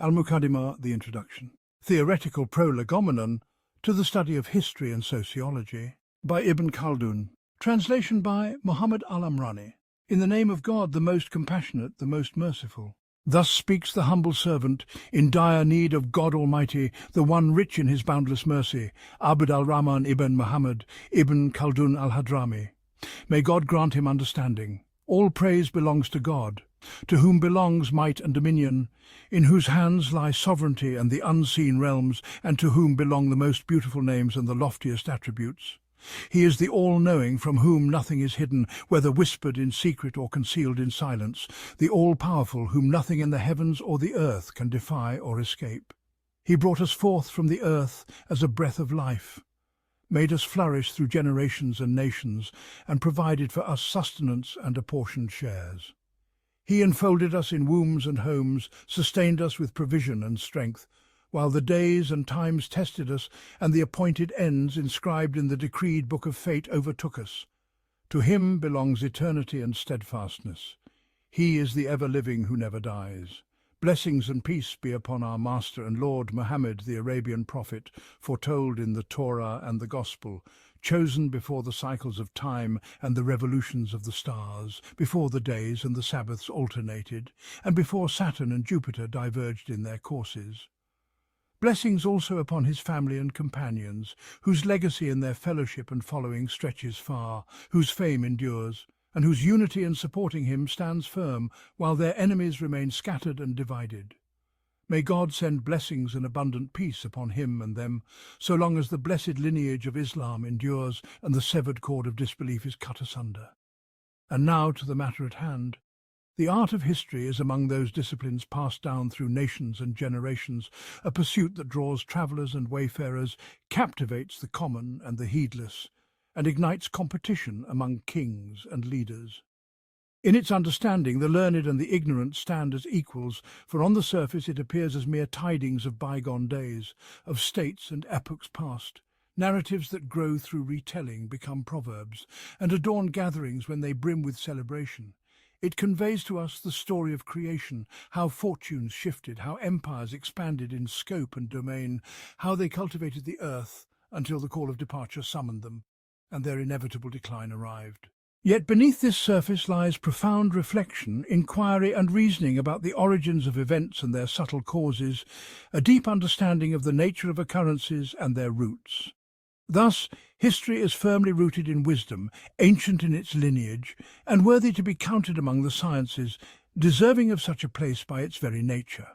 Al-Muqaddimah, the introduction. Theoretical prolegomenon to the study of history and sociology by Ibn Khaldun. Translation by Muhammad Al-Amrani. In the name of God, the most compassionate, the most merciful. Thus speaks the humble servant, in dire need of God Almighty, the one rich in his boundless mercy, Abd al-Rahman ibn Muhammad ibn Khaldun al-Hadrami. May God grant him understanding. All praise belongs to God, to whom belongs might and dominion, in whose hands lie sovereignty and the unseen realms, and to whom belong the most beautiful names and the loftiest attributes. He is the all-knowing, from whom nothing is hidden, whether whispered in secret or concealed in silence, the all-powerful, whom nothing in the heavens or the earth can defy or escape. He brought us forth from the earth as a breath of life, made us flourish through generations and nations, and provided for us sustenance and apportioned shares. He enfolded us in wombs and homes, sustained us with provision and strength, while the days and times tested us, and the appointed ends inscribed in the decreed book of fate overtook us. To him belongs eternity and steadfastness. He is the ever-living who never dies. Blessings and peace be upon our Master and Lord Muhammad, the Arabian prophet, foretold in the Torah and the Gospel, chosen before the cycles of time and the revolutions of the stars, before the days and the Sabbaths alternated, and before Saturn and Jupiter diverged in their courses. Blessings also upon his family and companions, whose legacy in their fellowship and following stretches far, whose fame endures, and whose unity in supporting him stands firm, while their enemies remain scattered and divided. May God send blessings and abundant peace upon him and them, so long as the blessed lineage of Islam endures and the severed cord of disbelief is cut asunder. And now to the matter at hand. The art of history is among those disciplines passed down through nations and generations, a pursuit that draws travellers and wayfarers, captivates the common and the heedless, and ignites competition among kings and leaders. In its understanding, the learned and the ignorant stand as equals, for on the surface it appears as mere tidings of bygone days, of states and epochs past. Narratives that grow through retelling become proverbs, and adorn gatherings when they brim with celebration. It conveys to us the story of creation, how fortunes shifted, how empires expanded in scope and domain, how they cultivated the earth until the call of departure summoned them, and their inevitable decline arrived. Yet beneath this surface lies profound reflection, inquiry and reasoning about the origins of events and their subtle causes, a deep understanding of the nature of occurrences and their roots. Thus, history is firmly rooted in wisdom, ancient in its lineage, and worthy to be counted among the sciences, deserving of such a place by its very nature.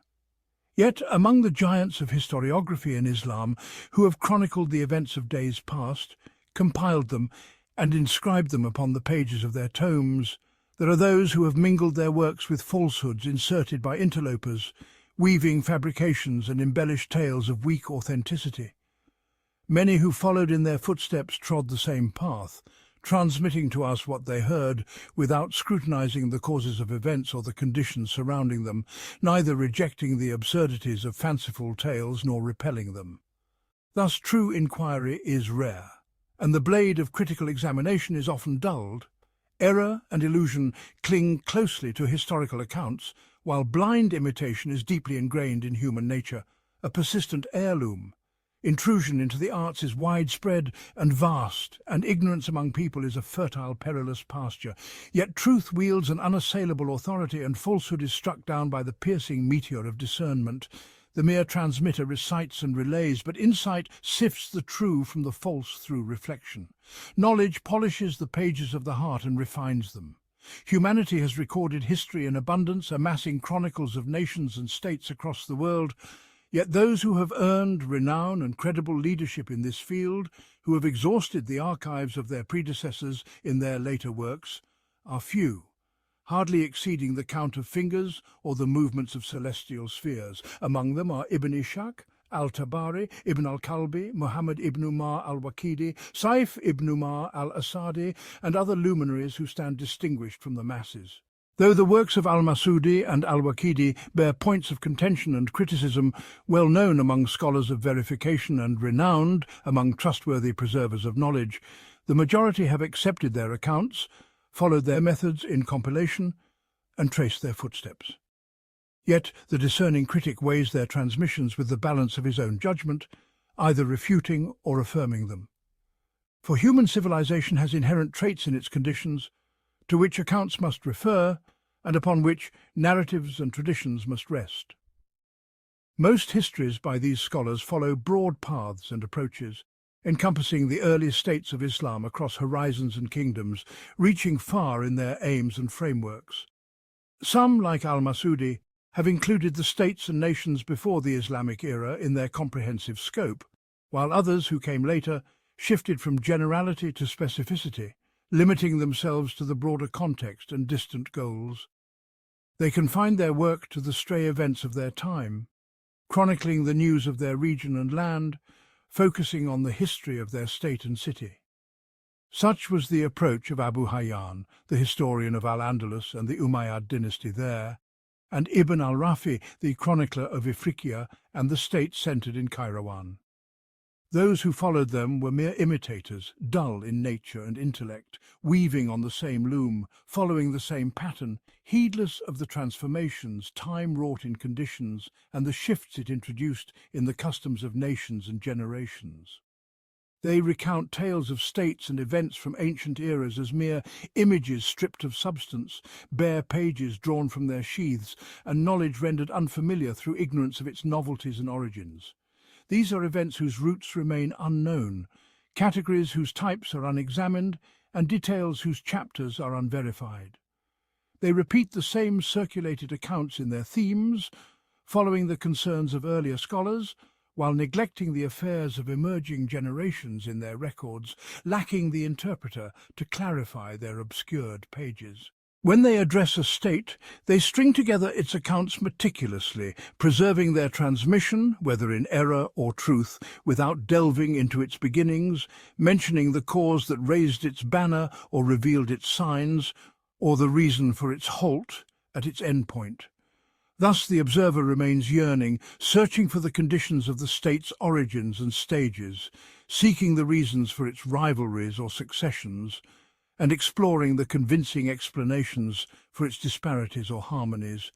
Yet, among the giants of historiography in Islam, who have chronicled the events of days past, compiled them, and inscribed them upon the pages of their tomes, there are those who have mingled their works with falsehoods inserted by interlopers, weaving fabrications and embellished tales of weak authenticity. Many who followed in their footsteps trod the same path, transmitting to us what they heard without scrutinizing the causes of events or the conditions surrounding them, neither rejecting the absurdities of fanciful tales nor repelling them. Thus true inquiry is rare, and the blade of critical examination is often dulled. Error and illusion cling closely to historical accounts, while blind imitation is deeply ingrained in human nature, a persistent heirloom. Intrusion into the arts is widespread and vast, and ignorance among people is a fertile, perilous pasture. Yet truth wields an unassailable authority, and falsehood is struck down by the piercing meteor of discernment. The mere transmitter recites and relays, but insight sifts the true from the false through reflection. Knowledge polishes the pages of the heart and refines them. Humanity has recorded history in abundance, amassing chronicles of nations and states across the world. Yet those who have earned renown and credible leadership in this field, who have exhausted the archives of their predecessors in their later works, are few, hardly exceeding the count of fingers or the movements of celestial spheres. Among them are Ibn Ishaq, Al-Tabari, Ibn al-Kalbi, Muhammad ibn Umar al-Waqidi, Saif ibn Umar al-Asadi, and other luminaries who stand distinguished from the masses. Though the works of al-Masudi and al-Waqidi bear points of contention and criticism, well known among scholars of verification and renowned among trustworthy preservers of knowledge, the majority have accepted their accounts, followed their methods in compilation, and traced their footsteps. Yet the discerning critic weighs their transmissions with the balance of his own judgment, either refuting or affirming them. For human civilization has inherent traits in its conditions, to which accounts must refer, and upon which narratives and traditions must rest. Most histories by these scholars follow broad paths and approaches, encompassing the early states of Islam across horizons and kingdoms, reaching far in their aims and frameworks. Some, like al-Masudi, have included the states and nations before the Islamic era in their comprehensive scope, while others, who came later, shifted from generality to specificity, limiting themselves to the broader context and distant goals. They confined their work to the stray events of their time, chronicling the news of their region and land, focusing on the history of their state and city. Such was the approach of Abu Hayyan, the historian of Al-Andalus and the Umayyad dynasty there, and Ibn al-Rafi, the chronicler of Ifriqiya and the states centred in Kairouan. Those who followed them were mere imitators, dull in nature and intellect, weaving on the same loom, following the same pattern, heedless of the transformations time wrought in conditions and the shifts it introduced in the customs of nations and generations. They recount tales of states and events from ancient eras as mere images stripped of substance, bare pages drawn from their sheaths, and knowledge rendered unfamiliar through ignorance of its novelties and origins. These are events whose roots remain unknown, categories whose types are unexamined, and details whose chapters are unverified. They repeat the same circulated accounts in their themes, following the concerns of earlier scholars, while neglecting the affairs of emerging generations in their records, lacking the interpreter to clarify their obscured pages. When they address a state, they string together its accounts meticulously, preserving their transmission, whether in error or truth, without delving into its beginnings, mentioning the cause that raised its banner or revealed its signs, or the reason for its halt at its endpoint. Thus the observer remains yearning, searching for the conditions of the state's origins and stages, seeking the reasons for its rivalries or successions, and exploring the convincing explanations for its disparities or harmonies,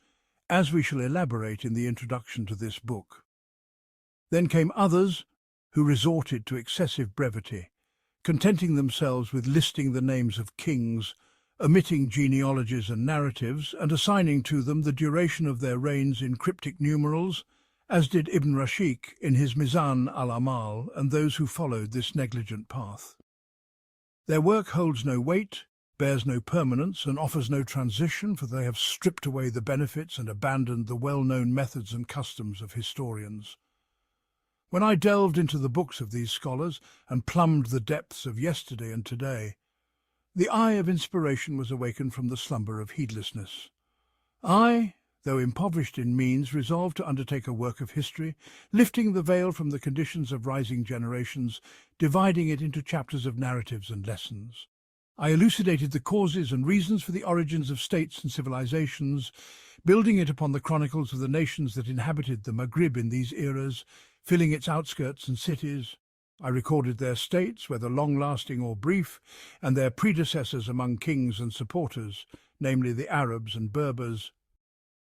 as we shall elaborate in the introduction to this book. Then came others who resorted to excessive brevity, contenting themselves with listing the names of kings, omitting genealogies and narratives, and assigning to them the duration of their reigns in cryptic numerals, as did Ibn Rashid in his Mizan al-Amal and those who followed this negligent path. Their work holds no weight, bears no permanence, and offers no transition, for they have stripped away the benefits and abandoned the well-known methods and customs of historians. When I delved into the books of these scholars and plumbed the depths of yesterday and today, the eye of inspiration was awakened from the slumber of heedlessness. I, though impoverished in means, resolved to undertake a work of history, lifting the veil from the conditions of rising generations, dividing it into chapters of narratives and lessons. I elucidated the causes and reasons for the origins of states and civilizations, building it upon the chronicles of the nations that inhabited the Maghrib in these eras, filling its outskirts and cities. I recorded their states, whether long-lasting or brief, and their predecessors among kings and supporters, namely the Arabs and Berbers.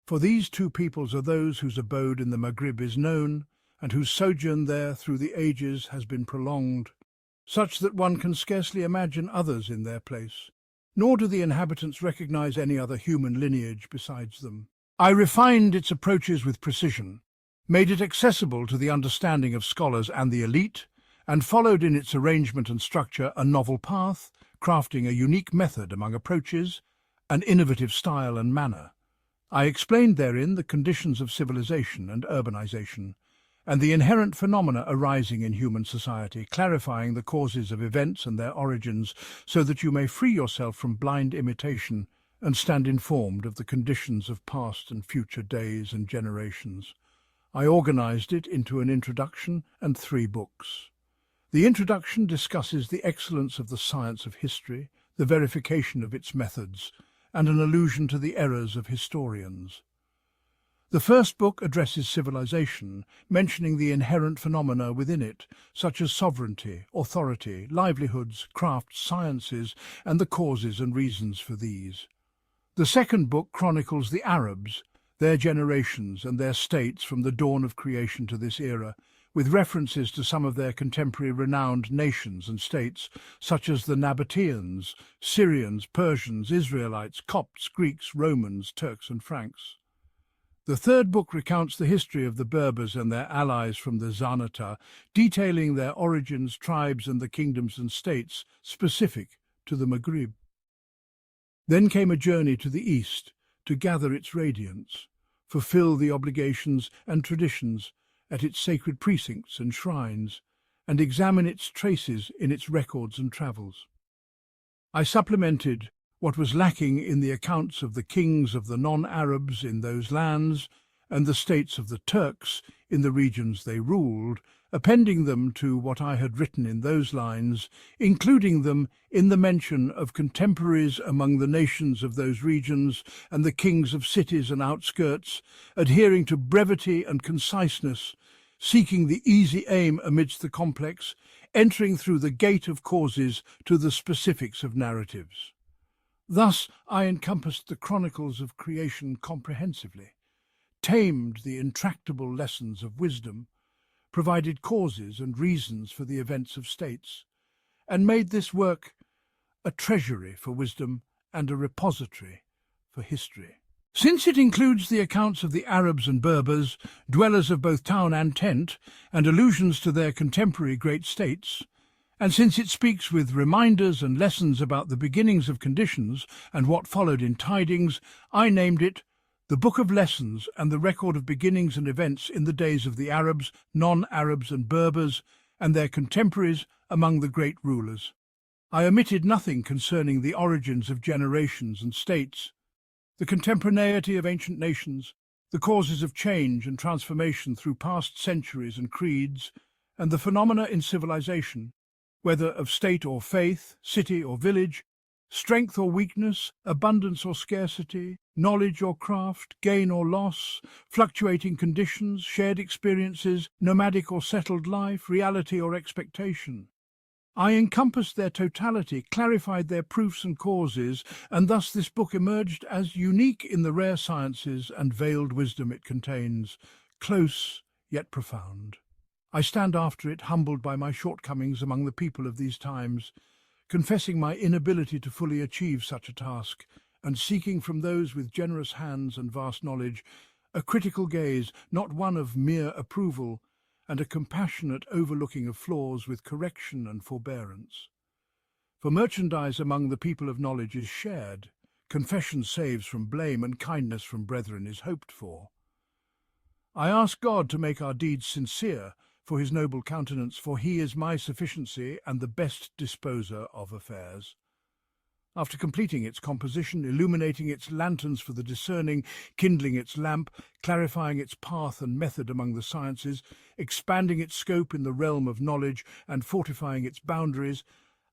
For these two peoples are those whose abode in the Maghrib is known, and whose sojourn there through the ages has been prolonged, such that one can scarcely imagine others in their place, nor do the inhabitants recognize any other human lineage besides them. I refined its approaches with precision, made it accessible to the understanding of scholars and the elite, and followed in its arrangement and structure a novel path, crafting a unique method among approaches, an innovative style and manner. I explained therein the conditions of civilization and urbanization, and the inherent phenomena arising in human society, clarifying the causes of events and their origins, so that you may free yourself from blind imitation and stand informed of the conditions of past and future days and generations. I organized it into an introduction and 3 books. The introduction discusses the excellence of the science of history, the verification of its methods, and an allusion to the errors of historians. The first book addresses civilization, mentioning the inherent phenomena within it, such as sovereignty, authority, livelihoods, crafts, sciences, and the causes and reasons for these. The second book chronicles the Arabs, their generations and their states from the dawn of creation to this era, with references to some of their contemporary renowned nations and states, such as the Nabateans, Syrians, Persians, Israelites, Copts, Greeks, Romans, Turks and Franks. The third book recounts the history of the Berbers and their allies from the Zanata, detailing their origins, tribes and the kingdoms and states specific to the Maghrib. Then came a journey to the east to gather its radiance, fulfill the obligations and traditions at its sacred precincts and shrines, and examine its traces in its records and travels. I supplemented what was lacking in the accounts of the kings of the non-Arabs in those lands and the states of the Turks in the regions they ruled, appending them to what I had written in those lines, including them in the mention of contemporaries among the nations of those regions and the kings of cities and outskirts, adhering to brevity and conciseness, seeking the easy aim amidst the complex, entering through the gate of causes to the specifics of narratives. Thus I encompassed the chronicles of creation comprehensively, tamed the intractable lessons of wisdom, provided causes and reasons for the events of states, and made this work a treasury for wisdom and a repository for history. Since it includes the accounts of the Arabs and Berbers, dwellers of both town and tent, and allusions to their contemporary great states, and since it speaks with reminders and lessons about the beginnings of conditions and what followed in tidings, I named it The Book of Lessons and the Record of Beginnings and Events in the Days of the Arabs, Non-Arabs and Berbers, and their contemporaries among the great rulers. I omitted nothing concerning the origins of generations and states, the contemporaneity of ancient nations, the causes of change and transformation through past centuries and creeds, and the phenomena in civilization, whether of state or faith, city or village, strength or weakness, abundance or scarcity, knowledge or craft, gain or loss, fluctuating conditions, shared experiences, nomadic or settled life, reality or expectation. I encompassed their totality, clarified their proofs and causes, and thus this book emerged as unique in the rare sciences and veiled wisdom it contains, close yet profound. I stand after it, humbled by my shortcomings among the people of these times, confessing my inability to fully achieve such a task, and seeking from those with generous hands and vast knowledge a critical gaze, not one of mere approval, and a compassionate overlooking of flaws with correction and forbearance. For merchandise among the people of knowledge is shared, confession saves from blame, and kindness from brethren is hoped for. I ask God to make our deeds sincere, for his noble countenance, for he is my sufficiency and the best disposer of affairs. After completing its composition, illuminating its lanterns for the discerning, kindling its lamp, clarifying its path and method among the sciences, expanding its scope in the realm of knowledge and fortifying its boundaries,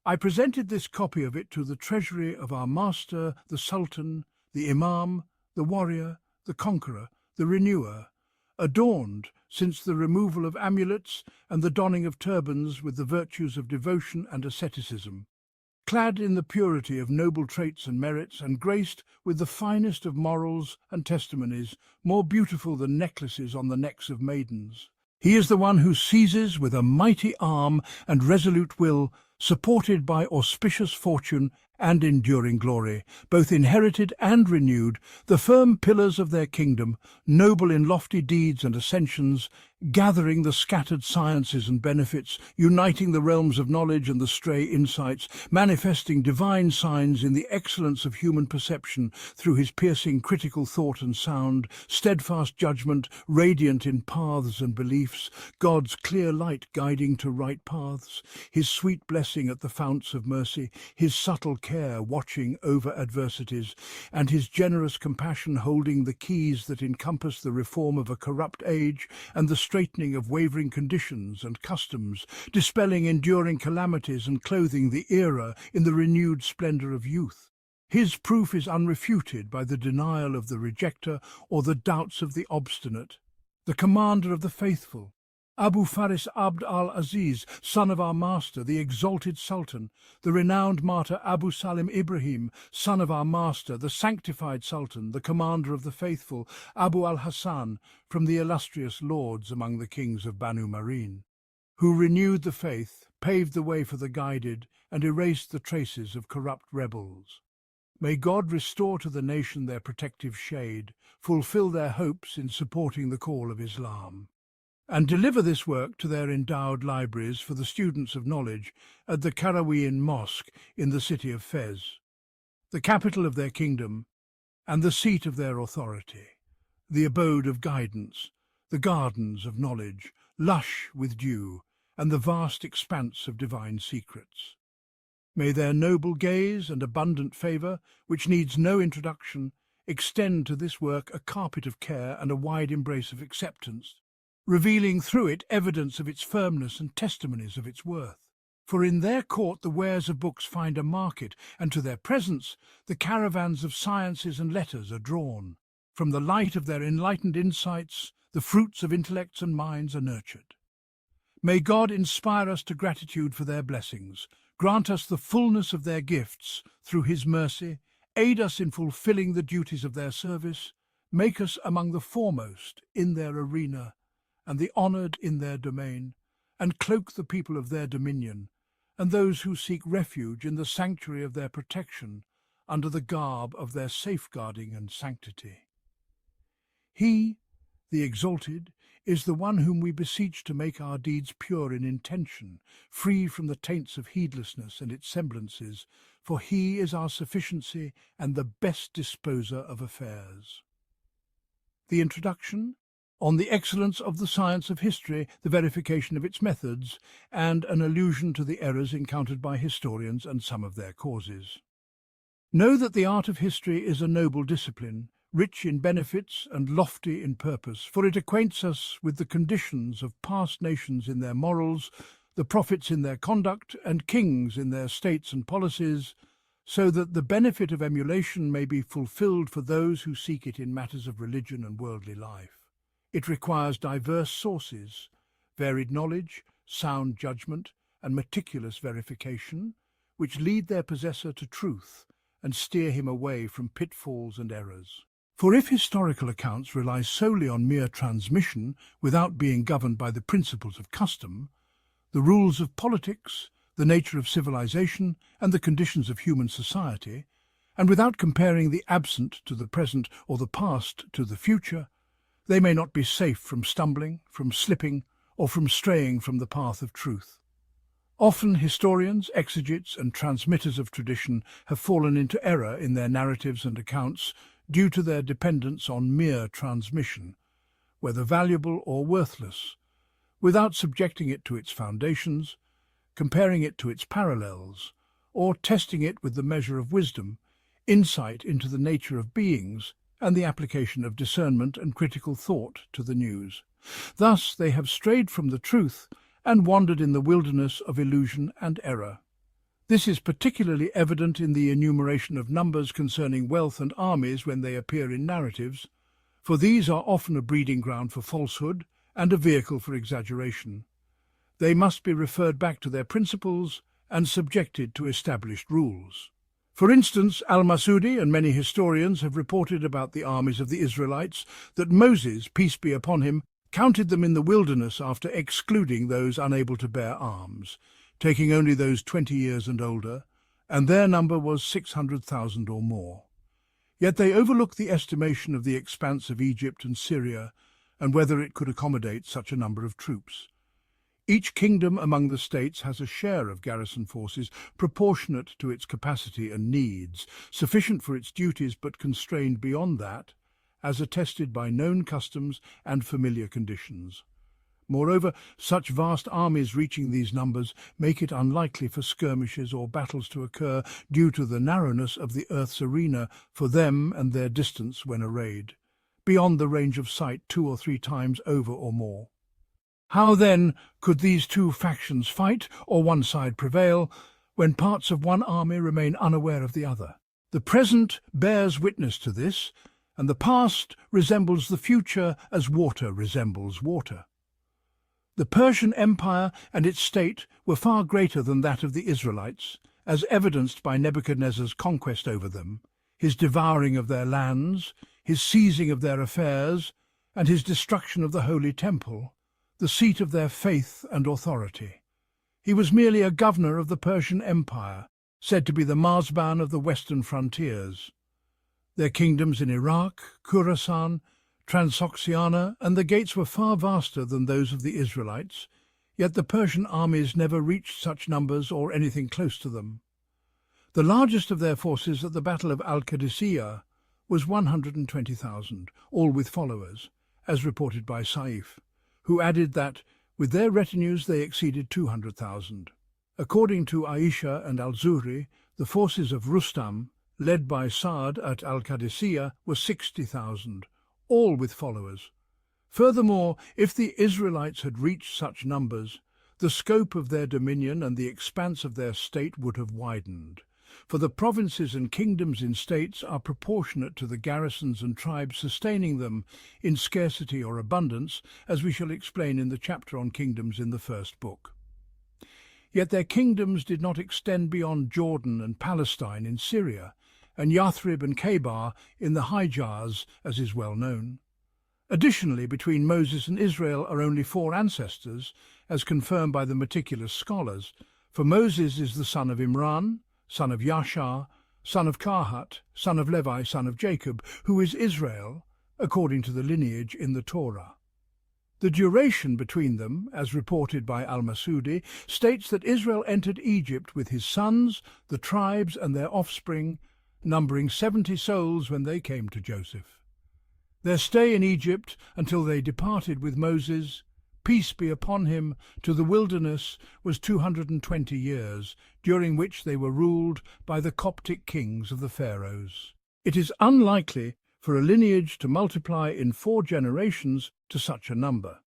I presented this copy of it to the treasury of our master, the Sultan, the Imam, the warrior, the conqueror, the renewer, adorned, since the removal of amulets and the donning of turbans, with the virtues of devotion and asceticism, clad in the purity of noble traits and merits, and graced with the finest of morals and testimonies, more beautiful than necklaces on the necks of maidens. He is the one who seizes with a mighty arm and resolute will, supported by auspicious fortune and enduring glory, both inherited and renewed, the firm pillars of their kingdom, noble in lofty deeds and ascensions, gathering the scattered sciences and benefits, uniting the realms of knowledge and the stray insights, manifesting divine signs in the excellence of human perception through his piercing critical thought and sound, steadfast judgment, radiant in paths and beliefs, God's clear light guiding to right paths, his sweet blessing at the founts of mercy, his subtle care watching over adversities, and his generous compassion holding the keys that encompass the reform of a corrupt age and the straightening of wavering conditions and customs, dispelling enduring calamities and clothing the era in the renewed splendour of youth. His proof is unrefuted by the denial of the rejecter or the doubts of the obstinate, the commander of the faithful, Abu Faris Abd al-Aziz, son of our master, the exalted Sultan, the renowned martyr Abu Salim Ibrahim, son of our master, the sanctified Sultan, the commander of the faithful, Abu al-Hassan, from the illustrious lords among the kings of Banu Marine, who renewed the faith, paved the way for the guided, and erased the traces of corrupt rebels. May God restore to the nation their protective shade, fulfill their hopes in supporting the call of Islam, and deliver this work to their endowed libraries for the students of knowledge at the Qarawiyyin Mosque in the city of Fez, the capital of their kingdom and the seat of their authority, the abode of guidance, the gardens of knowledge, lush with dew, and the vast expanse of divine secrets. May their noble gaze and abundant favour, which needs no introduction, extend to this work a carpet of care and a wide embrace of acceptance, revealing through it evidence of its firmness and testimonies of its worth. For in their court the wares of books find a market, and to their presence the caravans of sciences and letters are drawn. From the light of their enlightened insights, the fruits of intellects and minds are nurtured. May God inspire us to gratitude for their blessings, grant us the fullness of their gifts through His mercy, aid us in fulfilling the duties of their service, make us among the foremost in their arena, and the honoured in their domain, and cloak the people of their dominion, and those who seek refuge in the sanctuary of their protection, under the garb of their safeguarding and sanctity. He, the exalted, is the one whom we beseech to make our deeds pure in intention, free from the taints of heedlessness and its semblances, for He is our sufficiency and the best disposer of affairs. The introduction on the excellence of the science of history, the verification of its methods, and an allusion to the errors encountered by historians and some of their causes. Know that the art of history is a noble discipline, rich in benefits and lofty in purpose, for it acquaints us with the conditions of past nations in their morals, the prophets in their conduct, and kings in their states and policies, so that the benefit of emulation may be fulfilled for those who seek it in matters of religion and worldly life. It requires diverse sources, varied knowledge, sound judgment, and meticulous verification, which lead their possessor to truth and steer him away from pitfalls and errors. For if historical accounts rely solely on mere transmission without being governed by the principles of custom, the rules of politics, the nature of civilization, and the conditions of human society, and without comparing the absent to the present or the past to the future, they may not be safe from stumbling, from slipping, or from straying from the path of truth. Often historians, exegetes, and transmitters of tradition have fallen into error in their narratives and accounts due to their dependence on mere transmission, whether valuable or worthless, without subjecting it to its foundations, comparing it to its parallels, or testing it with the measure of wisdom, insight into the nature of beings, and the application of discernment and critical thought to the news. Thus they have strayed from the truth and wandered in the wilderness of illusion and error. This is particularly evident in the enumeration of numbers concerning wealth and armies when they appear in narratives, for these are often a breeding ground for falsehood and a vehicle for exaggeration. They must be referred back to their principles and subjected to established rules. For instance, Al-Masudi and many historians have reported about the armies of the Israelites that Moses, peace be upon him, counted them in the wilderness after excluding those unable to bear arms, taking only those 20 years and older, and their number was 600,000 or more. Yet they overlook the estimation of the expanse of Egypt and Syria, and whether it could accommodate such a number of troops. Each kingdom among the states has a share of garrison forces proportionate to its capacity and needs, sufficient for its duties but constrained beyond that, as attested by known customs and familiar conditions. Moreover, such vast armies reaching these numbers make it unlikely for skirmishes or battles to occur due to the narrowness of the earth's arena for them and their distance when arrayed, beyond the range of sight 2 or 3 times over or more. How then could these two factions fight, or one side prevail, when parts of one army remain unaware of the other? The present bears witness to this, and the past resembles the future as water resembles water. The Persian Empire and its state were far greater than that of the Israelites, as evidenced by Nebuchadnezzar's conquest over them, his devouring of their lands, his seizing of their affairs, and his destruction of the Holy Temple, the seat of their faith and authority. He was merely a governor of the Persian Empire, said to be the Marsban of the western frontiers. Their kingdoms in Iraq, Khorasan, Transoxiana, and the Gates were far vaster than those of the Israelites, yet the Persian armies never reached such numbers or anything close to them. The largest of their forces at the Battle of Al-Qadisiyah was 120,000, all with followers, as reported by Saif, who added that, with their retinues, they exceeded 200,000. According to Aisha and Al-Zuhri, the forces of Rustam, led by Sa'd at Al-Qadisiyah, were 60,000, all with followers. Furthermore, if the Israelites had reached such numbers, the scope of their dominion and the expanse of their state would have widened, for the provinces and kingdoms in states are proportionate to the garrisons and tribes sustaining them in scarcity or abundance, as we shall explain in the chapter on kingdoms in the first book. Yet their kingdoms did not extend beyond Jordan and Palestine in Syria, and Yathrib and Khaybar in the Hijaz, as is well known. Additionally, between Moses and Israel are only 4 ancestors, as confirmed by the meticulous scholars, for Moses is the son of Imran, son of Yashar, son of Kahat, son of Levi, son of Jacob, who is Israel, according to the lineage in the Torah. The duration between them, as reported by Al-Masudi, states that Israel entered Egypt with his sons, the tribes and their offspring, numbering 70 souls when they came to Joseph. Their stay in Egypt until they departed with Moses, peace be upon him, to the wilderness was 220 years, during which they were ruled by the Coptic kings of the pharaohs. It is unlikely for a lineage to multiply in 4 generations to such a number.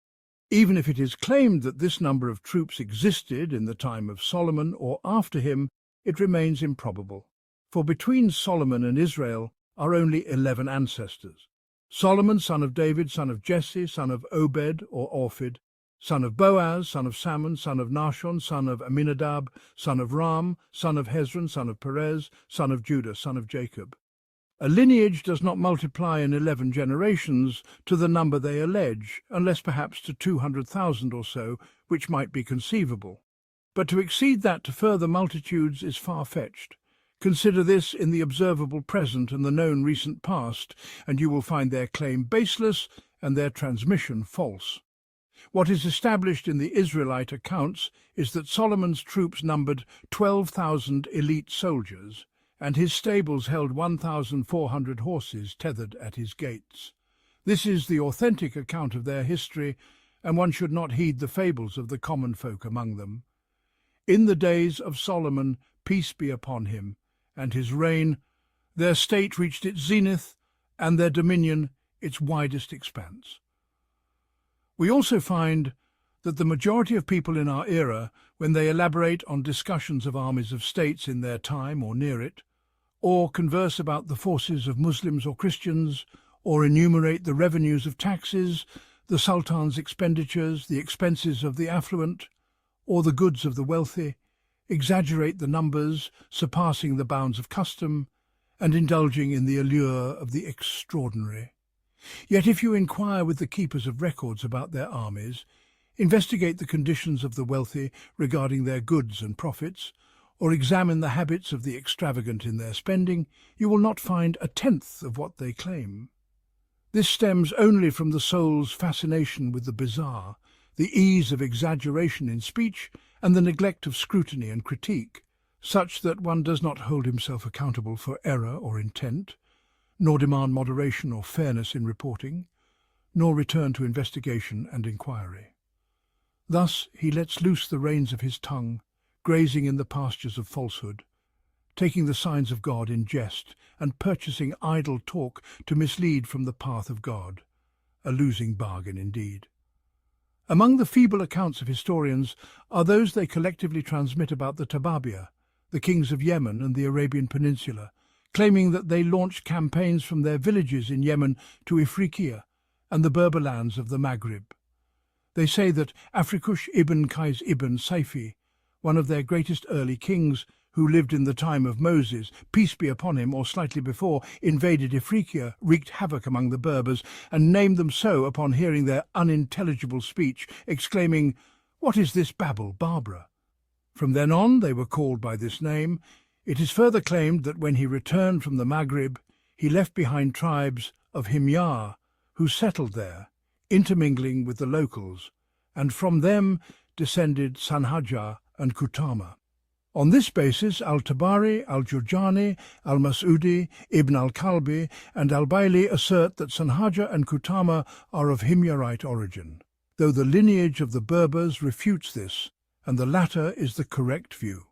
Even if it is claimed that this number of troops existed in the time of Solomon or after him, it remains improbable, for between Solomon and Israel are only 11 ancestors. Solomon, son of David, son of Jesse, son of Obed or Orphid, son of Boaz, son of Salmon, son of Nahshon, son of Aminadab, son of Ram, son of Hezron, son of Perez, son of Judah, son of Jacob. A lineage does not multiply in 11 generations to the number they allege, unless perhaps to 200,000 or so, which might be conceivable. But to exceed that to further multitudes is far-fetched. Consider this in the observable present and the known recent past, and you will find their claim baseless and their transmission false. What is established in the Israelite accounts is that Solomon's troops numbered 12,000 elite soldiers, and his stables held 1,400 horses tethered at his gates. This is the authentic account of their history, and one should not heed the fables of the common folk among them. In the days of Solomon, peace be upon him, and his reign, their state reached its zenith, and their dominion its widest expanse. We also find that the majority of people in our era, when they elaborate on discussions of armies of states in their time or near it, or converse about the forces of Muslims or Christians, or enumerate the revenues of taxes, the Sultan's expenditures, the expenses of the affluent, or the goods of the wealthy, exaggerate the numbers, surpassing the bounds of custom, and indulging in the allure of the extraordinary. Yet if you inquire with the keepers of records about their armies, investigate the conditions of the wealthy regarding their goods and profits, or examine the habits of the extravagant in their spending, you will not find a tenth of what they claim. This stems only from the soul's fascination with the bizarre, the ease of exaggeration in speech, and the neglect of scrutiny and critique, such that one does not hold himself accountable for error or intent, nor demand moderation or fairness in reporting, nor return to investigation and inquiry. Thus he lets loose the reins of his tongue, grazing in the pastures of falsehood, taking the signs of God in jest, and purchasing idle talk to mislead from the path of God, a losing bargain indeed. Among the feeble accounts of historians are those they collectively transmit about the Tababia, the kings of Yemen and the Arabian Peninsula, claiming that they launched campaigns from their villages in Yemen to Ifriqiya and the Berber lands of the Maghrib. They say that Afrikush ibn Qais ibn Saifi, one of their greatest early kings, who lived in the time of Moses, peace be upon him, or slightly before, invaded Ifriqiya, wreaked havoc among the Berbers, and named them so upon hearing their unintelligible speech, exclaiming, "What is this babble, Barbara?" From then on they were called by this name. It is further claimed that when he returned from the Maghrib, he left behind tribes of Himyar, who settled there, intermingling with the locals, and from them descended Sanhajar and Kutama. On this basis, Al-Tabari, Al-Jurjani, Al-Mas'udi, Ibn al-Kalbi, and Al-Baili assert that Sanhajar and Kutama are of Himyarite origin, though the lineage of the Berbers refutes this, and the latter is the correct view.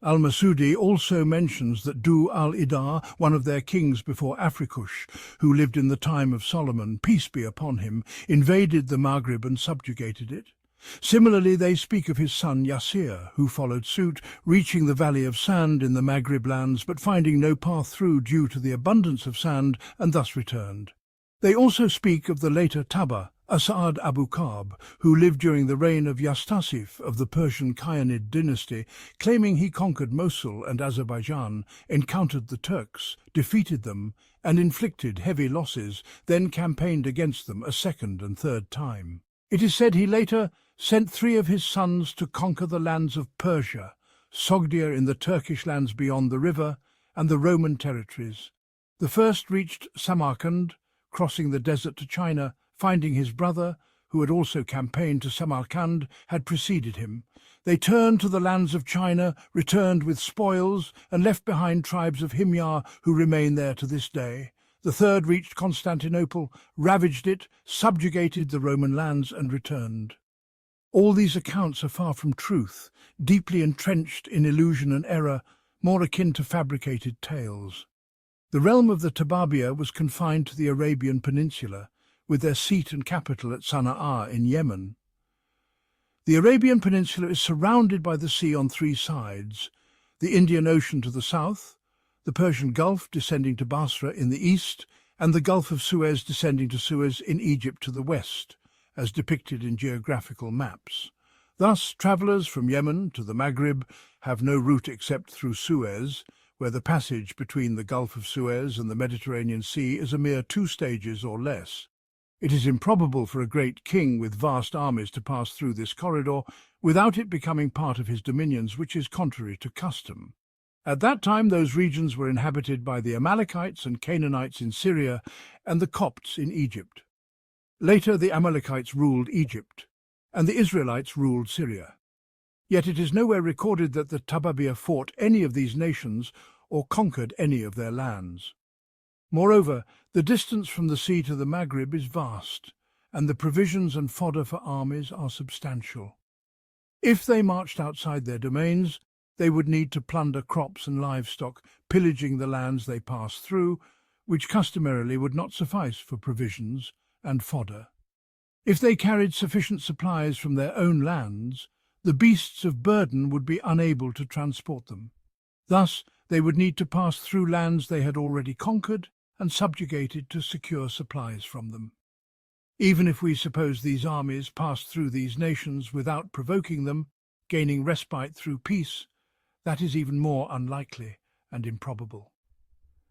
Al-Masudi also mentions that Du al-Idar, one of their kings before Afrikush, who lived in the time of Solomon, peace be upon him, invaded the Maghrib and subjugated it. Similarly, they speak of his son Yasir, who followed suit, reaching the Valley of Sand in the Maghrib lands, but finding no path through due to the abundance of sand, and thus returned. They also speak of the later Taba, As'ad Abu Ka'b, who lived during the reign of Yastasif of the Persian Khayanid dynasty, claiming he conquered Mosul and Azerbaijan, encountered the Turks, defeated them, and inflicted heavy losses, then campaigned against them a second and third time. It is said he later sent 3 of his sons to conquer the lands of Persia, Sogdia in the Turkish lands beyond the river, and the Roman territories. The first reached Samarkand, crossing the desert to China, finding his brother, who had also campaigned to Samarkand, had preceded him. They turned to the lands of China, returned with spoils, and left behind tribes of Himyar who remain there to this day. The third reached Constantinople, ravaged it, subjugated the Roman lands, and returned. All these accounts are far from truth, deeply entrenched in illusion and error, more akin to fabricated tales. The realm of the Tababiyya was confined to the Arabian Peninsula, with their seat and capital at Sana'a in Yemen. The Arabian Peninsula is surrounded by the sea on 3 sides: the Indian Ocean to the south, the Persian Gulf descending to Basra in the east, and the Gulf of Suez descending to Suez in Egypt to the west, as depicted in geographical maps. Thus, travellers from Yemen to the Maghrib have no route except through Suez, where the passage between the Gulf of Suez and the Mediterranean Sea is a mere 2 stages or less. It is improbable for a great king with vast armies to pass through this corridor without it becoming part of his dominions, which is contrary to custom. At that time, those regions were inhabited by the Amalekites and Canaanites in Syria and the Copts in Egypt. Later, the Amalekites ruled Egypt, and the Israelites ruled Syria. Yet it is nowhere recorded that the Tababiyya fought any of these nations or conquered any of their lands. Moreover, the distance from the sea to the Maghrib is vast, and the provisions and fodder for armies are substantial. If they marched outside their domains, they would need to plunder crops and livestock, pillaging the lands they passed through, which customarily would not suffice for provisions and fodder. If they carried sufficient supplies from their own lands, the beasts of burden would be unable to transport them. Thus, they would need to pass through lands they had already conquered and subjugated to secure supplies from them. Even if we suppose these armies passed through these nations without provoking them, gaining respite through peace, that is even more unlikely and improbable.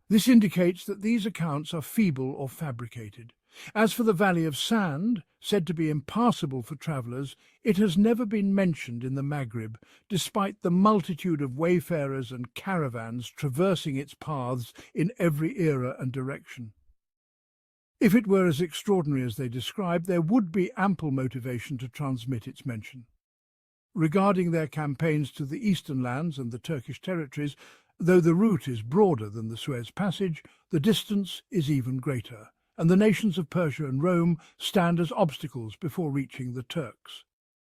This indicates that these accounts are feeble or fabricated. As for the Valley of Sand, said to be impassable for travellers, it has never been mentioned in the Maghrib, despite the multitude of wayfarers and caravans traversing its paths in every era and direction. If it were as extraordinary as they describe, there would be ample motivation to transmit its mention. Regarding their campaigns to the eastern lands and the Turkish territories, though the route is broader than the Suez Passage, the distance is even greater, and the nations of Persia and Rome stand as obstacles before reaching the Turks.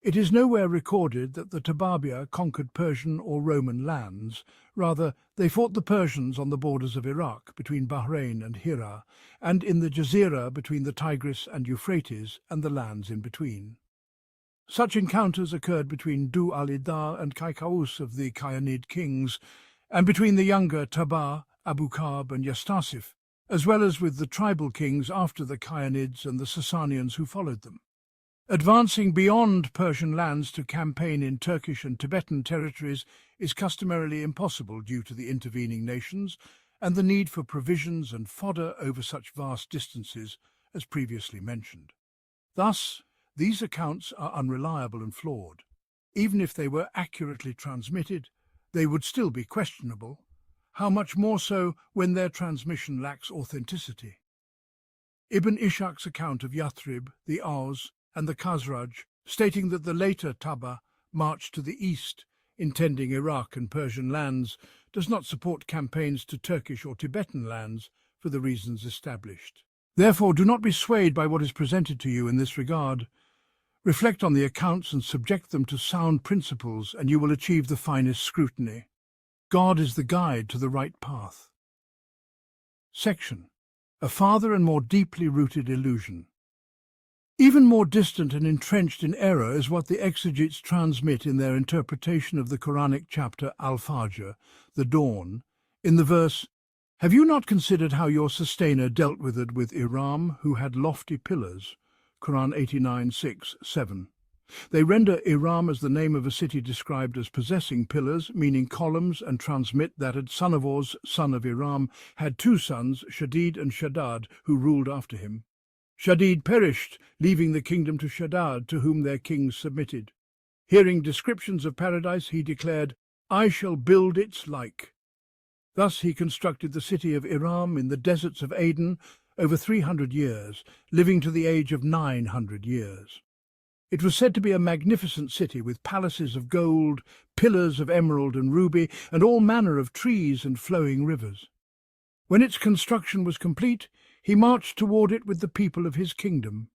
It is nowhere recorded that the Tababiyya conquered Persian or Roman lands. Rather, they fought the Persians on the borders of Iraq, between Bahrain and Hira, and in the Jazira between the Tigris and Euphrates and the lands in between. Such encounters occurred between Du al-Idar and Kaikous of the Khayanid kings, and between the younger Taba, Abu Ka'b and Yastasif, as well as with the tribal kings after the Khayanids and the Sasanians who followed them. Advancing beyond Persian lands to campaign in Turkish and Tibetan territories is customarily impossible due to the intervening nations and the need for provisions and fodder over such vast distances as previously mentioned. Thus, these accounts are unreliable and flawed. Even if they were accurately transmitted, they would still be questionable, how much more so when their transmission lacks authenticity. Ibn Ishaq's account of Yathrib, the Aus, and the Khazraj, stating that the later Taba marched to the east, intending Iraq and Persian lands, does not support campaigns to Turkish or Tibetan lands for the reasons established. Therefore, do not be swayed by what is presented to you in this regard. Reflect on the accounts and subject them to sound principles, and you will achieve the finest scrutiny. God is the guide to the right path. Section: A farther and more deeply rooted illusion. Even more distant and entrenched in error is what the exegetes transmit in their interpretation of the Quranic chapter Al-Fajr, the dawn, in the verse, "Have you not considered how your sustainer dealt with it with Iram, who had lofty pillars?" Quran 89:6-7. They render Iram as the name of a city described as possessing pillars, meaning columns, and transmit that a son of Uz, son of Iram, had two sons, Shadid and Shaddad, who ruled after him. Shadid perished, leaving the kingdom to Shaddad, to whom their kings submitted. Hearing descriptions of paradise, he declared, "I shall build its like." Thus he constructed the city of Iram in the deserts of Aden over 300 years, living to the age of 900 years. It was said to be a magnificent city with palaces of gold, pillars of emerald and ruby, and all manner of trees and flowing rivers. When its construction was complete, he marched toward it with the people of his kingdom.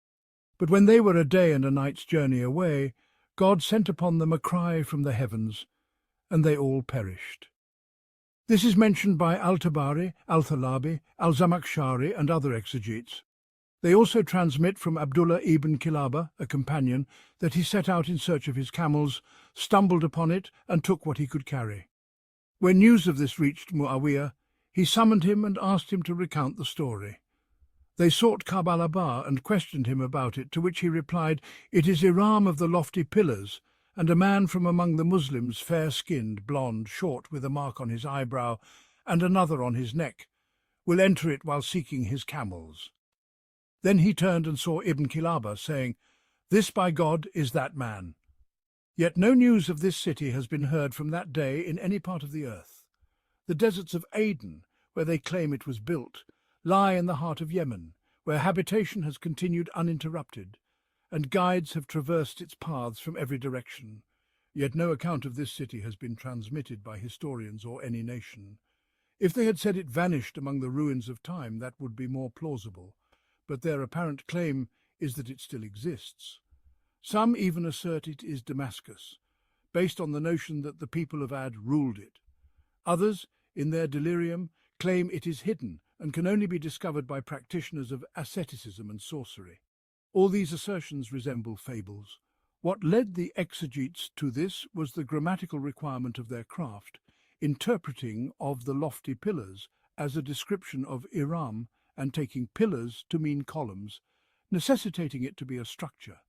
But when they were a day and a night's journey away, God sent upon them a cry from the heavens, and they all perished. This is mentioned by Al-Tabari, Al-Thalabi, Al-Zamakhshari, and other exegetes. They also transmit from Abdullah ibn Kilaba, a companion, that he set out in search of his camels, stumbled upon it, and took what he could carry. When news of this reached Muawiyah, he summoned him and asked him to recount the story. They sought Kabalaba and questioned him about it, to which he replied, "It is Iram of the lofty pillars, and a man from among the Muslims, fair-skinned, blond, short, with a mark on his eyebrow, and another on his neck, will enter it while seeking his camels." Then he turned and saw Ibn Kilaba, saying, "This, by God, is that man." Yet no news of this city has been heard from that day in any part of the earth. The deserts of Aden, where they claim it was built, lie in the heart of Yemen, where habitation has continued uninterrupted, and guides have traversed its paths from every direction. Yet no account of this city has been transmitted by historians or any nation. If they had said it vanished among the ruins of time, that would be more plausible, but their apparent claim is that it still exists. Some even assert it is Damascus, based on the notion that the people of Ad ruled it. Others, in their delirium, claim it is hidden and can only be discovered by practitioners of asceticism and sorcery. All these assertions resemble fables. What led the exegetes to this was the grammatical requirement of their craft, interpreting of the lofty pillars as a description of Iram and taking pillars to mean columns, necessitating it to be a structure.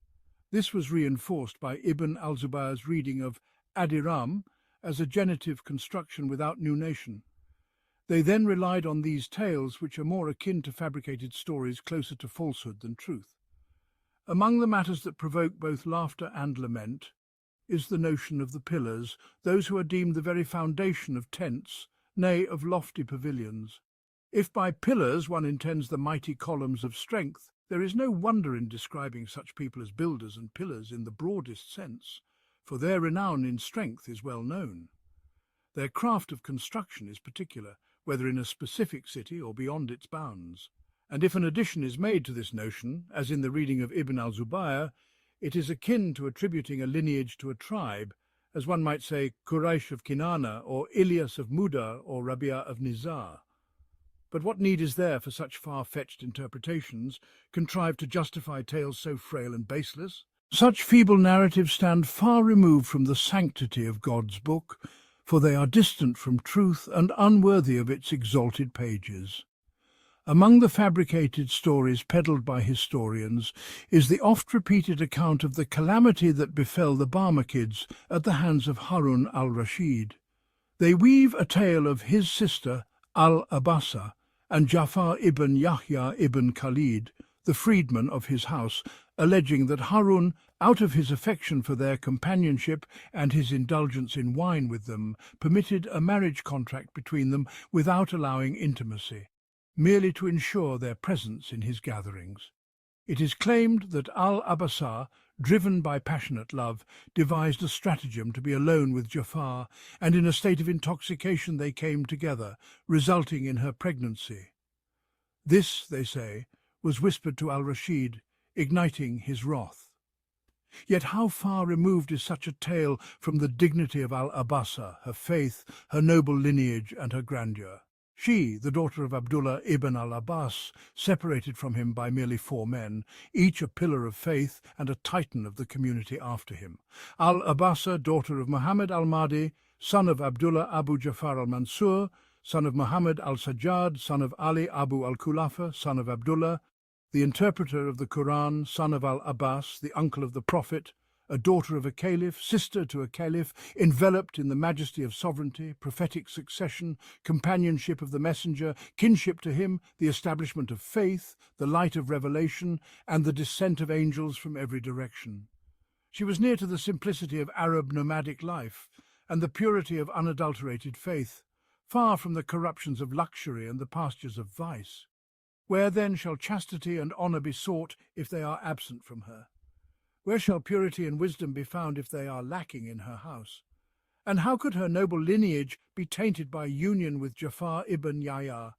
This was reinforced by Ibn al-Zubayr's reading of Ad-Iram as a genitive construction without nunation. They then relied on these tales, which are more akin to fabricated stories closer to falsehood than truth. Among the matters that provoke both laughter and lament is the notion of the pillars, those who are deemed the very foundation of tents, nay, of lofty pavilions. If by pillars one intends the mighty columns of strength, there is no wonder in describing such people as builders and pillars in the broadest sense, for their renown in strength is well known. Their craft of construction is particular, whether in a specific city or beyond its bounds. And if an addition is made to this notion, as in the reading of Ibn al-Zubayr, it is akin to attributing a lineage to a tribe, as one might say Quraysh of Kinana, or Ilyas of Mudar, or Rabia of Nizar. But what need is there for such far-fetched interpretations, contrived to justify tales so frail and baseless? Such feeble narratives stand far removed from the sanctity of God's book, for they are distant from truth and unworthy of its exalted pages. Among the fabricated stories peddled by historians is the oft-repeated account of the calamity that befell the Barmakids at the hands of Harun al-Rashid. They weave a tale of his sister Al-Abasa and Jafar ibn Yahya ibn Khalid, the freedman of his house, alleging that Harun, out of his affection for their companionship and his indulgence in wine with them, permitted a marriage contract between them without allowing intimacy, merely to ensure their presence in his gatherings. It is claimed that Al-Abasa, driven by passionate love, devised a stratagem to be alone with Jafar, and in a state of intoxication they came together, resulting in her pregnancy. This, they say, was whispered to al-Rashid, igniting his wrath. Yet how far removed is such a tale from the dignity of Al-Abasa, her faith, her noble lineage, and her grandeur? She, the daughter of Abdullah ibn al-Abbas, separated from him by merely 4 men, each a pillar of faith and a titan of the community after him. Al-Abasa, daughter of Muhammad al-Mahdi, son of Abdullah Abu Jafar al-Mansur, son of Muhammad al-Sajjad, son of Ali Abu al-Khulafa, son of Abdullah, the interpreter of the Quran, son of al-Abbas, the uncle of the Prophet, a daughter of a caliph, sister to a caliph, enveloped in the majesty of sovereignty, prophetic succession, companionship of the messenger, kinship to him, the establishment of faith, the light of revelation, and the descent of angels from every direction. She was near to the simplicity of Arab nomadic life and the purity of unadulterated faith, far from the corruptions of luxury and the pastures of vice. Where then shall chastity and honour be sought if they are absent from her? Where shall purity and wisdom be found if they are lacking in her house? And how could her noble lineage be tainted by union with Jafar ibn Yahya,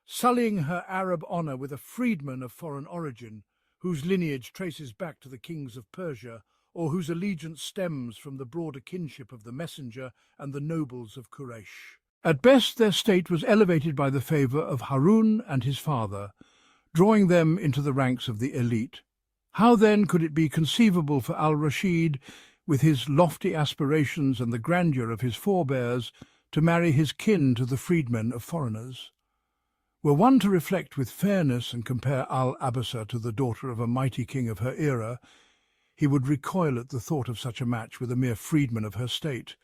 sullying her Arab honour with a freedman of foreign origin, whose lineage traces back to the kings of Persia, or whose allegiance stems from the broader kinship of the messenger and the nobles of Quraysh? At best, their state was elevated by the favour of Harun and his father, drawing them into the ranks of the elite. How then could it be conceivable for al-Rashid, with his lofty aspirations and the grandeur of his forebears, to marry his kin to the freedmen of foreigners? Were one to reflect with fairness and compare Al-Abasa to the daughter of a mighty king of her era, he would recoil at the thought of such a match with a mere freedman of her state,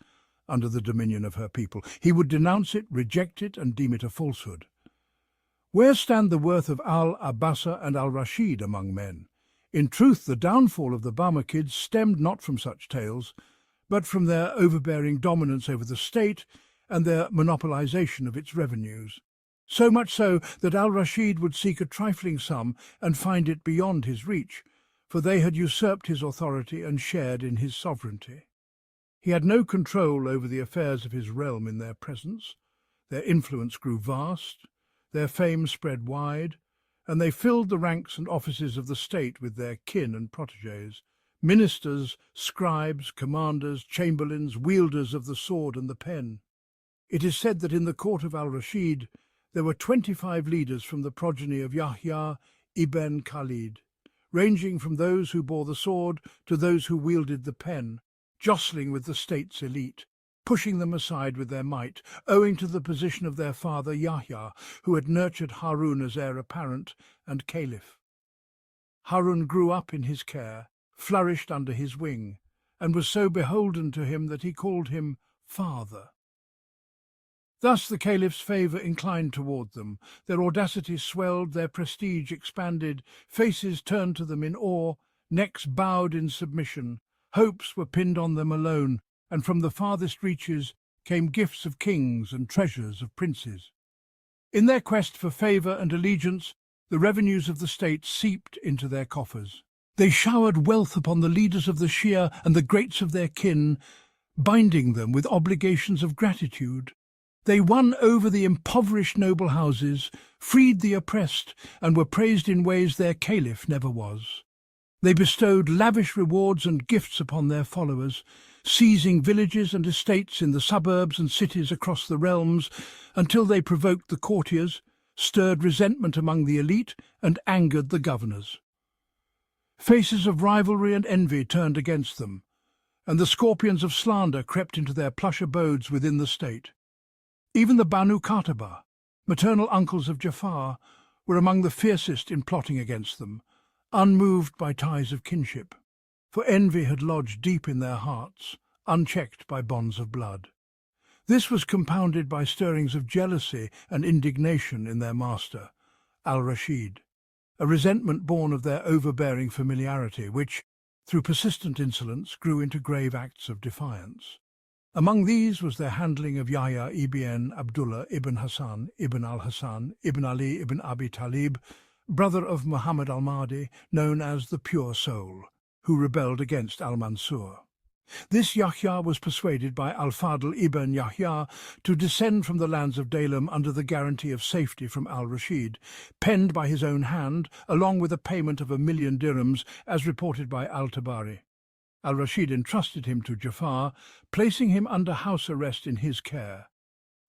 under the dominion of her people. He would denounce it, reject it, and deem it a falsehood. Where stand the worth of Al-Abasa and al-Rashid among men? In truth, the downfall of the Barmakids stemmed not from such tales, but from their overbearing dominance over the state and their monopolization of its revenues. So much so that al-Rashid would seek a trifling sum and find it beyond his reach, for they had usurped his authority and shared in his sovereignty. He had no control over the affairs of his realm in their presence. Their influence grew vast, their fame spread wide, and they filled the ranks and offices of the state with their kin and protégés, ministers, scribes, commanders, chamberlains, wielders of the sword and the pen. It is said that in the court of al-Rashid there were 25 leaders from the progeny of Yahya ibn Khalid, ranging from those who bore the sword to those who wielded the pen, jostling with the state's elite, pushing them aside with their might, owing to the position of their father Yahya, who had nurtured Harun as heir apparent and caliph. Harun grew up in his care, flourished under his wing, and was so beholden to him that he called him father. Thus the caliph's favour inclined toward them, their audacity swelled, their prestige expanded, faces turned to them in awe, necks bowed in submission, hopes were pinned on them alone, and from the farthest reaches came gifts of kings and treasures of princes. In their quest for favour and allegiance, the revenues of the state seeped into their coffers. They showered wealth upon the leaders of the Shia and the greats of their kin, binding them with obligations of gratitude. They won over the impoverished noble houses, freed the oppressed, and were praised in ways their caliph never was. They bestowed lavish rewards and gifts upon their followers, seizing villages and estates in the suburbs and cities across the realms until they provoked the courtiers, stirred resentment among the elite, and angered the governors. Faces of rivalry and envy turned against them, and the scorpions of slander crept into their plush abodes within the state. Even the Banu Qataba, maternal uncles of Jafar, were among the fiercest in plotting against them, unmoved by ties of kinship, for envy had lodged deep in their hearts, unchecked by bonds of blood. This was compounded by stirrings of jealousy and indignation in their master, Al-Rashid, a resentment born of their overbearing familiarity, which, through persistent insolence, grew into grave acts of defiance. Among these was their handling of Yahya ibn Abdullah ibn Hassan ibn al-Hassan ibn Ali ibn Abi Talib, brother of Muhammad al-Mahdi, known as the Pure Soul, who rebelled against al-Mansur. This Yahya was persuaded by al-Fadl ibn Yahya to descend from the lands of Dalam under the guarantee of safety from al-Rashid, penned by his own hand, along with a payment of 1,000,000 dirhams, as reported by al-Tabari. Al-Rashid entrusted him to Jafar, placing him under house arrest in his care.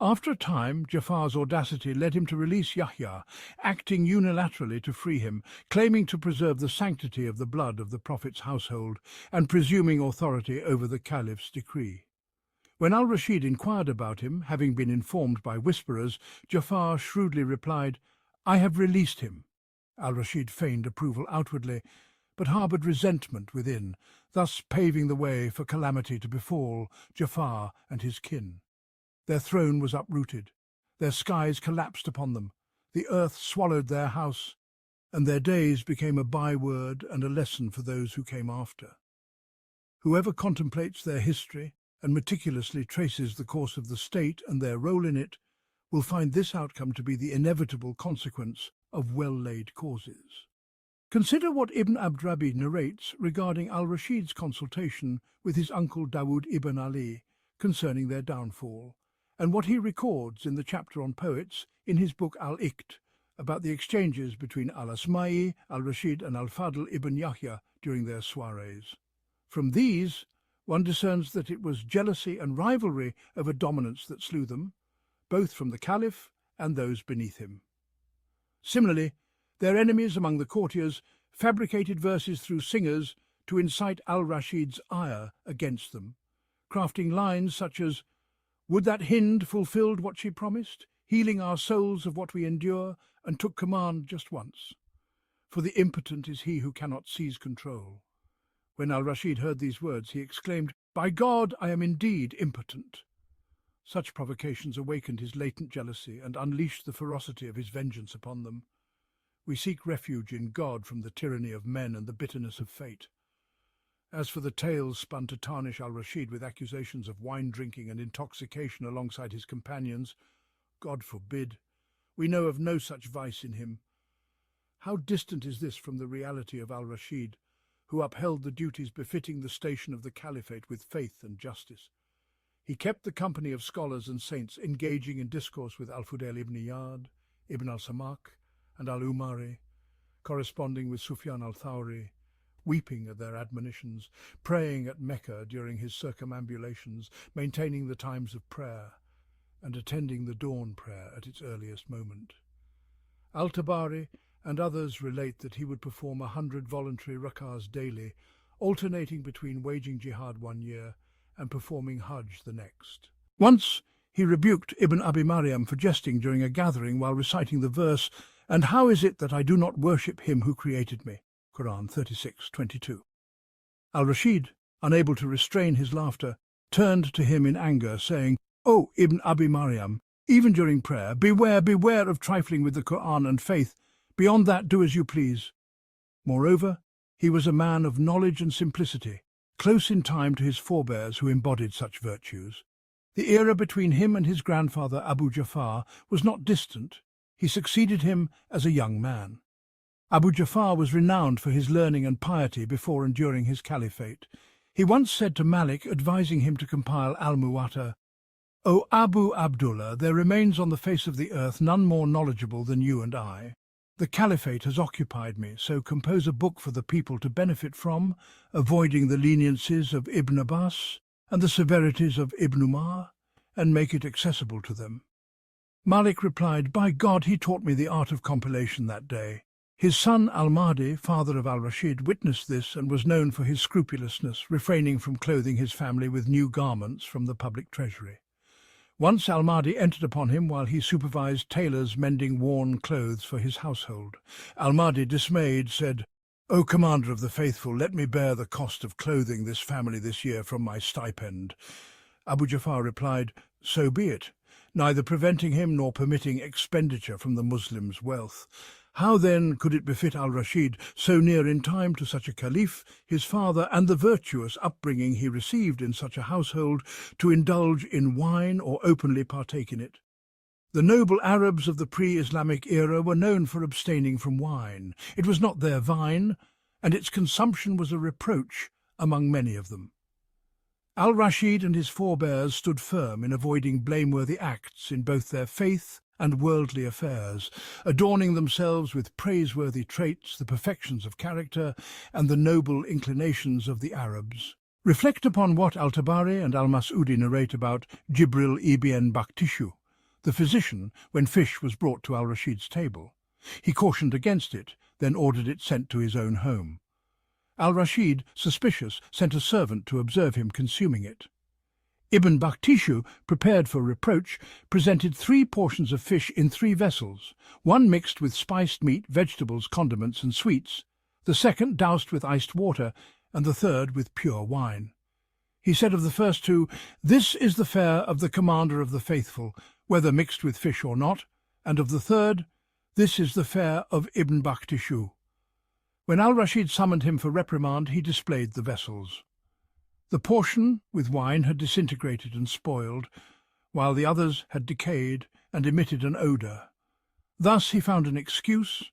After a time, Jafar's audacity led him to release Yahya, acting unilaterally to free him, claiming to preserve the sanctity of the blood of the Prophet's household and presuming authority over the Caliph's decree. When al-Rashid inquired about him, having been informed by whisperers, Jafar shrewdly replied, "I have released him." Al-Rashid feigned approval outwardly, but harboured resentment within, thus paving the way for calamity to befall Jafar and his kin. Their throne was uprooted, their skies collapsed upon them, the earth swallowed their house, and their days became a byword and a lesson for those who came after. Whoever contemplates their history and meticulously traces the course of the state and their role in it will find this outcome to be the inevitable consequence of well-laid causes. Consider what Ibn Abdrabi narrates regarding al-Rashid's consultation with his uncle Dawood ibn Ali concerning their downfall, and what he records in the chapter on poets in his book Al-Iqt about the exchanges between al-Asma'i, al-Rashid and al-Fadl ibn Yahya during their soirees. From these, one discerns that it was jealousy and rivalry over dominance that slew them, both from the Caliph and those beneath him. Similarly, their enemies among the courtiers fabricated verses through singers to incite al-Rashid's ire against them, crafting lines such as, "Would that Hind fulfilled what she promised, healing our souls of what we endure, and took command just once. For the impotent is he who cannot seize control." When al-Rashid heard these words, he exclaimed, "By God, I am indeed impotent." Such provocations awakened his latent jealousy and unleashed the ferocity of his vengeance upon them. We seek refuge in God from the tyranny of men and the bitterness of fate. As for the tales spun to tarnish al-Rashid with accusations of wine-drinking and intoxication alongside his companions, God forbid. We know of no such vice in him. How distant is this from the reality of al-Rashid, who upheld the duties befitting the station of the caliphate with faith and justice. He kept the company of scholars and saints, engaging in discourse with al-Fudail ibn Iyad, ibn al-Samak, and al-Umari, corresponding with Sufyan al-Thawri, weeping at their admonitions, praying at Mecca during his circumambulations, maintaining the times of prayer, and attending the dawn prayer at its earliest moment. Al-Tabari and others relate that he would perform 100 voluntary rak'ahs daily, alternating between waging jihad one year and performing Hajj the next. Once he rebuked Ibn Abi Maryam for jesting during a gathering while reciting the verse, "And how is it that I do not worship him who created me?" Quran 36:22. Al-Rashid, unable to restrain his laughter, turned to him in anger, saying, "O Ibn Abi Maryam, even during prayer, beware of trifling with the Quran and faith. Beyond that, do as you please." Moreover, he was a man of knowledge and simplicity, close in time to his forebears who embodied such virtues. The era between him and his grandfather Abu Ja'far was not distant. He succeeded him as a young man. Abu Ja'far was renowned for his learning and piety before and during his caliphate. He once said to Malik, advising him to compile Al-Muwatta, "O Abu Abdullah, there remains on the face of the earth none more knowledgeable than you and I. The caliphate has occupied me, so compose a book for the people to benefit from, avoiding the leniencies of Ibn Abbas and the severities of Ibn Umar, and make it accessible to them." Malik replied, "By God, he taught me the art of compilation that day." His son Al-Mahdi, father of al-Rashid, witnessed this and was known for his scrupulousness, refraining from clothing his family with new garments from the public treasury. Once Al-Mahdi entered upon him while he supervised tailors mending worn clothes for his household. Al-Mahdi, dismayed, said, "O Commander of the Faithful, let me bear the cost of clothing this family this year from my stipend." Abu Ja'far replied, "So be it," neither preventing him nor permitting expenditure from the Muslims' wealth. How then could it befit al-Rashid, so near in time to such a caliph, his father, and the virtuous upbringing he received in such a household, to indulge in wine or openly partake in it? The noble Arabs of the pre-Islamic era were known for abstaining from wine. It was not their vine, and its consumption was a reproach among many of them. Al-Rashid and his forebears stood firm in avoiding blameworthy acts in both their faith and worldly affairs, adorning themselves with praiseworthy traits, the perfections of character, and the noble inclinations of the Arabs. Reflect upon what Al-Tabari and Al-Mas'udi narrate about Jibril ibn Bakhtishu, the physician, when fish was brought to Al-Rashid's table. He cautioned against it, then ordered it sent to his own home. Al-Rashid, suspicious, sent a servant to observe him consuming it. Ibn Bakhtishu, prepared for reproach, presented 3 portions of fish in 3 vessels, one mixed with spiced meat, vegetables, condiments, and sweets, the second doused with iced water, and the third with pure wine. He said of the first 2, "This is the fare of the Commander of the Faithful, whether mixed with fish or not," and of the third, "This is the fare of Ibn Bakhtishu." When Al-Rashid summoned him for reprimand, he displayed the vessels. The portion with wine had disintegrated and spoiled, while the others had decayed and emitted an odour. Thus he found an excuse,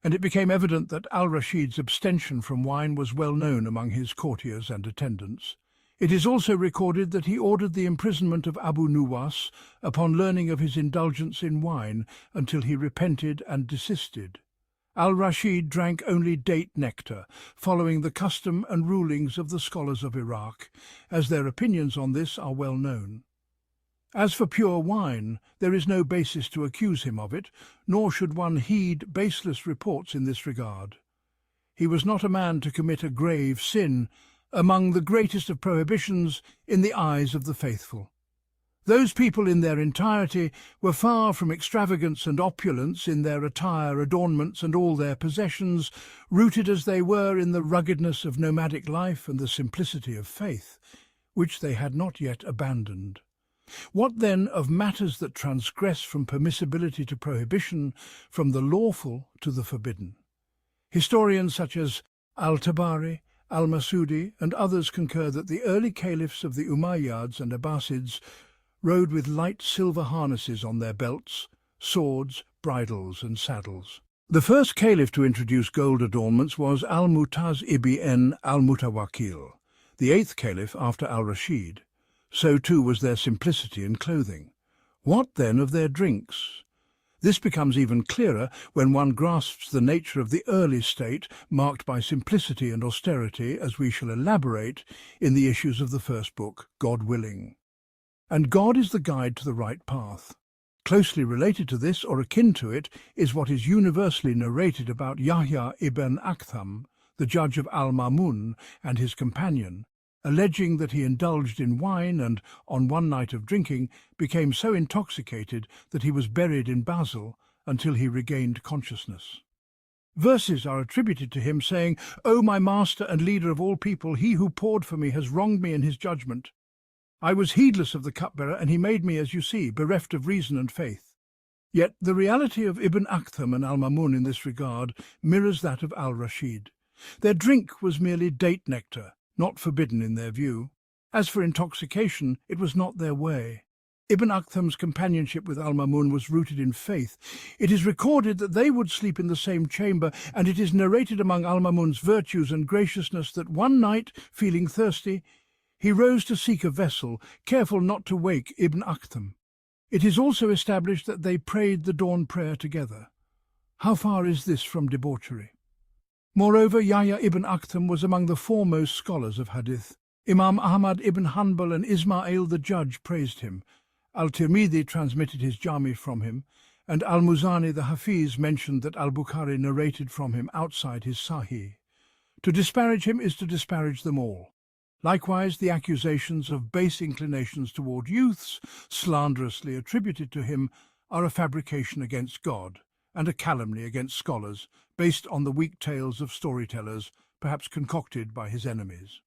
and it became evident that Al-Rashid's abstention from wine was well known among his courtiers and attendants. It is also recorded that he ordered the imprisonment of Abu Nuwas upon learning of his indulgence in wine, until he repented and desisted. Al-Rashid drank only date nectar, following the custom and rulings of the scholars of Iraq, as their opinions on this are well known. As for pure wine, there is no basis to accuse him of it, nor should one heed baseless reports in this regard. He was not a man to commit a grave sin, among the greatest of prohibitions in the eyes of the faithful. Those people in their entirety were far from extravagance and opulence in their attire, adornments, and all their possessions, rooted as they were in the ruggedness of nomadic life and the simplicity of faith, which they had not yet abandoned. What then of matters that transgress from permissibility to prohibition, from the lawful to the forbidden? Historians such as Al-Tabari, Al-Masudi, and others concur that the early caliphs of the Umayyads and Abbasids rode with light silver harnesses on their belts, swords, bridles, and saddles. The first caliph to introduce gold adornments was Al-Mu'taz ibn al-Mutawakkil, the 8th caliph after Al-Rashid. So too was their simplicity in clothing. What then of their drinks? This becomes even clearer when one grasps the nature of the early state, marked by simplicity and austerity, as we shall elaborate in the issues of the first book, God willing. And God is the guide to the right path. Closely related to this, or akin to it, is what is universally narrated about Yahya ibn Aktham, the judge of Al-Mamun, and his companion, alleging that he indulged in wine and, on one night of drinking, became so intoxicated that he was buried in Basel until he regained consciousness. Verses are attributed to him saying, "O my master and leader of all people, he who poured for me has wronged me in his judgment. I was heedless of the cupbearer, and he made me, as you see, bereft of reason and faith." Yet the reality of Ibn Aktham and Al-Mamun in this regard mirrors that of Al-Rashid. Their drink was merely date nectar, not forbidden in their view. As for intoxication, it was not their way. Ibn Aktham's companionship with Al-Mamun was rooted in faith. It is recorded that they would sleep in the same chamber, and it is narrated among Al-Mamun's virtues and graciousness that one night, feeling thirsty, he rose to seek a vessel, careful not to wake Ibn Aktham. It is also established that they prayed the dawn prayer together. How far is this from debauchery? Moreover, Yahya ibn Aktham was among the foremost scholars of hadith. Imam Ahmad ibn Hanbal and Ismail the judge praised him. Al-Tirmidhi transmitted his Jami from him, and Al-Muzani the Hafiz mentioned that Al-Bukhari narrated from him outside his Sahih. To disparage him is to disparage them all. Likewise, the accusations of base inclinations toward youths, slanderously attributed to him, are a fabrication against God and a calumny against scholars, based on the weak tales of storytellers, perhaps concocted by his enemies.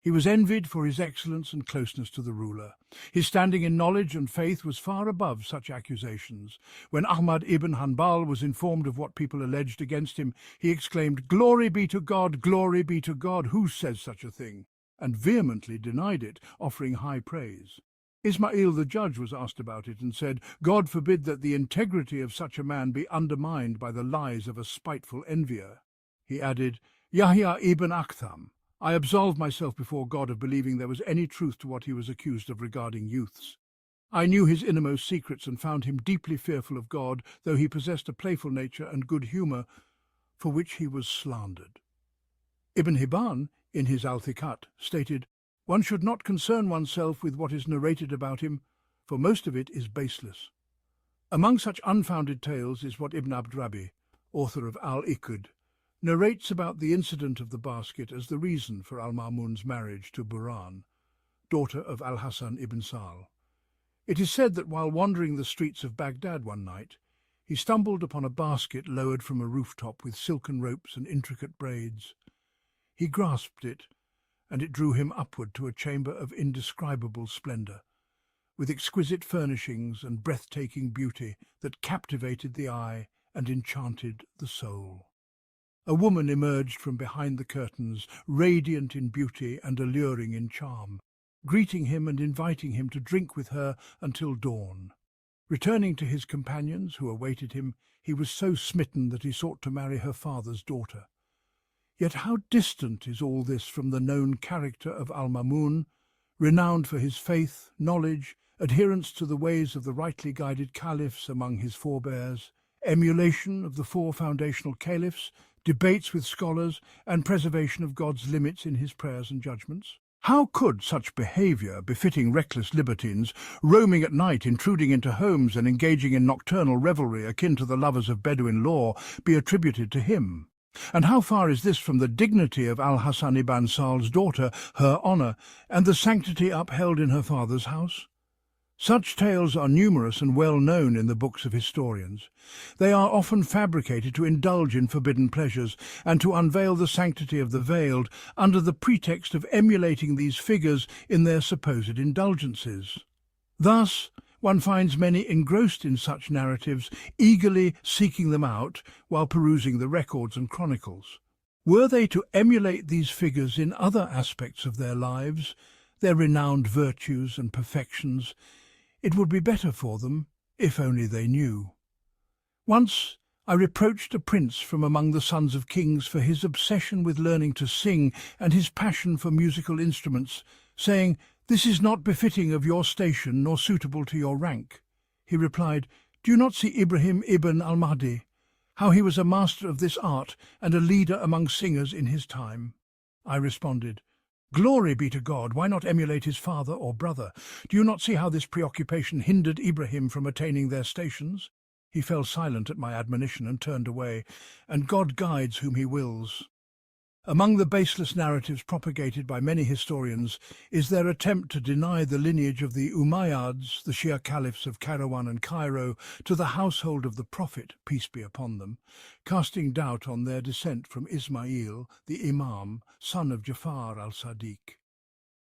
He was envied for his excellence and closeness to the ruler. His standing in knowledge and faith was far above such accusations. When Ahmad ibn Hanbal was informed of what people alleged against him, he exclaimed, "Glory be to God, glory be to God, who says such a thing?" and vehemently denied it, offering high praise. Ismail the judge was asked about it and said, "God forbid that the integrity of such a man be undermined by the lies of a spiteful envier." He added, "Yahya ibn Aktham, I absolve myself before God of believing there was any truth to what he was accused of regarding youths. I knew his innermost secrets and found him deeply fearful of God, though he possessed a playful nature and good humour, for which he was slandered." Ibn Hibban, in his Al-Thiqat, stated, "One should not concern oneself with what is narrated about him, for most of it is baseless." Among such unfounded tales is what Ibn Abdrabi, author of Al-Iqd, narrates about the incident of the basket as the reason for Al-Ma'mun's marriage to Buran, daughter of Al-Hasan ibn Sal. It is said that while wandering the streets of Baghdad one night, he stumbled upon a basket lowered from a rooftop with silken ropes and intricate braids. He grasped it, and it drew him upward to a chamber of indescribable splendour, with exquisite furnishings and breathtaking beauty that captivated the eye and enchanted the soul. A woman emerged from behind the curtains, radiant in beauty and alluring in charm, greeting him and inviting him to drink with her until dawn. Returning to his companions, who awaited him, he was so smitten that he sought to marry her father's daughter. Yet how distant is all this from the known character of Al-Ma'mun, renowned for his faith, knowledge, adherence to the ways of the rightly guided caliphs among his forebears, emulation of the four foundational caliphs, debates with scholars, and preservation of God's limits in his prayers and judgments? How could such behaviour, befitting reckless libertines, roaming at night, intruding into homes and engaging in nocturnal revelry akin to the lovers of Bedouin law, be attributed to him? And how far is this from the dignity of Al-Hasan ibn Sal's daughter, her honour, and the sanctity upheld in her father's house? Such tales are numerous and well known in the books of historians. They are often fabricated to indulge in forbidden pleasures and to unveil the sanctity of the veiled under the pretext of emulating these figures in their supposed indulgences. Thus, one finds many engrossed in such narratives, eagerly seeking them out while perusing the records and chronicles. Were they to emulate these figures in other aspects of their lives, their renowned virtues and perfections, it would be better for them, if only they knew. Once I reproached a prince from among the sons of kings for his obsession with learning to sing and his passion for musical instruments, saying, "This is not befitting of your station nor suitable to your rank." He replied, "Do you not see Ibrahim ibn al-Mahdi, how he was a master of this art and a leader among singers in his time?" I responded, "Glory be to God, why not emulate his father or brother? Do you not see how this preoccupation hindered Ibrahim from attaining their stations?" He fell silent at my admonition and turned away, and God guides whom he wills. Among the baseless narratives propagated by many historians is their attempt to deny the lineage of the Umayyads, the Shia caliphs of Kairouan and Cairo, to the household of the Prophet, peace be upon them, casting doubt on their descent from Ismail, the Imam, son of Jafar al-Sadiq.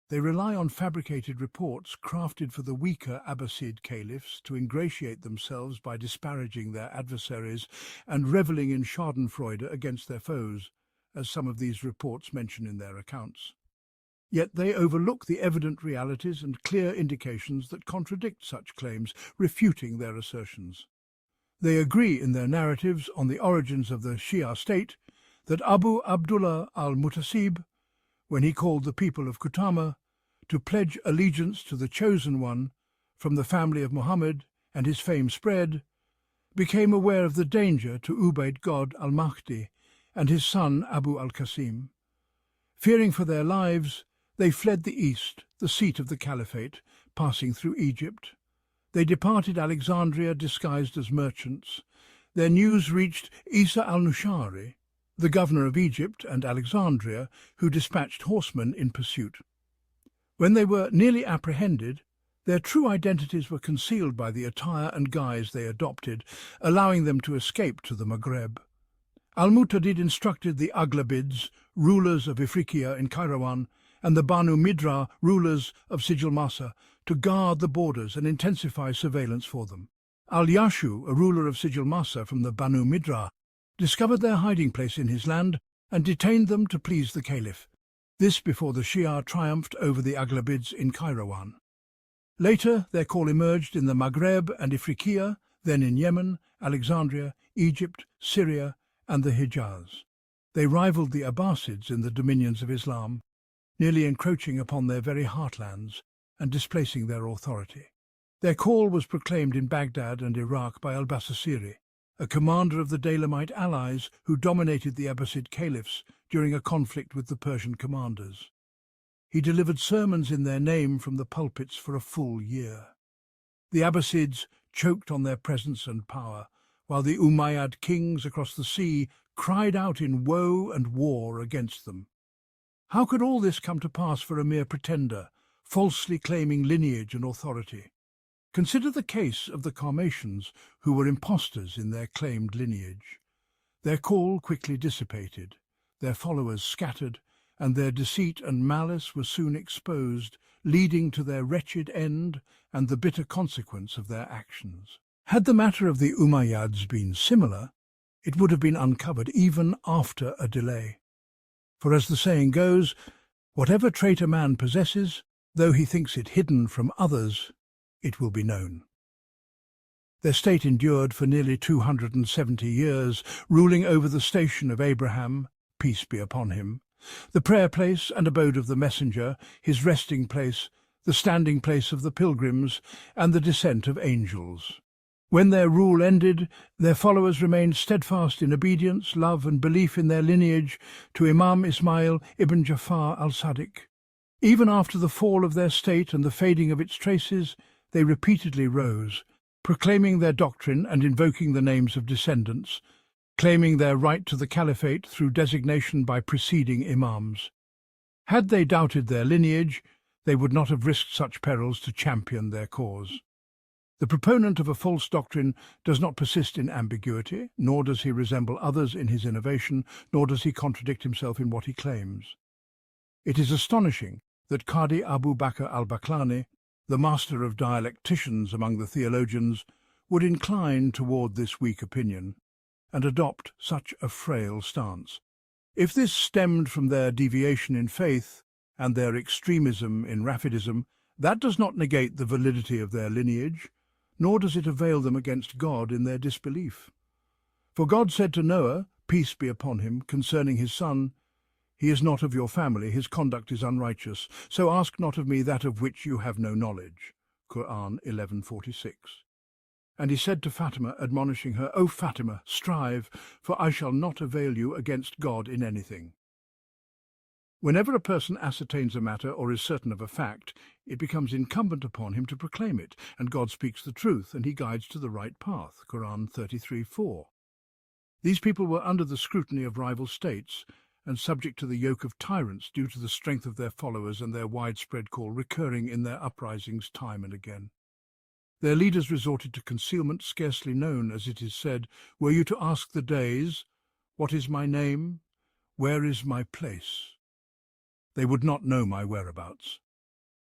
They rely on fabricated reports crafted for the weaker Abbasid caliphs to ingratiate themselves by disparaging their adversaries and revelling in schadenfreude against their foes, as some of these reports mention in their accounts. Yet they overlook the evident realities and clear indications that contradict such claims, refuting their assertions. They agree in their narratives on the origins of the Shia state that Abu Abdullah al-Mutasib, when he called the people of Kutama to pledge allegiance to the Chosen One from the family of Muhammad and his fame spread, became aware of the danger to Ubayd God al-Mahdi and his son Abu al-Qasim. Fearing for their lives, they fled the east, the seat of the caliphate, passing through Egypt. They departed Alexandria disguised as merchants. Their news reached Isa al-Nushari, the governor of Egypt and Alexandria, who dispatched horsemen in pursuit. When they were nearly apprehended, their true identities were concealed by the attire and guise they adopted, allowing them to escape to the Maghreb. Al-Mu'tadid instructed the Aghlabids, rulers of Ifriqiya in Kairouan, and the Banu Midra, rulers of Sijil Masa, to guard the borders and intensify surveillance for them. Al-Yashu, a ruler of Sijil Masa from the Banu Midra, discovered their hiding place in his land and detained them to please the Caliph. This before the Shia triumphed over the Aghlabids in Kairouan. Later, their call emerged in the Maghreb and Ifriqiya, then in Yemen, Alexandria, Egypt, Syria, and the Hijaz. They rivaled the Abbasids in the dominions of Islam, nearly encroaching upon their very heartlands and displacing their authority. Their call was proclaimed in Baghdad and Iraq by al-Basasiri, a commander of the Daylamite allies who dominated the Abbasid caliphs during a conflict with the Persian commanders. He delivered sermons in their name from the pulpits for a full year. The Abbasids choked on their presence and power, while the Umayyad kings across the sea cried out in woe and war against them. How could all this come to pass for a mere pretender, falsely claiming lineage and authority? Consider the case of the Qarmatians, who were impostors in their claimed lineage. Their call quickly dissipated, their followers scattered, and their deceit and malice were soon exposed, leading to their wretched end and the bitter consequence of their actions. Had the matter of the Umayyads been similar, it would have been uncovered even after a delay. For as the saying goes, whatever trait a man possesses, though he thinks it hidden from others, it will be known. Their state endured for nearly 270 years, ruling over the station of Abraham, peace be upon him, the prayer place and abode of the messenger, his resting place, the standing place of the pilgrims, and the descent of angels. When their rule ended, their followers remained steadfast in obedience, love and belief in their lineage to Imam Ismail ibn Jafar al-Sadiq. Even after the fall of their state and the fading of its traces, they repeatedly rose, proclaiming their doctrine and invoking the names of descendants, claiming their right to the caliphate through designation by preceding imams. Had they doubted their lineage, they would not have risked such perils to champion their cause. The proponent of a false doctrine does not persist in ambiguity, nor does he resemble others in his innovation, nor does he contradict himself in what he claims. It is astonishing that Qadi Abu Bakr al-Baklani, the master of dialecticians among the theologians, would incline toward this weak opinion and adopt such a frail stance. If this stemmed from their deviation in faith and their extremism in Rafidism, that does not negate the validity of their lineage, nor does it avail them against God in their disbelief. For God said to Noah, peace be upon him, concerning his son, "He is not of your family, his conduct is unrighteous, so ask not of me that of which you have no knowledge." Quran 11:46. And he said to Fatima, admonishing her, "O Fatima, strive, for I shall not avail you against God in anything." Whenever a person ascertains a matter or is certain of a fact, it becomes incumbent upon him to proclaim it, and God speaks the truth, and he guides to the right path. Quran 33:4. These people were under the scrutiny of rival states, and subject to the yoke of tyrants due to the strength of their followers and their widespread call recurring in their uprisings time and again. Their leaders resorted to concealment scarcely known, as it is said, "Were you to ask the days, 'What is my name? Where is my place?' they would not know my whereabouts."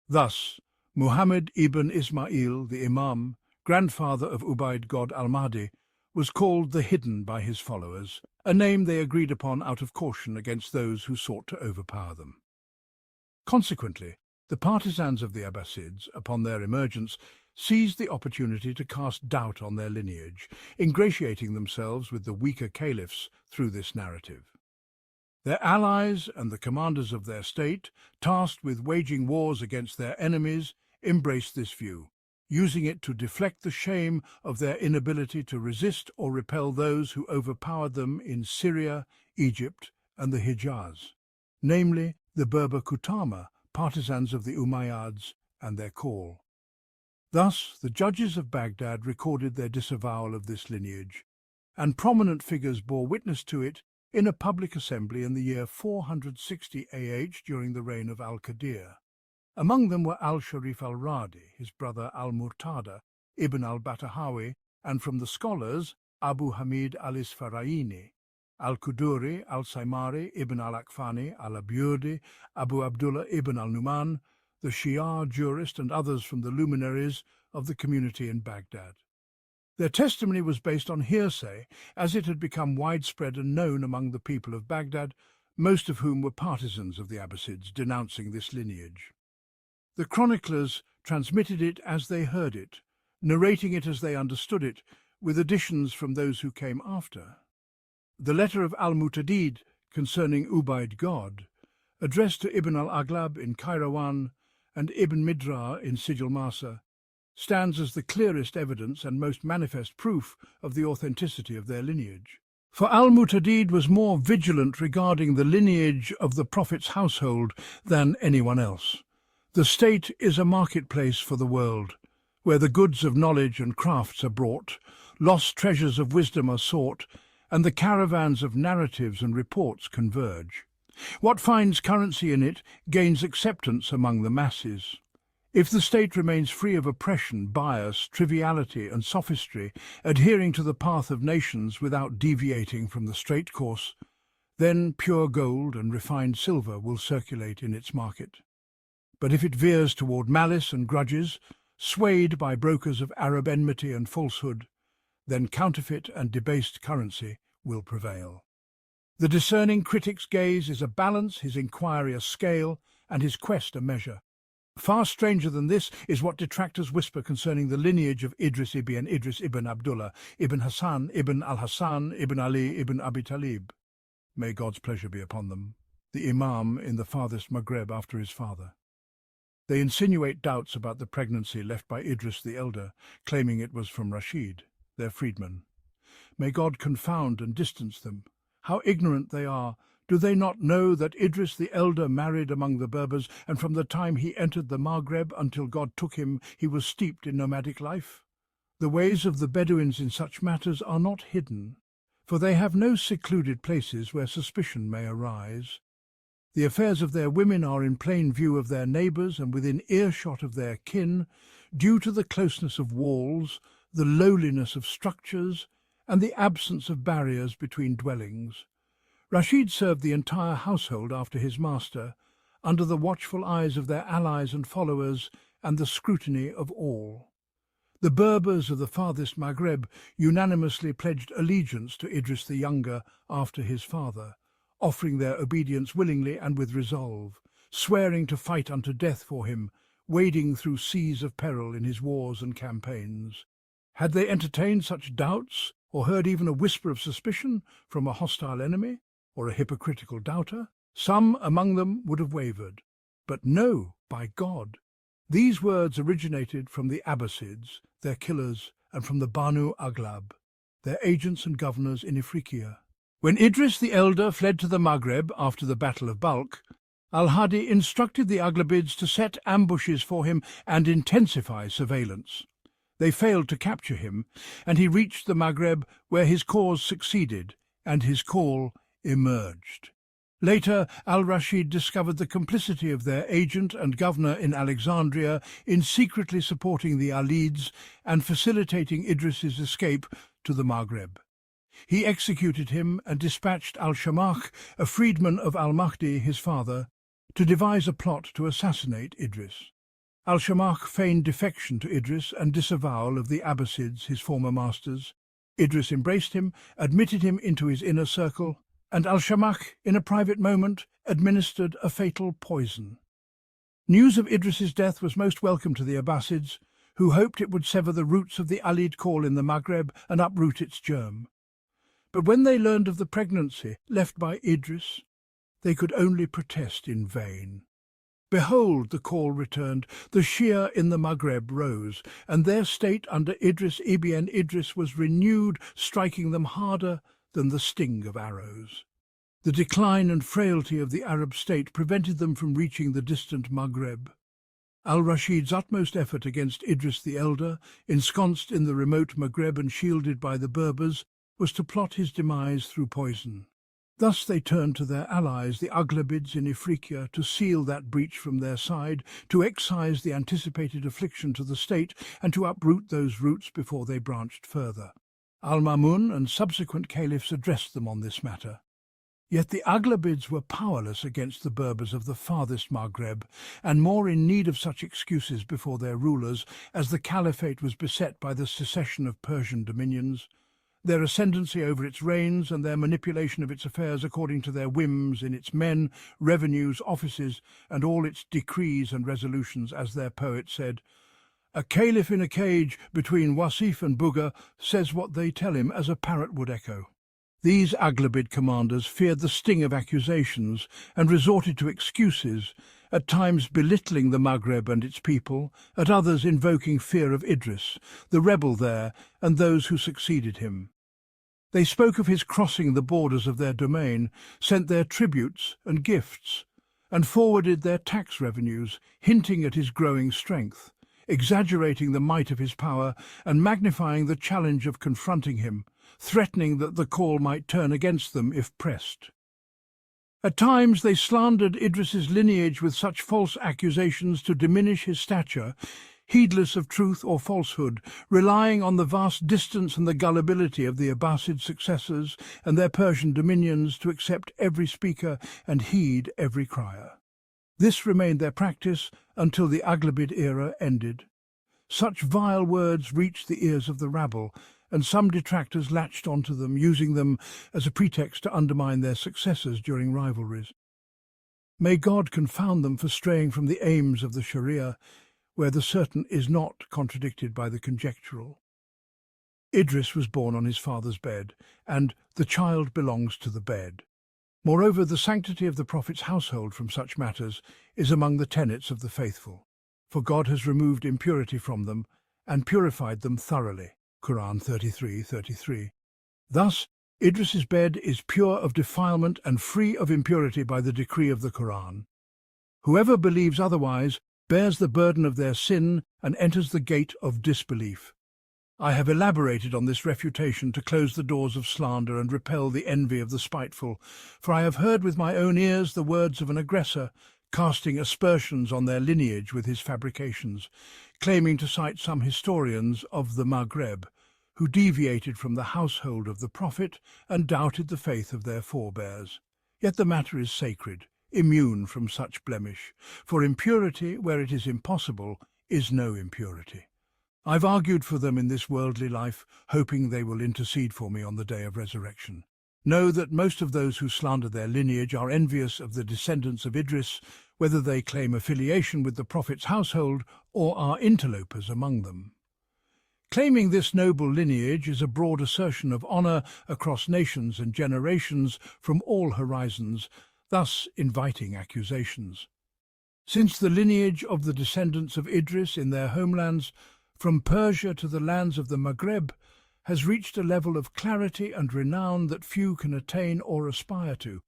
Thus, Muhammad ibn Ismail, the Imam, grandfather of Ubayd god al-Mahdi, was called the Hidden by his followers, a name they agreed upon out of caution against those who sought to overpower them. Consequently, the partisans of the Abbasids, upon their emergence, seized the opportunity to cast doubt on their lineage, ingratiating themselves with the weaker caliphs through this narrative. Their allies and the commanders of their state, tasked with waging wars against their enemies, embraced this view, using it to deflect the shame of their inability to resist or repel those who overpowered them in Syria, Egypt, and the Hijaz, namely the Berber Kutama, partisans of the Umayyads, and their call. Thus, the judges of Baghdad recorded their disavowal of this lineage, and prominent figures bore witness to it in a public assembly in the year 460 AH during the reign of Al-Qadir. Among them were Al-Sharif al-Radi, his brother al-Murtada, Ibn al-Batahawi, and from the scholars Abu Hamid al-Isfaraini, Al-Quduri, Al-Saimari, Ibn al-Akfani, Al-Abyurdi, Abu Abdullah ibn al-Numan, the Shia jurist, and others from the luminaries of the community in Baghdad. Their testimony was based on hearsay, as it had become widespread and known among the people of Baghdad, most of whom were partisans of the Abbasids, denouncing this lineage. The chroniclers transmitted it as they heard it, narrating it as they understood it, with additions from those who came after. The letter of Al-Mutadid concerning Ubayd God, addressed to Ibn al-Aghlab in Kairouan and Ibn Midrar in Sijil Masa, stands as the clearest evidence and most manifest proof of the authenticity of their lineage. For Al-Mutadid was more vigilant regarding the lineage of the Prophet's household than anyone else. The state is a marketplace for the world, where the goods of knowledge and crafts are brought, lost treasures of wisdom are sought, and the caravans of narratives and reports converge. What finds currency in it gains acceptance among the masses. If the state remains free of oppression, bias, triviality and sophistry, adhering to the path of nations without deviating from the straight course, then pure gold and refined silver will circulate in its market. But if it veers toward malice and grudges, swayed by brokers of Arab enmity and falsehood, then counterfeit and debased currency will prevail. The discerning critic's gaze is a balance, his inquiry a scale, and his quest a measure. Far stranger than this is what detractors whisper concerning the lineage of Idris ibn Abdullah, ibn Hassan, ibn al-Hassan, ibn Ali, ibn Abi Talib. May God's pleasure be upon them, the Imam in the farthest Maghreb after his father. They insinuate doubts about the pregnancy left by Idris the elder, claiming it was from Rashid, their freedman. May God confound and distance them. How ignorant they are! Do they not know that Idris the elder married among the Berbers, and from the time he entered the Maghreb until God took him, he was steeped in nomadic life? The ways of the Bedouins in such matters are not hidden, for they have no secluded places where suspicion may arise. The affairs of their women are in plain view of their neighbours and within earshot of their kin, due to the closeness of walls, the lowliness of structures, and the absence of barriers between dwellings. Rashid served the entire household after his master, under the watchful eyes of their allies and followers and the scrutiny of all. The Berbers of the farthest Maghreb unanimously pledged allegiance to Idris the younger after his father, offering their obedience willingly and with resolve, swearing to fight unto death for him, wading through seas of peril in his wars and campaigns. Had they entertained such doubts, or heard even a whisper of suspicion from a hostile enemy, or a hypocritical doubter, some among them would have wavered. But no, by God! These words originated from the Abbasids, their killers, and from the Banu Aghlab, their agents and governors in Ifriqiya. When Idris the elder fled to the Maghreb after the Battle of Balkh, Al-Hadi instructed the Aghlabids to set ambushes for him and intensify surveillance. They failed to capture him, and he reached the Maghreb, where his cause succeeded and his call emerged. Later, al-Rashid discovered the complicity of their agent and governor in Alexandria in secretly supporting the Alids and facilitating Idris's escape to the Maghreb. He executed him and dispatched al-Shammakh, a freedman of al-Mahdi, his father, to devise a plot to assassinate Idris. Al-Shammakh feigned defection to Idris and disavowal of the Abbasids, his former masters. Idris embraced him, admitted him into his inner circle, and Al-Shammakh, in a private moment, administered a fatal poison. News of Idris's death was most welcome to the Abbasids, who hoped it would sever the roots of the Alid call in the Maghreb and uproot its germ. But when they learned of the pregnancy left by Idris, they could only protest in vain. Behold, the call returned, the Shia in the Maghreb rose, and their state under Idris ibn Idris was renewed, striking them harder than the sting of arrows. The decline and frailty of the Arab state prevented them from reaching the distant Maghreb. Al-Rashid's utmost effort against Idris the elder, ensconced in the remote Maghreb and shielded by the Berbers, was to plot his demise through poison. Thus they turned to their allies, the Aghlabids in Ifriqiya, to seal that breach from their side, to excise the anticipated affliction to the state, and to uproot those roots before they branched further. Al-Ma'mun and subsequent caliphs addressed them on this matter. Yet the Aghlabids were powerless against the Berbers of the farthest Maghreb, and more in need of such excuses before their rulers, as the caliphate was beset by the secession of Persian dominions, their ascendancy over its reigns, and their manipulation of its affairs according to their whims in its men, revenues, offices, and all its decrees and resolutions, as their poet said, "A caliph in a cage between Wasif and Buga says what they tell him as a parrot would echo." These Aghlabid commanders feared the sting of accusations and resorted to excuses, at times belittling the Maghreb and its people, at others invoking fear of Idris, the rebel there, and those who succeeded him. They spoke of his crossing the borders of their domain, sent their tributes and gifts, and forwarded their tax revenues, hinting at his growing strength, exaggerating the might of his power and magnifying the challenge of confronting him, threatening that the call might turn against them if pressed. At times they slandered Idris's lineage with such false accusations to diminish his stature, heedless of truth or falsehood, relying on the vast distance and the gullibility of the Abbasid successors and their Persian dominions to accept every speaker and heed every crier. This remained their practice until the Aghlabid era ended. Such vile words reached the ears of the rabble, and some detractors latched onto them, using them as a pretext to undermine their successors during rivalries. May God confound them for straying from the aims of the Sharia, where the certain is not contradicted by the conjectural. Idris was born on his father's bed, and the child belongs to the bed. Moreover, the sanctity of the Prophet's household from such matters is among the tenets of the faithful, for God has removed impurity from them and purified them thoroughly. Quran 33:33. Thus, Idris's bed is pure of defilement and free of impurity by the decree of the Quran. Whoever believes otherwise bears the burden of their sin and enters the gate of disbelief. I have elaborated on this refutation to close the doors of slander and repel the envy of the spiteful, for I have heard with my own ears the words of an aggressor, casting aspersions on their lineage with his fabrications, claiming to cite some historians of the Maghreb, who deviated from the household of the Prophet and doubted the faith of their forebears. Yet the matter is sacred, immune from such blemish, for impurity, where it is impossible, is no impurity. I've argued for them in this worldly life, hoping they will intercede for me on the day of resurrection. Know that most of those who slander their lineage are envious of the descendants of Idris, whether they claim affiliation with the Prophet's household or are interlopers among them. Claiming this noble lineage is a broad assertion of honour across nations and generations from all horizons, thus inviting accusations. Since the lineage of the descendants of Idris in their homelands, from Persia to the lands of the Maghreb, has reached a level of clarity and renown that few can attain or aspire to,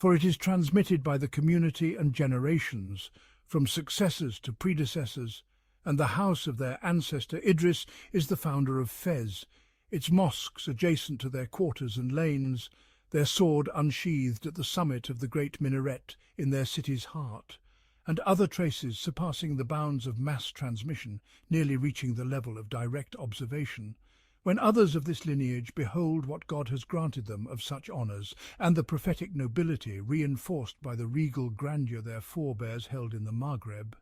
for it is transmitted by the community and generations, from successors to predecessors, and the house of their ancestor Idris is the founder of Fez, its mosques adjacent to their quarters and lanes, their sword unsheathed at the summit of the great minaret in their city's heart, and other traces surpassing the bounds of mass transmission, nearly reaching the level of direct observation, when others of this lineage behold what God has granted them of such honours, and the prophetic nobility reinforced by the regal grandeur their forebears held in the Maghreb,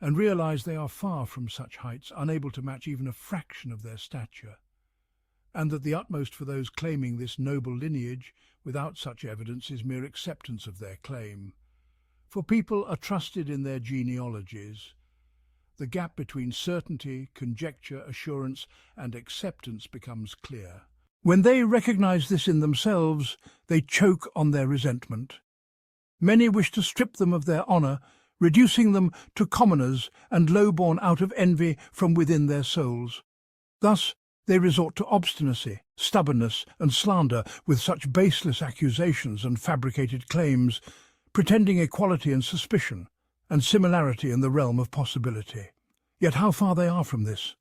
and realise they are far from such heights, unable to match even a fraction of their stature, and that the utmost for those claiming this noble lineage without such evidence is mere acceptance of their claim. For people are trusted in their genealogies. The gap between certainty, conjecture, assurance, and acceptance becomes clear. When they recognise this in themselves, they choke on their resentment. Many wish to strip them of their honour, reducing them to commoners and low-born out of envy from within their souls. Thus they resort to obstinacy, stubbornness, and slander with such baseless accusations and fabricated claims, pretending equality and suspicion, and similarity in the realm of possibility. Yet how far they are from this.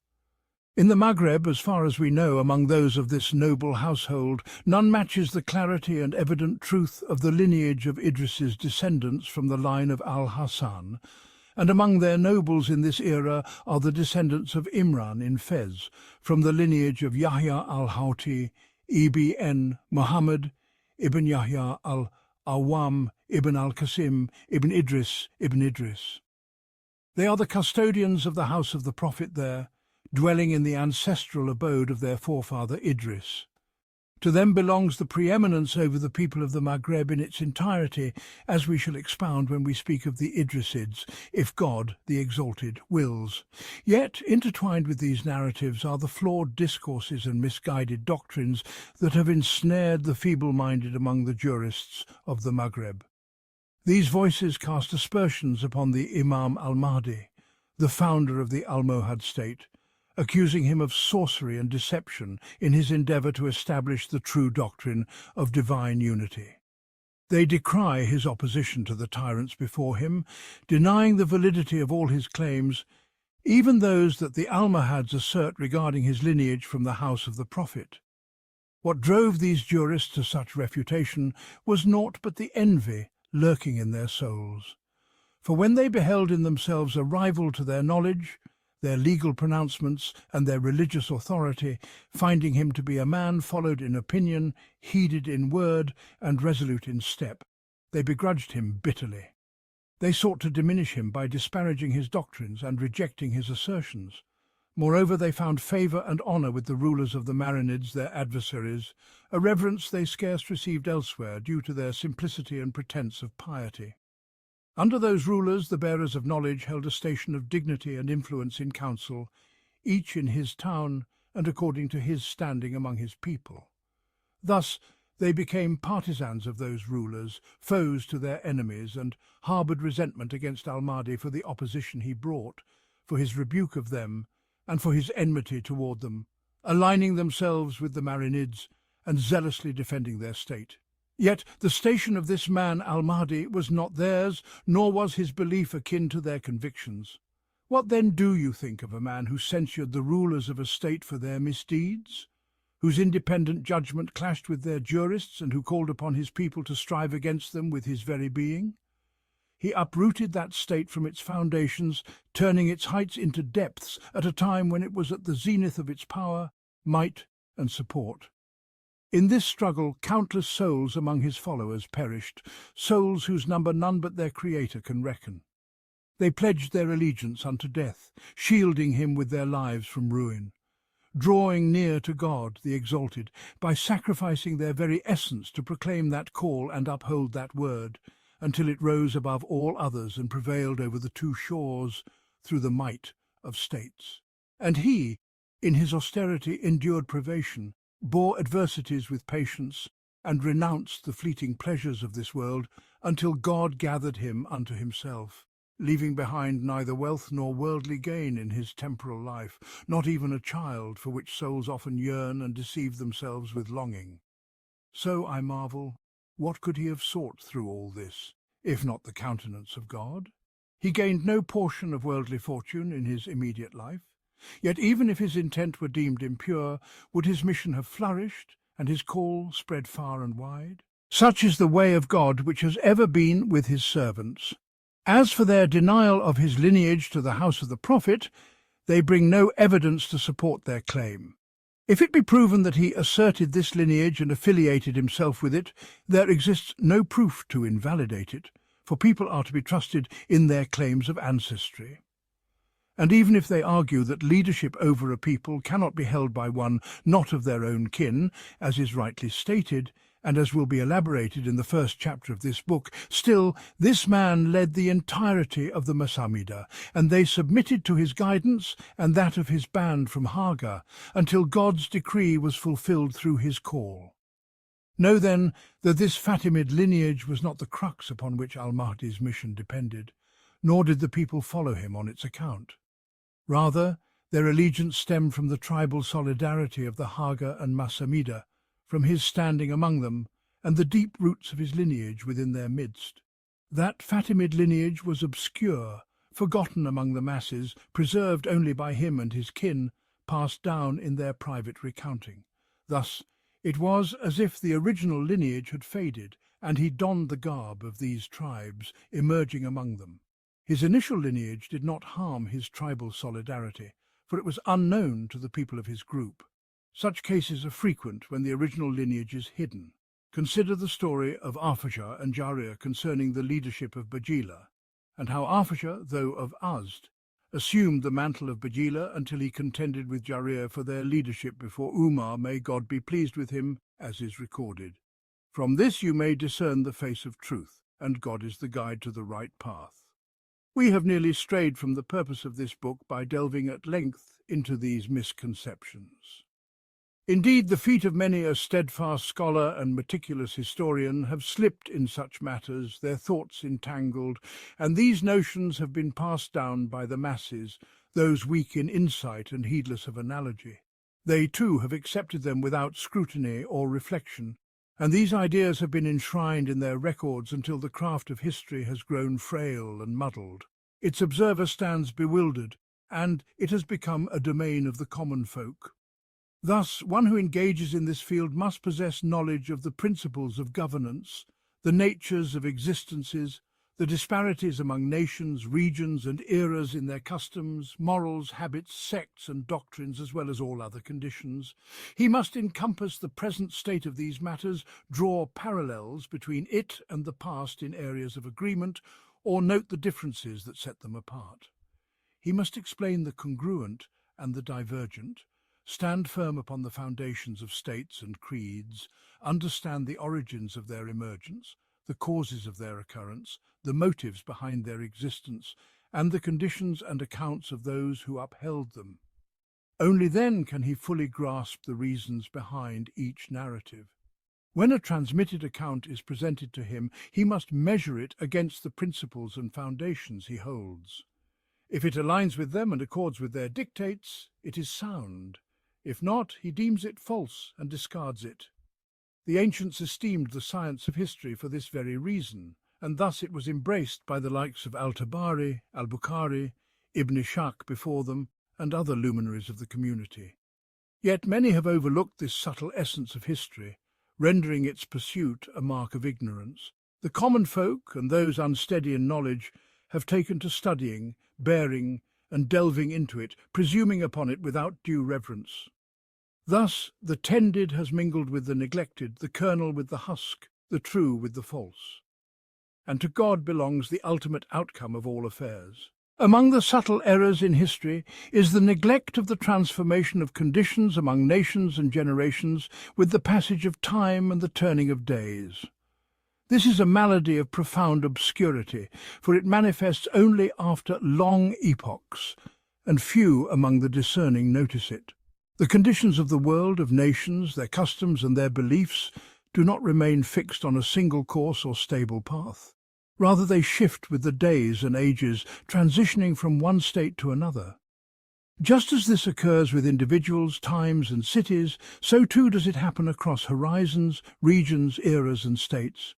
In the Maghreb, as far as we know, among those of this noble household, none matches the clarity and evident truth of the lineage of Idris's descendants from the line of Al-Hassan, and among their nobles in this era are the descendants of Imran in Fez, from the lineage of Yahya al-Houti, ibn Muhammad, ibn Yahya al-Awwam, ibn al-Qasim, ibn Idris, ibn Idris. They are the custodians of the house of the Prophet there, dwelling in the ancestral abode of their forefather Idris. To them belongs the preeminence over the people of the Maghreb in its entirety, as we shall expound when we speak of the Idrisids, if God, the Exalted, wills. Yet, intertwined with these narratives are the flawed discourses and misguided doctrines that have ensnared the feeble-minded among the jurists of the Maghreb. These voices cast aspersions upon the Imam al-Mahdi, the founder of the Almohad state, accusing him of sorcery and deception in his endeavour to establish the true doctrine of divine unity. They decry his opposition to the tyrants before him, denying the validity of all his claims, even those that the Almohads assert regarding his lineage from the house of the Prophet. What drove these jurists to such refutation was naught but the envy lurking in their souls. For when they beheld in themselves a rival to their knowledge, their legal pronouncements, and their religious authority, finding him to be a man followed in opinion, heeded in word, and resolute in step, they begrudged him bitterly. They sought to diminish him by disparaging his doctrines and rejecting his assertions. Moreover, they found favour and honour with the rulers of the Marinids, their adversaries, a reverence they scarce received elsewhere due to their simplicity and pretence of piety. Under those rulers, the bearers of knowledge held a station of dignity and influence in council, each in his town and according to his standing among his people. Thus they became partisans of those rulers, foes to their enemies, and harboured resentment against Al-Mahdi for the opposition he brought, for his rebuke of them, and for his enmity toward them, aligning themselves with the Marinids and zealously defending their state. Yet the station of this man Al-Mahdi was not theirs, nor was his belief akin to their convictions. What then do you think of a man who censured the rulers of a state for their misdeeds, whose independent judgment clashed with their jurists, and who called upon his people to strive against them with his very being? He uprooted that state from its foundations, turning its heights into depths at a time when it was at the zenith of its power, might, and support. In this struggle, countless souls among his followers perished, souls whose number none but their Creator can reckon. They pledged their allegiance unto death, shielding him with their lives from ruin, drawing near to God, the Exalted, by sacrificing their very essence to proclaim that call and uphold that word, until it rose above all others and prevailed over the two shores through the might of states. And he, in his austerity, endured privation, bore adversities with patience, and renounced the fleeting pleasures of this world until God gathered him unto himself, leaving behind neither wealth nor worldly gain in his temporal life, not even a child, for which souls often yearn and deceive themselves with longing. So I marvel, what could he have sought through all this, if not the countenance of God? He gained no portion of worldly fortune in his immediate life. Yet even if his intent were deemed impure, would his mission have flourished, and his call spread far and wide? Such is the way of God which has ever been with his servants. As for their denial of his lineage to the house of the Prophet, they bring no evidence to support their claim. If it be proven that he asserted this lineage and affiliated himself with it, there exists no proof to invalidate it, for people are to be trusted in their claims of ancestry. And even if they argue that leadership over a people cannot be held by one not of their own kin, as is rightly stated, and as will be elaborated in the first chapter of this book, still this man led the entirety of the Masamida, and they submitted to his guidance and that of his band from Haga, until God's decree was fulfilled through his call. Know then that this Fatimid lineage was not the crux upon which Al-Mahdi's mission depended, nor did the people follow him on its account. Rather, their allegiance stemmed from the tribal solidarity of the Haga and Masamida, from his standing among them, and the deep roots of his lineage within their midst. That Fatimid lineage was obscure, forgotten among the masses, preserved only by him and his kin, passed down in their private recounting. Thus, it was as if the original lineage had faded, and he donned the garb of these tribes, emerging among them. His initial lineage did not harm his tribal solidarity, for it was unknown to the people of his group. Such cases are frequent when the original lineage is hidden. Consider the story of Arphajar and Jarir concerning the leadership of Bajila, and how Arphajar, though of Azd, assumed the mantle of Bajila until he contended with Jarir for their leadership before Umar, may God be pleased with him, as is recorded. From this you may discern the face of truth, and God is the guide to the right path. We have nearly strayed from the purpose of this book by delving at length into these misconceptions. Indeed, the feet of many a steadfast scholar and meticulous historian have slipped in such matters, their thoughts entangled, and these notions have been passed down by the masses, those weak in insight and heedless of analogy. They, too, have accepted them without scrutiny or reflection, and these ideas have been enshrined in their records until the craft of history has grown frail and muddled. Its observer stands bewildered, and it has become a domain of the common folk. Thus, one who engages in this field must possess knowledge of the principles of governance, the natures of existences, the disparities among nations, regions, and eras in their customs, morals, habits, sects, and doctrines, as well as all other conditions. He must encompass the present state of these matters, draw parallels between it and the past in areas of agreement, or note the differences that set them apart. He must explain the congruent and the divergent, stand firm upon the foundations of states and creeds, understand the origins of their emergence, the causes of their occurrence, the motives behind their existence, and the conditions and accounts of those who upheld them. Only then can he fully grasp the reasons behind each narrative. When a transmitted account is presented to him, he must measure it against the principles and foundations he holds. If it aligns with them and accords with their dictates, it is sound. If not, he deems it false and discards it. The ancients esteemed the science of history for this very reason, and thus it was embraced by the likes of Al-Tabari, Al-Bukhari, Ibn Ishaq before them, and other luminaries of the community. Yet many have overlooked this subtle essence of history, rendering its pursuit a mark of ignorance. The common folk, and those unsteady in knowledge, have taken to studying, bearing, and delving into it, presuming upon it without due reverence. Thus the tended has mingled with the neglected, the kernel with the husk, the true with the false. And to God belongs the ultimate outcome of all affairs. Among the subtle errors in history is the neglect of the transformation of conditions among nations and generations with the passage of time and the turning of days. This is a malady of profound obscurity, for it manifests only after long epochs, and few among the discerning notice it. The conditions of the world, of nations, their customs and their beliefs do not remain fixed on a single course or stable path. Rather, they shift with the days and ages, transitioning from one state to another. Just as this occurs with individuals, times and cities, so too does it happen across horizons, regions, eras and states.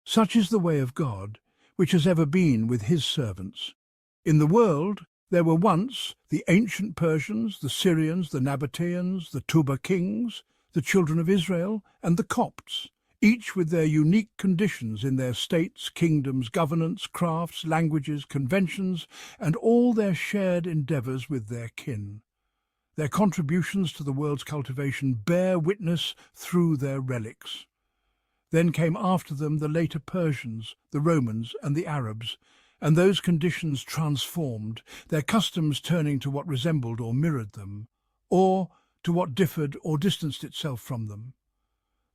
Such is the way of God, which has ever been with his servants. In the world, there were once the ancient Persians, the Syrians, the Nabateans, the Tuba kings, the children of Israel, and the Copts, each with their unique conditions in their states, kingdoms, governance, crafts, languages, conventions, and all their shared endeavours with their kin. Their contributions to the world's cultivation bear witness through their relics. Then came after them the later Persians, the Romans, and the Arabs, and those conditions transformed, their customs turning to what resembled or mirrored them, or to what differed or distanced itself from them.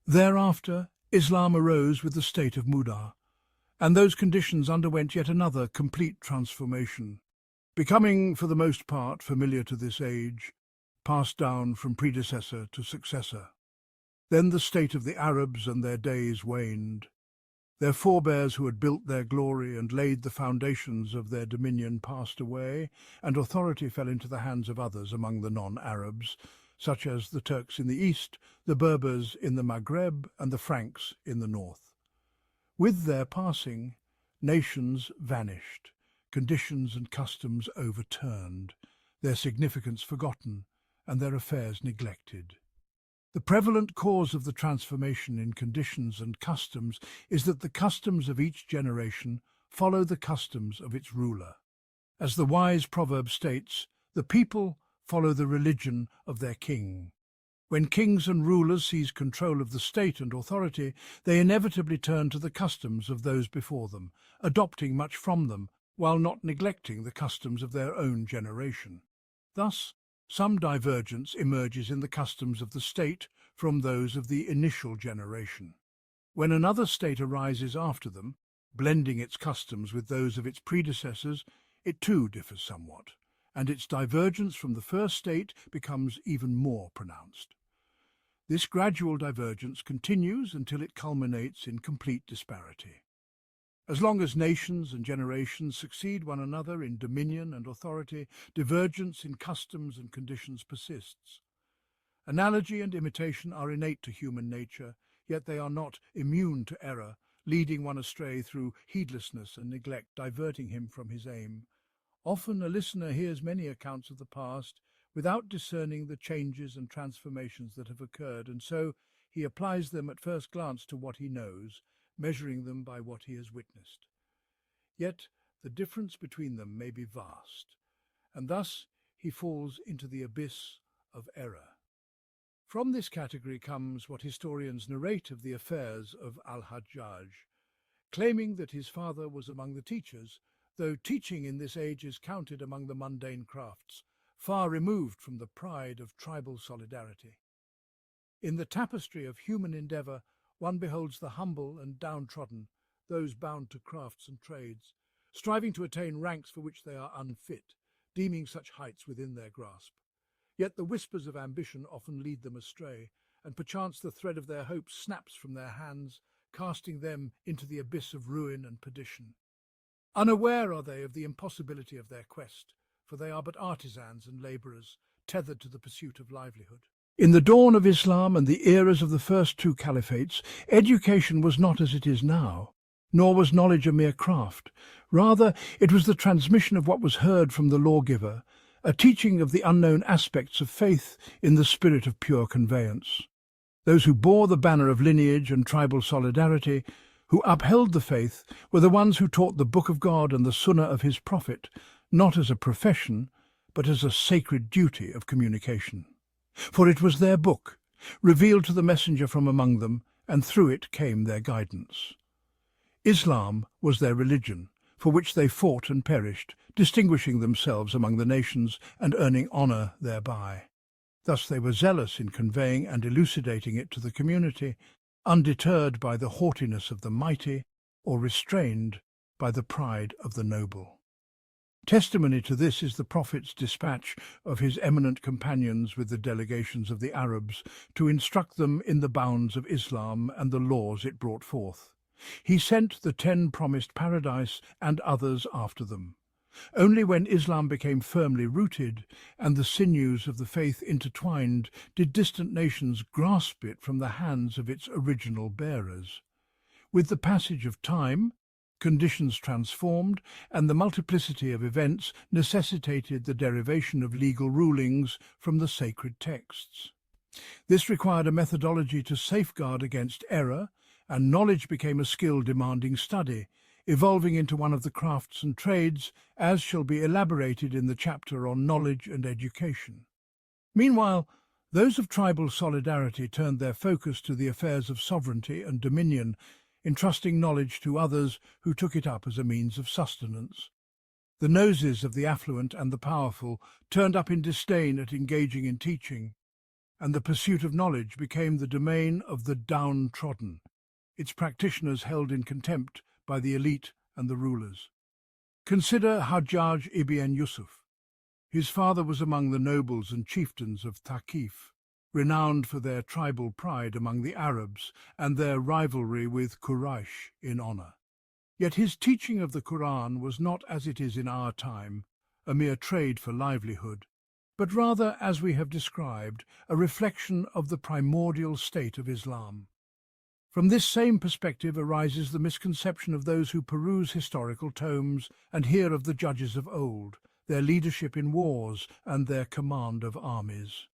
Thereafter, Islam arose with the state of Mudar, and those conditions underwent yet another complete transformation, becoming, for the most part, familiar to this age, passed down from predecessor to successor. Then the state of the Arabs and their days waned. Their forebears who had built their glory and laid the foundations of their dominion passed away, and authority fell into the hands of others among the non-Arabs, such as the Turks in the east, the Berbers in the Maghreb, and the Franks in the north. With their passing, nations vanished, conditions and customs overturned, their significance forgotten, and their affairs neglected. The prevalent cause of the transformation in conditions and customs is that the customs of each generation follow the customs of its ruler. As the wise proverb states, the people follow the religion of their king. When kings and rulers seize control of the state and authority, they inevitably turn to the customs of those before them, adopting much from them, while not neglecting the customs of their own generation. Thus, some divergence emerges in the customs of the state from those of the initial generation. When another state arises after them, blending its customs with those of its predecessors, it too differs somewhat, and its divergence from the first state becomes even more pronounced. This gradual divergence continues until it culminates in complete disparity. As long as nations and generations succeed one another in dominion and authority, divergence in customs and conditions persists. Analogy and imitation are innate to human nature, yet they are not immune to error, leading one astray through heedlessness and neglect, diverting him from his aim. Often a listener hears many accounts of the past without discerning the changes and transformations that have occurred, and so he applies them at first glance to what he knows, measuring them by what he has witnessed. Yet the difference between them may be vast, and thus he falls into the abyss of error. From this category comes what historians narrate of the affairs of Al-Hajjaj, claiming that his father was among the teachers, though teaching in this age is counted among the mundane crafts, far removed from the pride of tribal solidarity. In the tapestry of human endeavour, one beholds the humble and downtrodden, those bound to crafts and trades, striving to attain ranks for which they are unfit, deeming such heights within their grasp. Yet the whispers of ambition often lead them astray, and perchance the thread of their hope snaps from their hands, casting them into the abyss of ruin and perdition. Unaware are they of the impossibility of their quest, for they are but artisans and labourers, tethered to the pursuit of livelihood. In the dawn of Islam and the eras of the first two caliphates, education was not as it is now, nor was knowledge a mere craft. Rather, it was the transmission of what was heard from the lawgiver, a teaching of the unknown aspects of faith in the spirit of pure conveyance. Those who bore the banner of lineage and tribal solidarity, who upheld the faith, were the ones who taught the Book of God and the Sunnah of his Prophet, not as a profession, but as a sacred duty of communication. For it was their book, revealed to the messenger from among them, and through it came their guidance. Islam was their religion, for which they fought and perished, distinguishing themselves among the nations and earning honour thereby. Thus they were zealous in conveying and elucidating it to the community, undeterred by the haughtiness of the mighty or restrained by the pride of the noble. Testimony to this is the Prophet's dispatch of his eminent companions with the delegations of the Arabs to instruct them in the bounds of Islam and the laws it brought forth. He sent the 10 promised paradise and others after them. Only when Islam became firmly rooted and the sinews of the faith intertwined did distant nations grasp it from the hands of its original bearers. With the passage of time, conditions transformed, and the multiplicity of events necessitated the derivation of legal rulings from the sacred texts. This required a methodology to safeguard against error, and knowledge became a skill demanding study, evolving into one of the crafts and trades, as shall be elaborated in the chapter on knowledge and education. Meanwhile, those of tribal solidarity turned their focus to the affairs of sovereignty and dominion, entrusting knowledge to others who took it up as a means of sustenance. The noses of the affluent and the powerful turned up in disdain at engaging in teaching, and the pursuit of knowledge became the domain of the downtrodden, its practitioners held in contempt by the elite and the rulers. Consider Hajjaj ibn Yusuf. His father was among the nobles and chieftains of Thaqif, renowned for their tribal pride among the Arabs and their rivalry with Quraysh in honour. Yet his teaching of the Quran was not as it is in our time, a mere trade for livelihood, but rather, as we have described, a reflection of the primordial state of Islam. From this same perspective arises the misconception of those who peruse historical tomes and hear of the judges of old, their leadership in wars and their command of armies.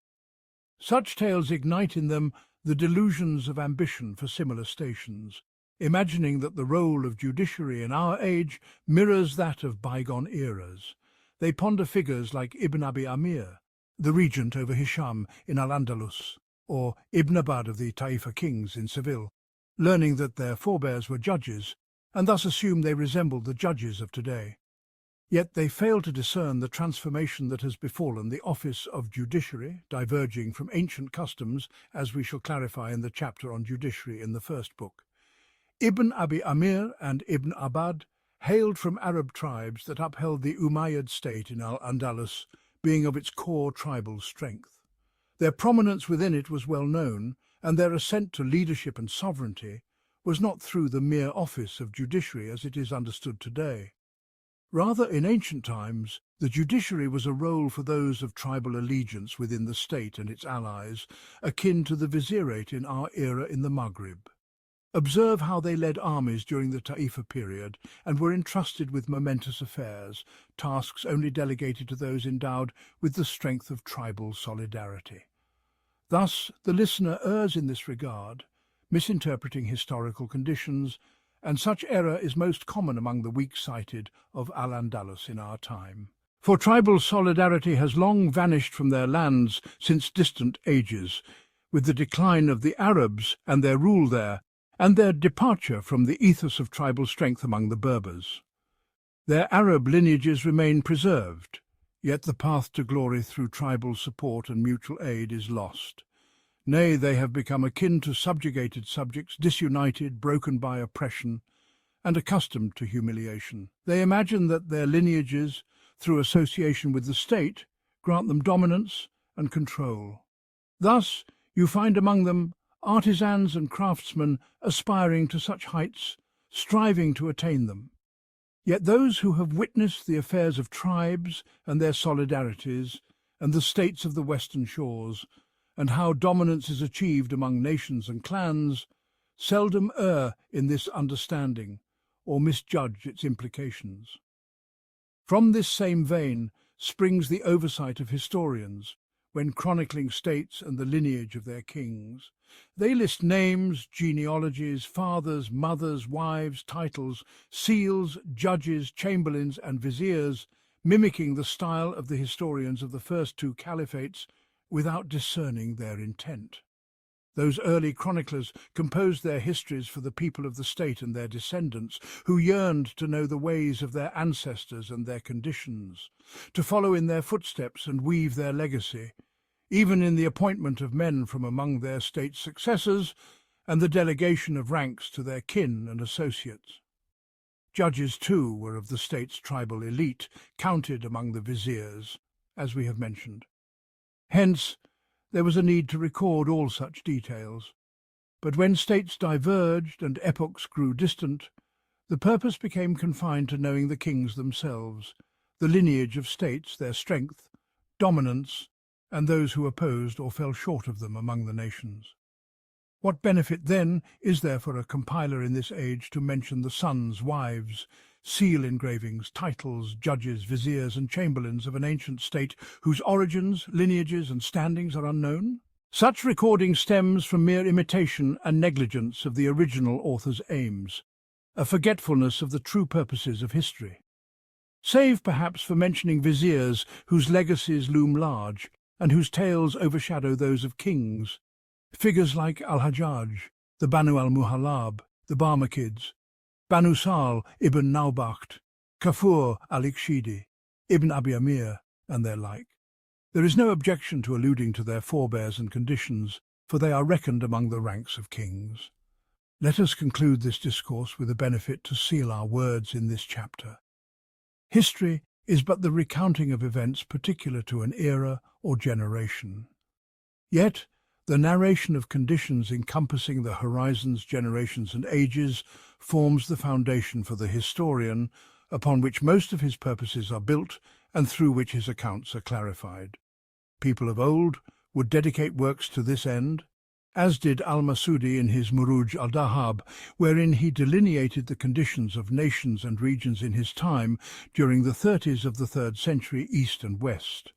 Such tales ignite in them the delusions of ambition for similar stations, imagining that the role of judiciary in our age mirrors that of bygone eras. They ponder figures like Ibn Abi Amir, the regent over Hisham in Al-Andalus, or Ibn Abbad of the Taifa kings in Seville, learning that their forebears were judges, and thus assume they resembled the judges of today. Yet they fail to discern the transformation that has befallen the office of judiciary, diverging from ancient customs, as we shall clarify in the chapter on judiciary in the first book. Ibn Abi Amir and Ibn Abbad hailed from Arab tribes that upheld the Umayyad state in Al-Andalus, being of its core tribal strength. Their prominence within it was well known, and their ascent to leadership and sovereignty was not through the mere office of judiciary as it is understood today. Rather, in ancient times, the judiciary was a role for those of tribal allegiance within the state and its allies, akin to the vizierate in our era in the Maghrib. Observe how they led armies during the Taifa period and were entrusted with momentous affairs, tasks only delegated to those endowed with the strength of tribal solidarity. Thus, the listener errs in this regard, misinterpreting historical conditions, and such error is most common among the weak-sighted of Al-Andalus in our time. For tribal solidarity has long vanished from their lands since distant ages, with the decline of the Arabs and their rule there, and their departure from the ethos of tribal strength among the Berbers. Their Arab lineages remain preserved, yet the path to glory through tribal support and mutual aid is lost. Nay, they have become akin to subjugated subjects, disunited, broken by oppression, and accustomed to humiliation. They imagine that their lineages, through association with the state, grant them dominance and control. Thus, you find among them artisans and craftsmen aspiring to such heights, striving to attain them. Yet those who have witnessed the affairs of tribes and their solidarities, and the states of the western shores, and how dominance is achieved among nations and clans, seldom err in this understanding or misjudge its implications. From this same vein springs the oversight of historians when chronicling states and the lineage of their kings. They list names, genealogies, fathers, mothers, wives, titles, seals, judges, chamberlains, and viziers, mimicking the style of the historians of the first two caliphates, without discerning their intent. Those early chroniclers composed their histories for the people of the state and their descendants, who yearned to know the ways of their ancestors and their conditions, to follow in their footsteps and weave their legacy, even in the appointment of men from among their state's successors and the delegation of ranks to their kin and associates. Judges, too, were of the state's tribal elite, counted among the viziers, as we have mentioned. Hence, there was a need to record all such details. But when states diverged and epochs grew distant, the purpose became confined to knowing the kings themselves, the lineage of states, their strength, dominance, and those who opposed or fell short of them among the nations. What benefit, then, is there for a compiler in this age to mention the sons, wives, seal engravings, titles, judges, viziers, and chamberlains of an ancient state whose origins, lineages, and standings are unknown? Such recording stems from mere imitation and negligence of the original author's aims, a forgetfulness of the true purposes of history. Save perhaps for mentioning viziers whose legacies loom large and whose tales overshadow those of kings, figures like Al-Hajjaj, the Banu al-Muhallab, the Barmakids, Banu Sal ibn Nawbakht, Kafur al-Ikhshidi, Ibn Abi Amir, and their like. There is no objection to alluding to their forebears and conditions, for they are reckoned among the ranks of kings. Let us conclude this discourse with a benefit to seal our words in this chapter. History is but the recounting of events particular to an era or generation. Yet, the narration of conditions encompassing the horizons, generations, and ages forms the foundation for the historian, upon which most of his purposes are built and through which his accounts are clarified. People of old would dedicate works to this end, as did al-Masudi in his Muruj al-Dahab, wherein he delineated the conditions of nations and regions in his time during the 30s of the 3rd century East and West.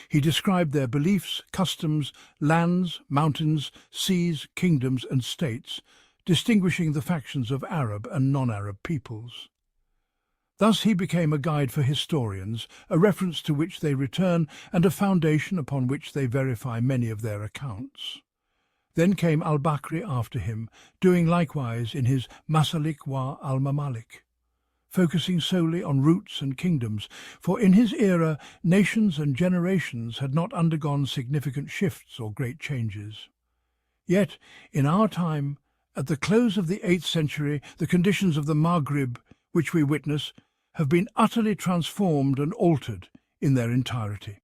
He described their beliefs, customs, lands, mountains, seas, kingdoms and states, distinguishing the factions of Arab and non-Arab peoples. Thus he became a guide for historians, a reference to which they return and a foundation upon which they verify many of their accounts. Then came al-Bakri after him, doing likewise in his Masalik wa al-Mamalik, focusing solely on roots and kingdoms, for in his era nations and generations had not undergone significant shifts or great changes. Yet, in our time, at the close of the 8th century, the conditions of the Maghrib, which we witness, have been utterly transformed and altered in their entirety.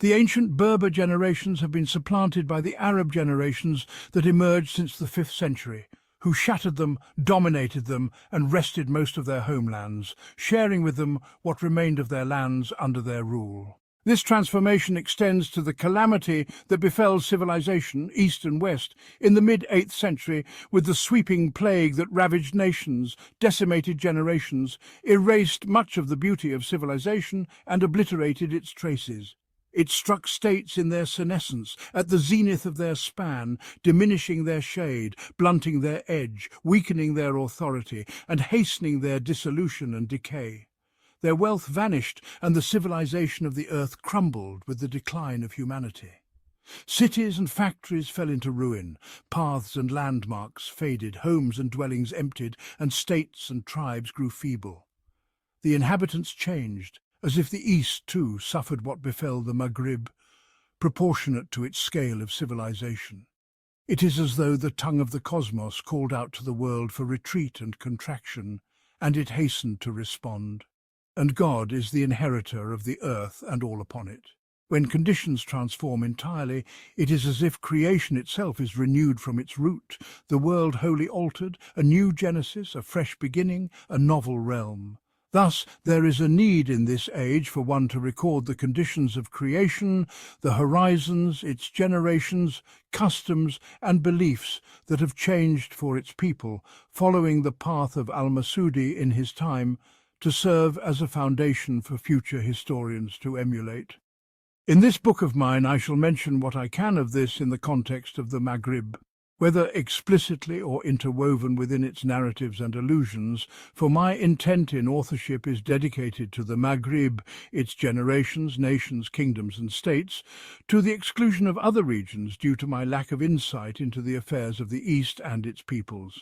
The ancient Berber generations have been supplanted by the Arab generations that emerged since the 5th century, who shattered them, dominated them, and wrested most of their homelands, sharing with them what remained of their lands under their rule. This transformation extends to the calamity that befell civilization, East and West, in the mid-8th century, with the sweeping plague that ravaged nations, decimated generations, erased much of the beauty of civilization, and obliterated its traces. It struck states in their senescence, at the zenith of their span, diminishing their shade, blunting their edge, weakening their authority, and hastening their dissolution and decay. Their wealth vanished, and the civilization of the earth crumbled with the decline of humanity. Cities and factories fell into ruin, paths and landmarks faded, homes and dwellings emptied, and states and tribes grew feeble. The inhabitants changed, as if the East, too, suffered what befell the Maghrib, proportionate to its scale of civilization. It is as though the tongue of the cosmos called out to the world for retreat and contraction, and it hastened to respond. And God is the inheritor of the earth and all upon it. When conditions transform entirely, it is as if creation itself is renewed from its root, the world wholly altered, a new genesis, a fresh beginning, a novel realm. Thus, there is a need in this age for one to record the conditions of creation, the horizons, its generations, customs, and beliefs that have changed for its people, following the path of al-Masudi in his time, to serve as a foundation for future historians to emulate. In this book of mine, I shall mention what I can of this in the context of the Maghrib, whether explicitly or interwoven within its narratives and allusions, for my intent in authorship is dedicated to the Maghrib, its generations, nations, kingdoms and states, to the exclusion of other regions due to my lack of insight into the affairs of the East and its peoples.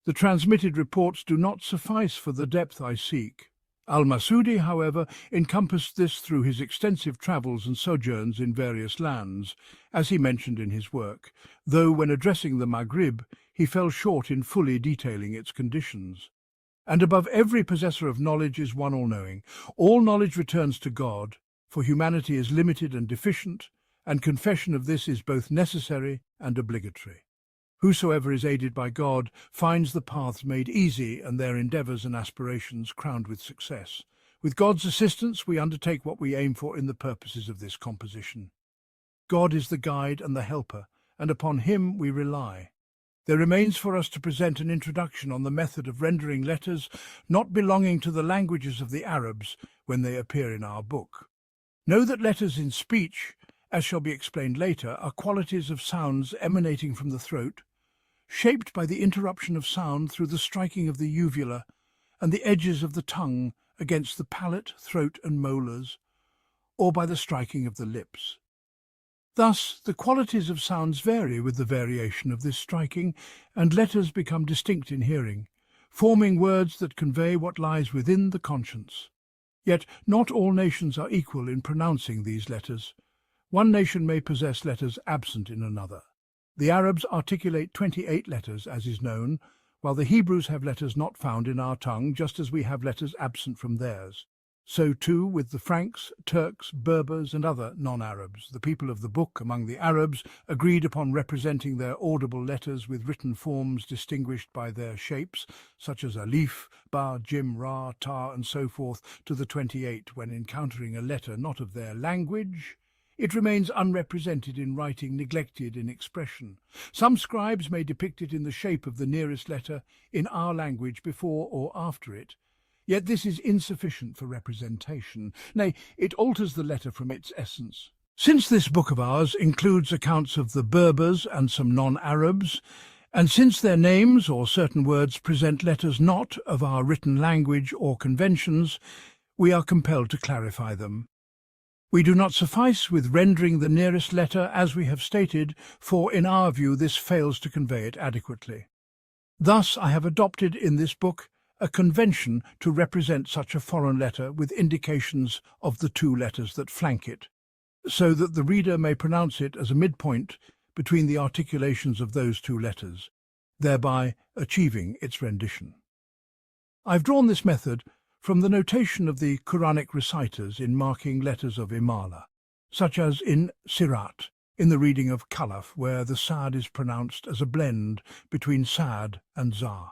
The transmitted reports do not suffice for the depth I seek. Al-Masudi, however, encompassed this through his extensive travels and sojourns in various lands, as he mentioned in his work, though when addressing the Maghrib, he fell short in fully detailing its conditions. And above every possessor of knowledge is one all-knowing. All knowledge returns to God, for humanity is limited and deficient, and confession of this is both necessary and obligatory. Whosoever is aided by God finds the paths made easy and their endeavours and aspirations crowned with success. With God's assistance, we undertake what we aim for in the purposes of this composition. God is the guide and the helper, and upon him we rely. There remains for us to present an introduction on the method of rendering letters not belonging to the languages of the Arabs when they appear in our book. Know that letters in speech, as shall be explained later, are qualities of sounds emanating from the throat, shaped by the interruption of sound through the striking of the uvula and the edges of the tongue against the palate, throat and molars, or by the striking of the lips. Thus, the qualities of sounds vary with the variation of this striking, and letters become distinct in hearing, forming words that convey what lies within the conscience. Yet not all nations are equal in pronouncing these letters. One nation may possess letters absent in another. The Arabs articulate 28 letters, as is known, while the Hebrews have letters not found in our tongue, just as we have letters absent from theirs. So too with the Franks, Turks, Berbers and other non-Arabs. The people of the book among the Arabs agreed upon representing their audible letters with written forms distinguished by their shapes, such as alif, ba, jim, ra, ta and so forth to the 28 when encountering a letter not of their language. It remains unrepresented in writing, neglected in expression. Some scribes may depict it in the shape of the nearest letter in our language before or after it. Yet this is insufficient for representation. Nay, it alters the letter from its essence. Since this book of ours includes accounts of the Berbers and some non-Arabs, and since their names or certain words present letters not of our written language or conventions, we are compelled to clarify them. We do not suffice with rendering the nearest letter as we have stated, for in our view this fails to convey it adequately. Thus I have adopted in this book a convention to represent such a foreign letter with indications of the two letters that flank it, so that the reader may pronounce it as a midpoint between the articulations of those two letters, thereby achieving its rendition. I've drawn this method from the notation of the Quranic reciters in marking letters of imala, such as in Sirat, in the reading of Khalaf, where the Sad is pronounced as a blend between Sad and Za.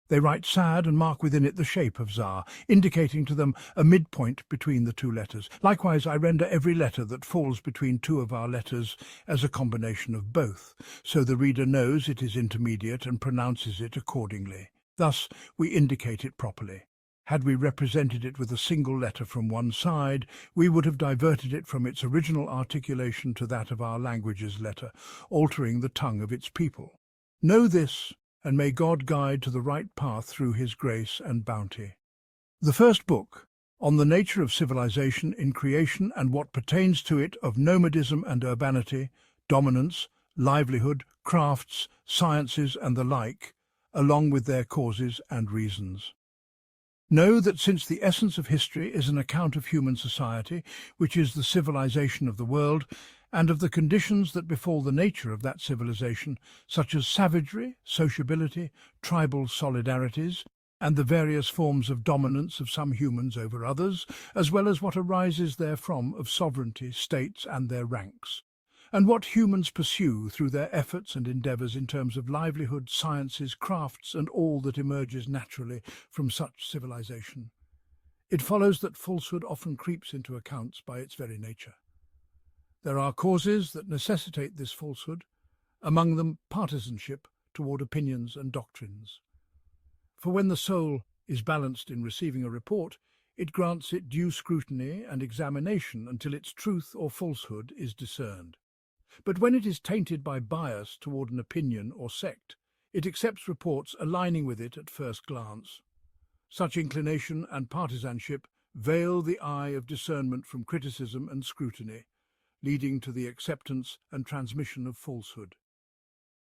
They write Sad and mark within it the shape of Za, indicating to them a midpoint between the two letters. Likewise, I render every letter that falls between two of our letters as a combination of both, so the reader knows it is intermediate and pronounces it accordingly. Thus, we indicate it properly. Had we represented it with a single letter from one side, we would have diverted it from its original articulation to that of our language's letter, altering the tongue of its people. Know this, and may God guide to the right path through his grace and bounty. The first book, on the nature of civilization in creation and what pertains to it of nomadism and urbanity, dominance, livelihood, crafts, sciences, and the like, along with their causes and reasons. Know that since the essence of history is an account of human society, which is the civilization of the world, and of the conditions that befall the nature of that civilization, such as savagery, sociability, tribal solidarities, and the various forms of dominance of some humans over others, as well as what arises therefrom of sovereignty, states, and their ranks, and what humans pursue through their efforts and endeavours in terms of livelihood, sciences, crafts, and all that emerges naturally from such civilization. It follows that falsehood often creeps into accounts by its very nature. There are causes that necessitate this falsehood, among them partisanship toward opinions and doctrines. For when the soul is balanced in receiving a report, it grants it due scrutiny and examination until its truth or falsehood is discerned. But when it is tainted by bias toward an opinion or sect, it accepts reports aligning with it at first glance. Such inclination and partisanship veil the eye of discernment from criticism and scrutiny, leading to the acceptance and transmission of falsehood.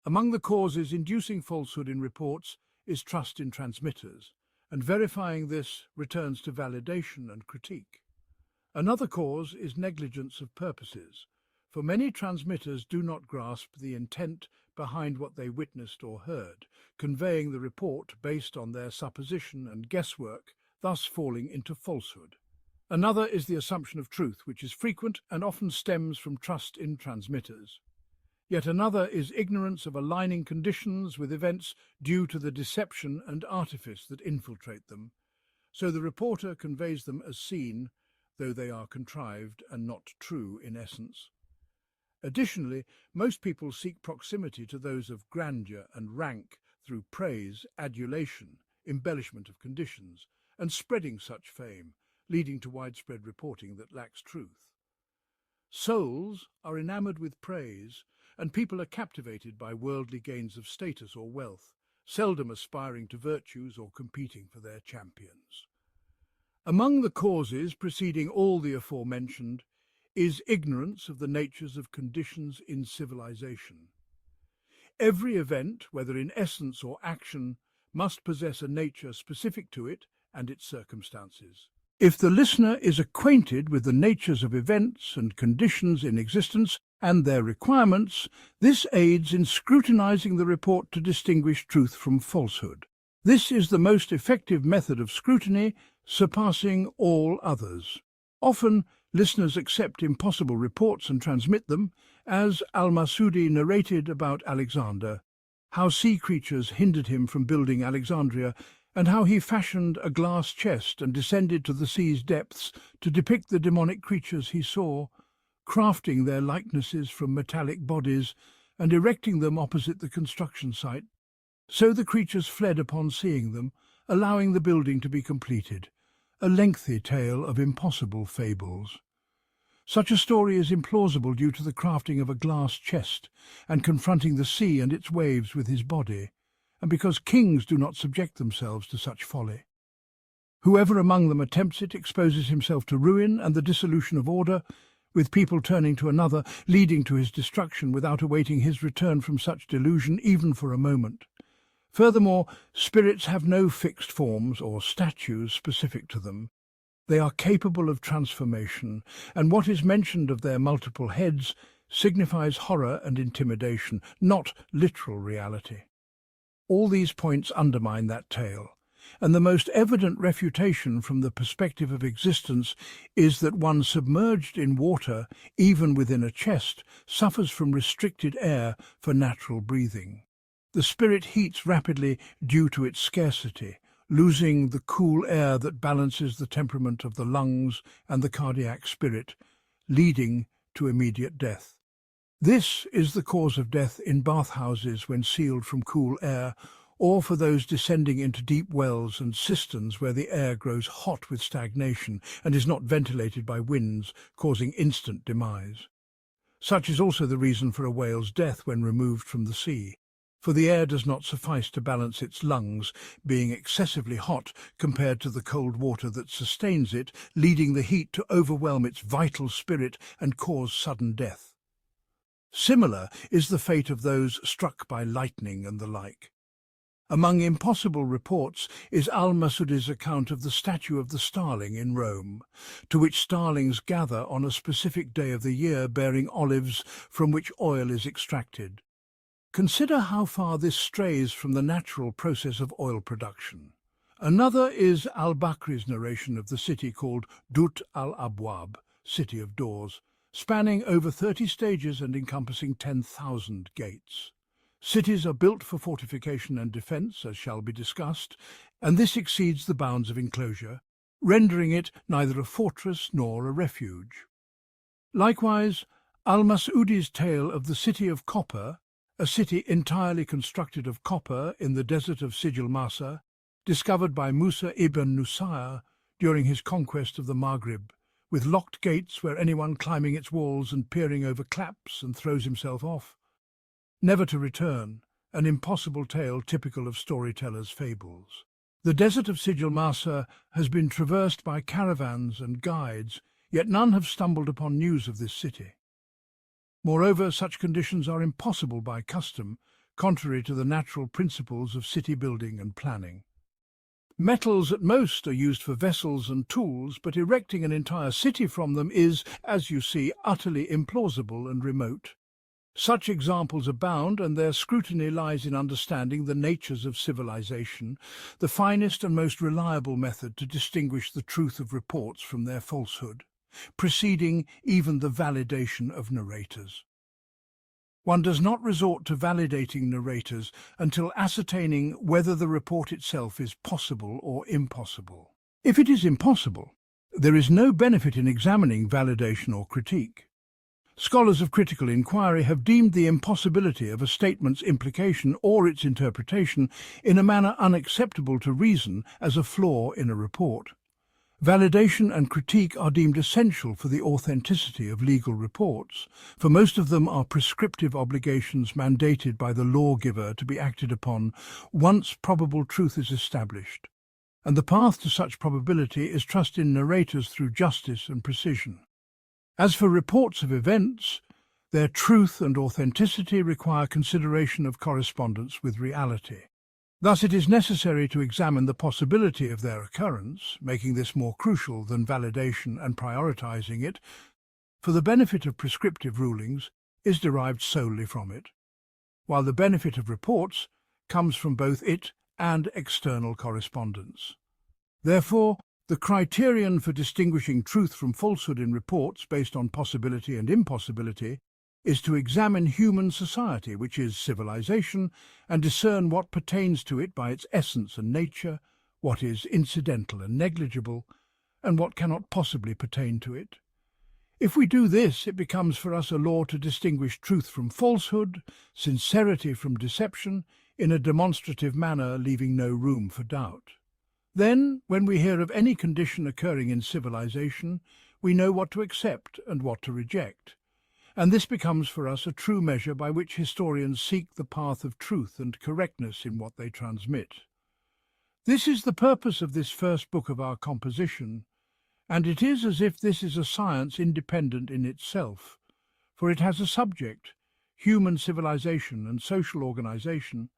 Among the causes inducing falsehood in reports is trust in transmitters, and verifying this returns to validation and critique. Another cause is negligence of purposes, for many transmitters do not grasp the intent behind what they witnessed or heard, conveying the report based on their supposition and guesswork, thus falling into falsehood. Another is the assumption of truth, which is frequent and often stems from trust in transmitters. Yet another is ignorance of aligning conditions with events due to the deception and artifice that infiltrate them, so the reporter conveys them as seen, though they are contrived and not true in essence. Additionally, most people seek proximity to those of grandeur and rank through praise, adulation, embellishment of conditions, and spreading such fame, leading to widespread reporting that lacks truth. Souls are enamoured with praise, and people are captivated by worldly gains of status or wealth, seldom aspiring to virtues or competing for their champions. Among the causes preceding all the aforementioned is ignorance of the natures of conditions in civilization. Every event, whether in essence or action, must possess a nature specific to it and its circumstances. If the listener is acquainted with the natures of events and conditions in existence and their requirements, this aids in scrutinizing the report to distinguish truth from falsehood. This is the most effective method of scrutiny, surpassing all others. Often, listeners accept impossible reports and transmit them, as Al-Masudi narrated about Alexander, how sea creatures hindered him from building Alexandria, and how he fashioned a glass chest and descended to the sea's depths to depict the demonic creatures he saw, crafting their likenesses from metallic bodies and erecting them opposite the construction site. So the creatures fled upon seeing them, allowing the building to be completed, a lengthy tale of impossible fables. Such a story is implausible due to the crafting of a glass chest and confronting the sea and its waves with his body, and because kings do not subject themselves to such folly. Whoever among them attempts it exposes himself to ruin and the dissolution of order, with people turning to another, leading to his destruction without awaiting his return from such delusion even for a moment. Furthermore, spirits have no fixed forms or statues specific to them. They are capable of transformation, and what is mentioned of their multiple heads signifies horror and intimidation, not literal reality. All these points undermine that tale, and the most evident refutation from the perspective of existence is that one submerged in water, even within a chest, suffers from restricted air for natural breathing. The spirit heats rapidly due to its scarcity, losing the cool air that balances the temperament of the lungs and the cardiac spirit, leading to immediate death. This is the cause of death in bathhouses when sealed from cool air, or for those descending into deep wells and cisterns where the air grows hot with stagnation and is not ventilated by winds, causing instant demise. Such is also the reason for a whale's death when removed from the sea, for the air does not suffice to balance its lungs, being excessively hot compared to the cold water that sustains it, leading the heat to overwhelm its vital spirit and cause sudden death. Similar is the fate of those struck by lightning and the like. Among impossible reports is Al-Masudi's account of the statue of the starling in Rome, to which starlings gather on a specific day of the year bearing olives from which oil is extracted. Consider how far this strays from the natural process of oil production. Another is al-Bakri's narration of the city called Dut al-Abwab, City of Doors, spanning over 30 stages and encompassing 10,000 gates. Cities are built for fortification and defence, as shall be discussed, and this exceeds the bounds of enclosure, rendering it neither a fortress nor a refuge. Likewise, al-Mas'udi's tale of the City of Copper, a city entirely constructed of copper in the desert of Sijil Masa, discovered by Musa ibn Nusayr during his conquest of the Maghrib, with locked gates where anyone climbing its walls and peering over claps and throws himself off. Never to return, an impossible tale typical of storytellers' fables. The desert of Sijil Masa has been traversed by caravans and guides, yet none have stumbled upon news of this city. Moreover, such conditions are impossible by custom, contrary to the natural principles of city building and planning. Metals at most are used for vessels and tools, but erecting an entire city from them is, as you see, utterly implausible and remote. Such examples abound, and their scrutiny lies in understanding the natures of civilization, the finest and most reliable method to distinguish the truth of reports from their falsehood, preceding even the validation of narrators. One does not resort to validating narrators until ascertaining whether the report itself is possible or impossible. If it is impossible, there is no benefit in examining validation or critique. Scholars of critical inquiry have deemed the impossibility of a statement's implication or its interpretation in a manner unacceptable to reason as a flaw in a report. Validation and critique are deemed essential for the authenticity of legal reports, for most of them are prescriptive obligations mandated by the lawgiver to be acted upon once probable truth is established, and the path to such probability is trust in narrators through justice and precision. As for reports of events, their truth and authenticity require consideration of correspondence with reality. Thus it is necessary to examine the possibility of their occurrence, making this more crucial than validation and prioritizing it, for the benefit of prescriptive rulings is derived solely from it, while the benefit of reports comes from both it and external correspondence. Therefore, the criterion for distinguishing truth from falsehood in reports based on possibility and impossibility is to examine human society, which is civilization, and discern what pertains to it by its essence and nature, what is incidental and negligible, and what cannot possibly pertain to it. If we do this, it becomes for us a law to distinguish truth from falsehood, sincerity from deception, in a demonstrative manner, leaving no room for doubt. Then, when we hear of any condition occurring in civilization, we know what to accept and what to reject. And this becomes for us a true measure by which historians seek the path of truth and correctness in what they transmit. This is the purpose of this first book of our composition, and it is as if this is a science independent in itself, for it has a subject, human civilization and social organization,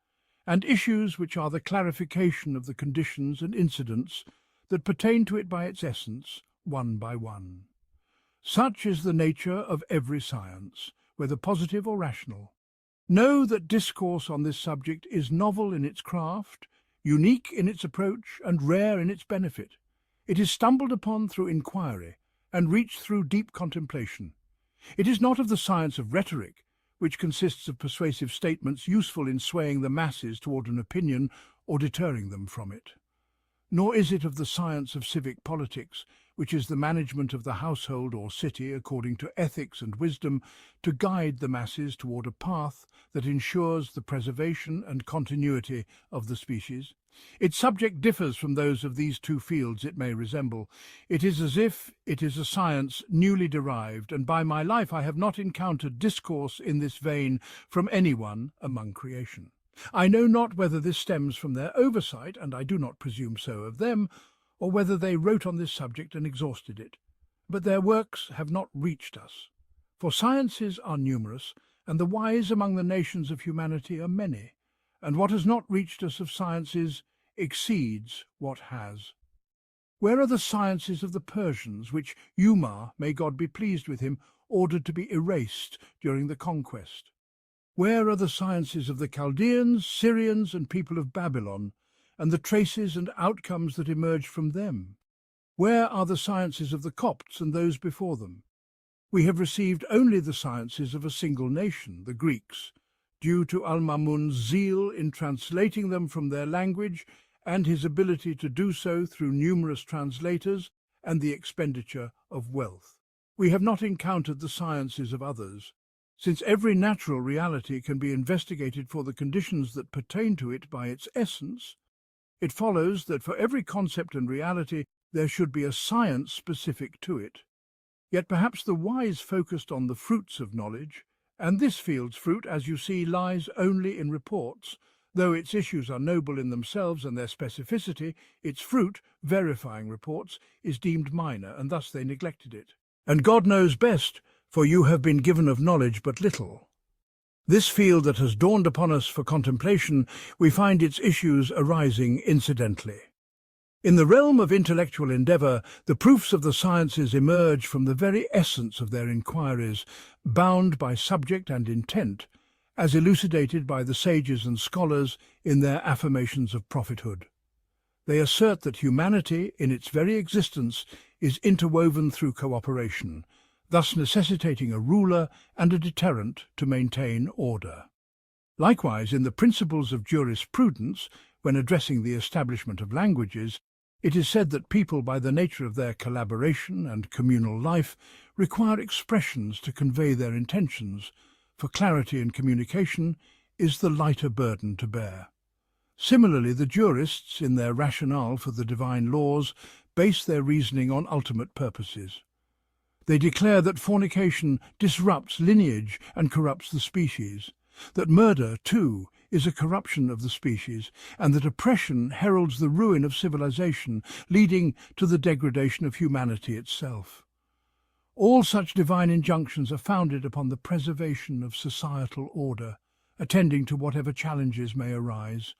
and issues which are the clarification of the conditions and incidents that pertain to it by its essence, one by one. Such is the nature of every science, whether positive or rational. Know that discourse on this subject is novel in its craft, unique in its approach, and rare in its benefit. It is stumbled upon through inquiry, and reached through deep contemplation. It is not of the science of rhetoric, which consists of persuasive statements useful in swaying the masses toward an opinion or deterring them from it. Nor is it of the science of civic politics, which is the management of the household or city according to ethics and wisdom to guide the masses toward a path that ensures the preservation and continuity of the species. Its subject differs from those of these two fields it may resemble. It is as if it is a science newly derived, and by my life I have not encountered discourse in this vein from anyone among creation. I know not whether this stems from their oversight, and I do not presume so of them, or whether they wrote on this subject and exhausted it. But their works have not reached us. For sciences are numerous, and the wise among the nations of humanity are many, and what has not reached us of sciences exceeds what has. Where are the sciences of the Persians, which Umar, may God be pleased with him, ordered to be erased during the conquest? Where are the sciences of the Chaldeans, Syrians, and people of Babylon, and the traces and outcomes that emerged from them? Where are the sciences of the Copts and those before them? We have received only the sciences of a single nation, the Greeks, due to Al-Mamun's zeal in translating them from their language and his ability to do so through numerous translators and the expenditure of wealth. We have not encountered the sciences of others. Since every natural reality can be investigated for the conditions that pertain to it by its essence, it follows that for every concept and reality there should be a science specific to it. Yet perhaps the wise focused on the fruits of knowledge, and this field's fruit, as you see, lies only in reports. Though its issues are noble in themselves and their specificity, its fruit, verifying reports, is deemed minor, and thus they neglected it. And God knows best, for you have been given of knowledge but little. This field that has dawned upon us for contemplation, we find its issues arising incidentally. In the realm of intellectual endeavour, the proofs of the sciences emerge from the very essence of their inquiries, bound by subject and intent, as elucidated by the sages and scholars in their affirmations of prophethood. They assert that humanity, in its very existence, is interwoven through cooperation, thus necessitating a ruler and a deterrent to maintain order. Likewise, in the principles of jurisprudence, when addressing the establishment of languages, it is said that people, by the nature of their collaboration and communal life, require expressions to convey their intentions, for clarity in communication is the lighter burden to bear. Similarly, the jurists, in their rationale for the divine laws, base their reasoning on ultimate purposes. They declare that fornication disrupts lineage and corrupts the species, that murder, too, is a corruption of the species, and that oppression heralds the ruin of civilization, leading to the degradation of humanity itself. All such divine injunctions are founded upon the preservation of societal order, attending to whatever challenges may arise,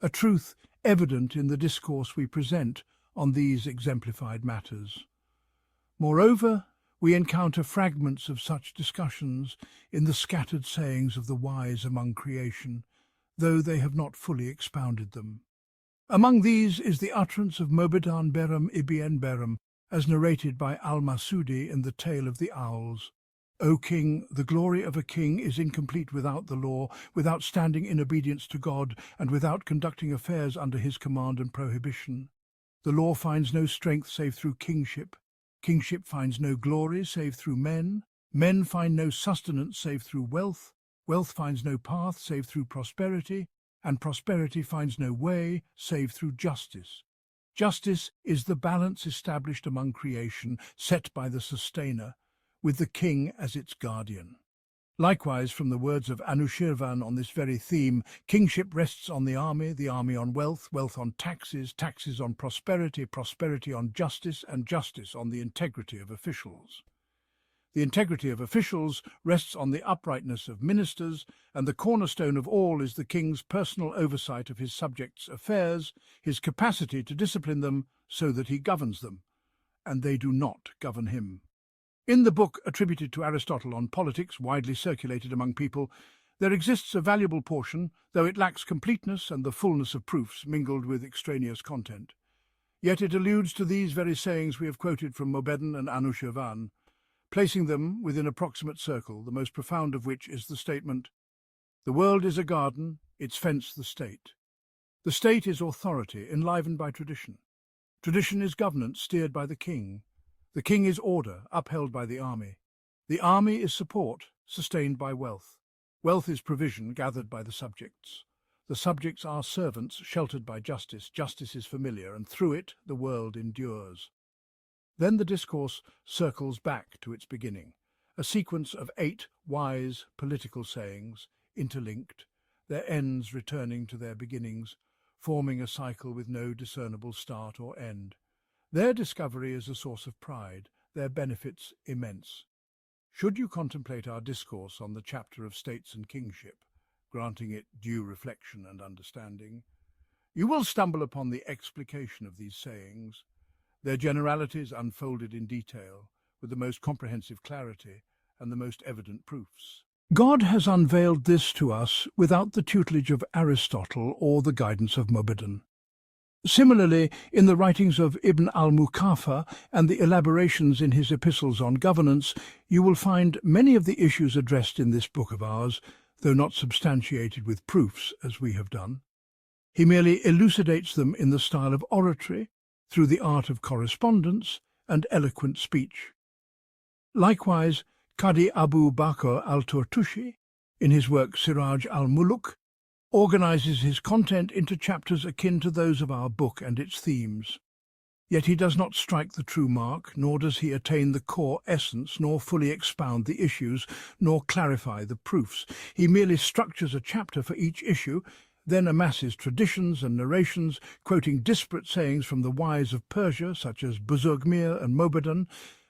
a truth evident in the discourse we present on these exemplified matters. Moreover, we encounter fragments of such discussions in the scattered sayings of the wise among creation, though they have not fully expounded them. Among these is the utterance of Mobedan Beram Ibn Beram, as narrated by Al-Masudi in the Tale of the Owls. O King, the glory of a king is incomplete without the law, without standing in obedience to God, and without conducting affairs under his command and prohibition. The law finds no strength save through kingship. Kingship finds no glory save through men. Men find no sustenance save through wealth. Wealth finds no path save through prosperity, and prosperity finds no way save through justice. Justice is the balance established among creation, set by the Sustainer, with the king as its guardian. Likewise, from the words of Anushirvan on this very theme, kingship rests on the army on wealth, wealth on taxes, taxes on prosperity, prosperity on justice, and justice on the integrity of officials. The integrity of officials rests on the uprightness of ministers, and the cornerstone of all is the king's personal oversight of his subjects' affairs, his capacity to discipline them so that he governs them, and they do not govern him. In the book attributed to Aristotle on politics, widely circulated among people, there exists a valuable portion, though it lacks completeness and the fullness of proofs mingled with extraneous content. Yet it alludes to these very sayings we have quoted from Mobedin and Anushirvan, placing them within a proximate circle, the most profound of which is the statement, "The world is a garden, its fence the state." The state is authority, enlivened by tradition. Tradition is governance, steered by the king. The king is order, upheld by the army. The army is support, sustained by wealth. Wealth is provision, gathered by the subjects. The subjects are servants, sheltered by justice. Justice is familiar, and through it the world endures. Then the discourse circles back to its beginning, a sequence of 8 wise political sayings, interlinked, their ends returning to their beginnings, forming a cycle with no discernible start or end. Their discovery is a source of pride, their benefits immense. Should you contemplate our discourse on the chapter of states and kingship, granting it due reflection and understanding, you will stumble upon the explication of these sayings, their generalities unfolded in detail, with the most comprehensive clarity and the most evident proofs. God has unveiled this to us without the tutelage of Aristotle or the guidance of Mobedin. Similarly, in the writings of Ibn al-Muqaffa and the elaborations in his epistles on governance, you will find many of the issues addressed in this book of ours, though not substantiated with proofs as we have done. He merely elucidates them in the style of oratory, through the art of correspondence and eloquent speech. Likewise, Qadi Abu Bakr al-Turtushi, in his work Siraj al-Muluk, organizes his content into chapters akin to those of our book and its themes. Yet he does not strike the true mark, nor does he attain the core essence, nor fully expound the issues, nor clarify the proofs. He merely structures a chapter for each issue, then amasses traditions and narrations, quoting disparate sayings from the wise of Persia, such as Buzurgmir and Mobedin,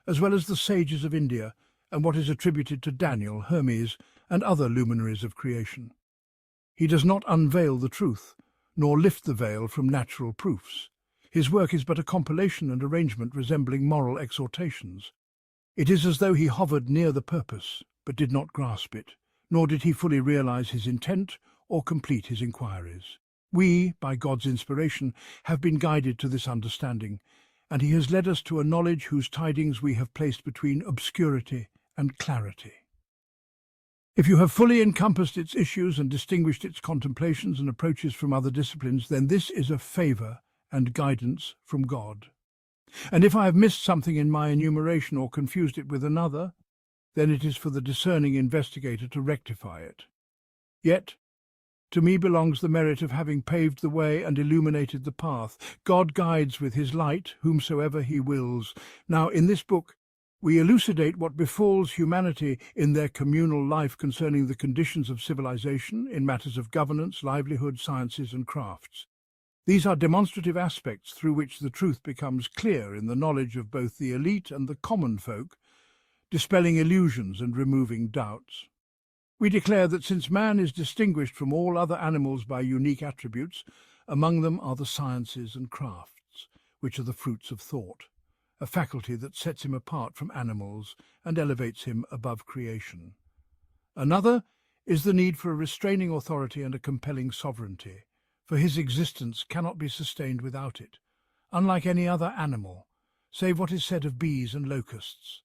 as well as the sages of India, and what is attributed to Daniel, Hermes, and other luminaries of creation. He does not unveil the truth, nor lift the veil from natural proofs. His work is but a compilation and arrangement resembling moral exhortations. It is as though he hovered near the purpose, but did not grasp it, nor did he fully realize his intent or complete his inquiries. We, by God's inspiration, have been guided to this understanding, and he has led us to a knowledge whose tidings we have placed between obscurity and clarity. If you have fully encompassed its issues and distinguished its contemplations and approaches from other disciplines, then this is a favor and guidance from God. And if I have missed something in my enumeration or confused it with another, then it is for the discerning investigator to rectify it. Yet, to me belongs the merit of having paved the way and illuminated the path. God guides with his light whomsoever he wills. Now, in this book, we elucidate what befalls humanity in their communal life concerning the conditions of civilization in matters of governance, livelihood, sciences, and crafts. These are demonstrative aspects through which the truth becomes clear in the knowledge of both the elite and the common folk, dispelling illusions and removing doubts. We declare that since man is distinguished from all other animals by unique attributes, among them are the sciences and crafts, which are the fruits of thought, a faculty that sets him apart from animals and elevates him above creation. Another is the need for a restraining authority and a compelling sovereignty, for his existence cannot be sustained without it, unlike any other animal, save what is said of bees and locusts,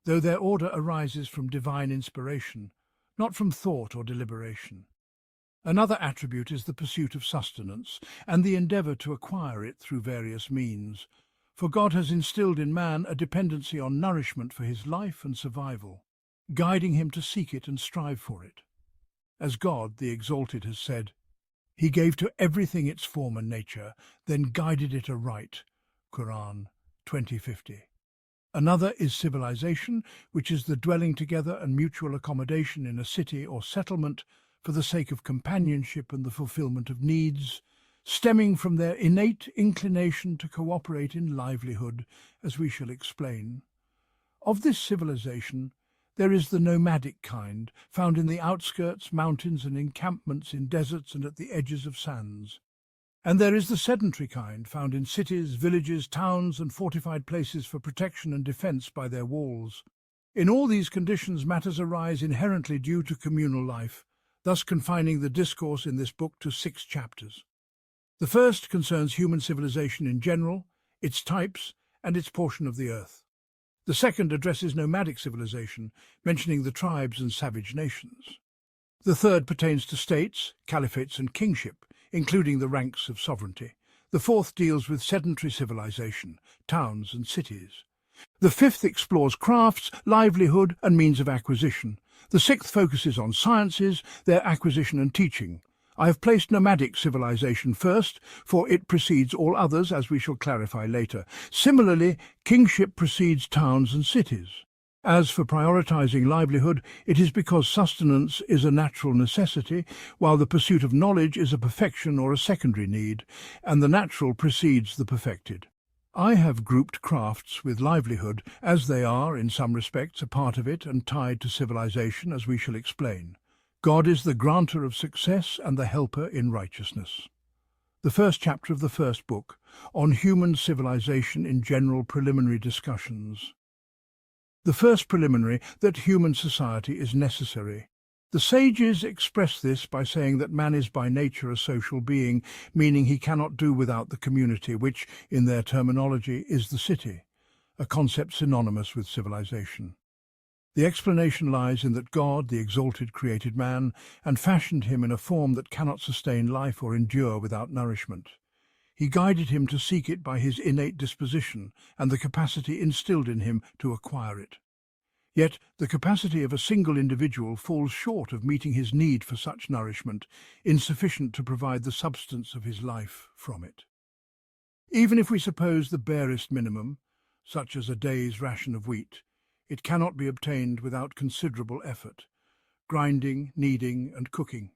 though their order arises from divine inspiration, not from thought or deliberation. Another attribute is the pursuit of sustenance, and the endeavour to acquire it through various means, for God has instilled in man a dependency on nourishment for his life and survival, guiding him to seek it and strive for it. As God, the Exalted, has said, He gave to everything its form and nature, then guided it aright. Quran 20:50. Another is civilization, which is the dwelling together and mutual accommodation in a city or settlement for the sake of companionship and the fulfillment of needs, stemming from their innate inclination to cooperate in livelihood, as we shall explain. Of this civilization, there is the nomadic kind, found in the outskirts, mountains and encampments in deserts and at the edges of sands. And there is the sedentary kind, found in cities, villages, towns and fortified places for protection and defence by their walls. In all these conditions matters arise inherently due to communal life, thus confining the discourse in this book to 6 chapters. The first concerns human civilization in general, its types and its portion of the earth. The second addresses nomadic civilization, mentioning the tribes and savage nations. The third pertains to states, caliphates and kingship, including the ranks of sovereignty. The fourth deals with sedentary civilization, towns and cities. The fifth explores crafts, livelihood and means of acquisition. The sixth focuses on sciences, their acquisition and teaching. I have placed nomadic civilization first, for it precedes all others, as we shall clarify later. Similarly, kingship precedes towns and cities. As for prioritizing livelihood, it is because sustenance is a natural necessity, while the pursuit of knowledge is a perfection or a secondary need, and the natural precedes the perfected. I have grouped crafts with livelihood, as they are, in some respects, a part of it and tied to civilization, as we shall explain. God is the granter of success and the helper in righteousness. The first chapter of the first book, on human civilization in general preliminary discussions. The first preliminary, that human society is necessary. The sages express this by saying that man is by nature a social being, meaning he cannot do without the community, which, in their terminology, is the city, a concept synonymous with civilization. The explanation lies in that God, the exalted, created man and fashioned him in a form that cannot sustain life or endure without nourishment. He guided him to seek it by his innate disposition and the capacity instilled in him to acquire it. Yet the capacity of a single individual falls short of meeting his need for such nourishment, insufficient to provide the substance of his life from it. Even if we suppose the barest minimum, such as a day's ration of wheat, it cannot be obtained without considerable effort, grinding, kneading and cooking.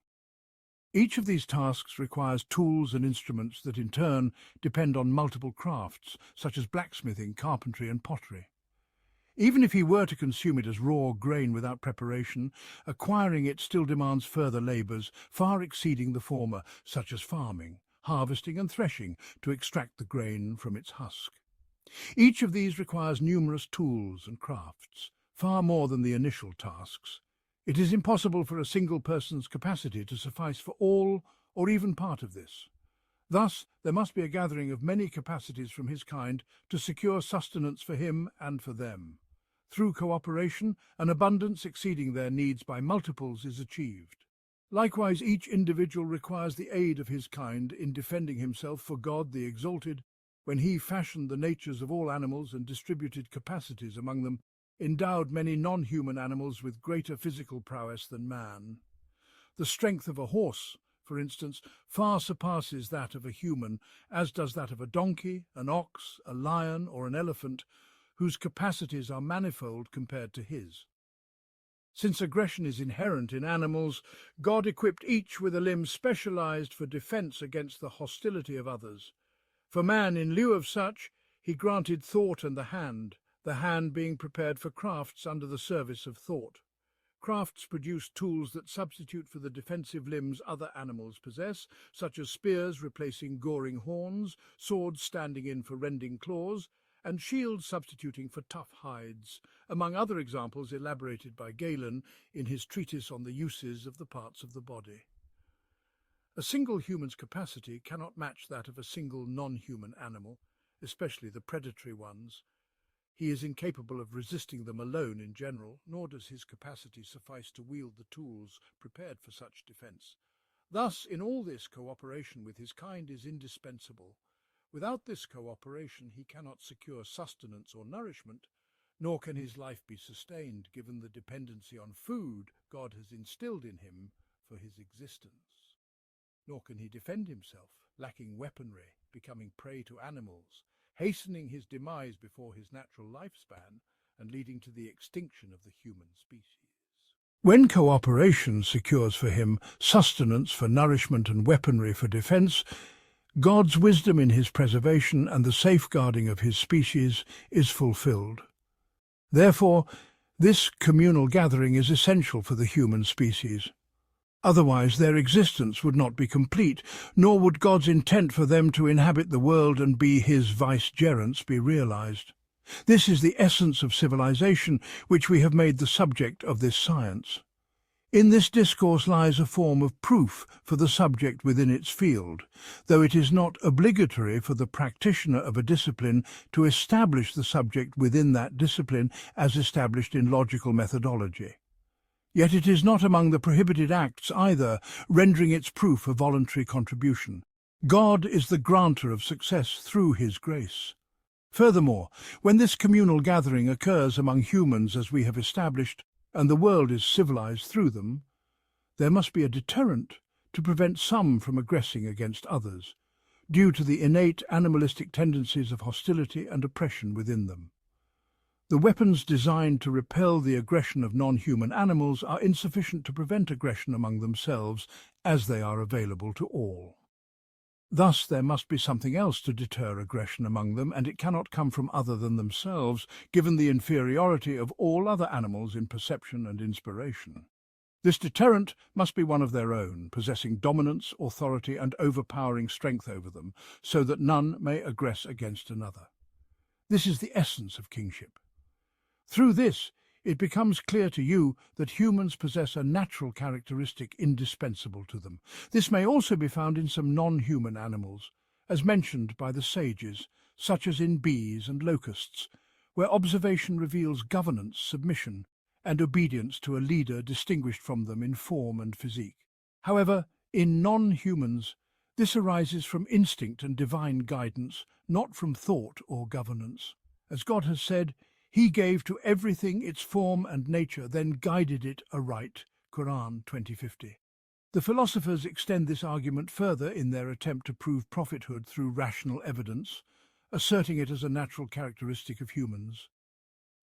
Each of these tasks requires tools and instruments that in turn depend on multiple crafts, such as blacksmithing, carpentry and pottery. Even if he were to consume it as raw grain without preparation, acquiring it still demands further labours, far exceeding the former, such as farming, harvesting and threshing, to extract the grain from its husk. Each of these requires numerous tools and crafts, far more than the initial tasks. It is impossible for a single person's capacity to suffice for all or even part of this. Thus, there must be a gathering of many capacities from his kind to secure sustenance for him and for them. Through cooperation, an abundance exceeding their needs by multiples is achieved. Likewise, each individual requires the aid of his kind in defending himself, for God, the exalted, when he fashioned the natures of all animals and distributed capacities among them, endowed many non-human animals with greater physical prowess than man. The strength of a horse, for instance, far surpasses that of a human, as does that of a donkey, an ox, a lion or an elephant, whose capacities are manifold compared to his. Since aggression is inherent in animals, God equipped each with a limb specialized for defense against the hostility of others. For man, in lieu of such, he granted thought and the hand being prepared for crafts under the service of thought. Crafts produce tools that substitute for the defensive limbs other animals possess, such as spears replacing goring horns, swords standing in for rending claws, and shields substituting for tough hides, among other examples elaborated by Galen in his treatise on the uses of the parts of the body. A single human's capacity cannot match that of a single non-human animal, especially the predatory ones. He is incapable of resisting them alone in general, nor does his capacity suffice to wield the tools prepared for such defence. Thus, in all this, cooperation with his kind is indispensable. Without this cooperation, he cannot secure sustenance or nourishment, nor can his life be sustained, given the dependency on food God has instilled in him for his existence. nor can he defend himself, lacking weaponry, becoming prey to animals, hastening his demise before his natural lifespan and leading to the extinction of the human species. When cooperation secures for him sustenance for nourishment and weaponry for defense, God's wisdom in his preservation and the safeguarding of his species is fulfilled. Therefore, this communal gathering is essential for the human species. Otherwise, their existence would not be complete, nor would God's intent for them to inhabit the world and be his vicegerents be realized. This is the essence of civilization, which we have made the subject of this science. In this discourse lies a form of proof for the subject within its field, though it is not obligatory for the practitioner of a discipline to establish the subject within that discipline as established in logical methodology. Yet it is not among the prohibited acts either, rendering its proof a voluntary contribution. God is the granter of success through his grace. Furthermore, when this communal gathering occurs among humans as we have established, and the world is civilized through them, there must be a deterrent to prevent some from aggressing against others, due to the innate animalistic tendencies of hostility and oppression within them. The weapons designed to repel the aggression of non-human animals are insufficient to prevent aggression among themselves, as they are available to all. Thus there must be something else to deter aggression among them, and it cannot come from other than themselves, given the inferiority of all other animals in perception and inspiration. This deterrent must be one of their own, possessing dominance, authority, and overpowering strength over them, so that none may aggress against another. This is the essence of kingship. Through this, it becomes clear to you that humans possess a natural characteristic indispensable to them. This may also be found in some non-human animals, as mentioned by the sages, such as in bees and locusts, where observation reveals governance, submission, and obedience to a leader distinguished from them in form and physique. However, in non-humans, this arises from instinct and divine guidance, not from thought or governance. As God has said, He gave to everything its form and nature, then guided it aright. Quran 20:50. The philosophers extend this argument further in their attempt to prove prophethood through rational evidence, asserting it as a natural characteristic of humans.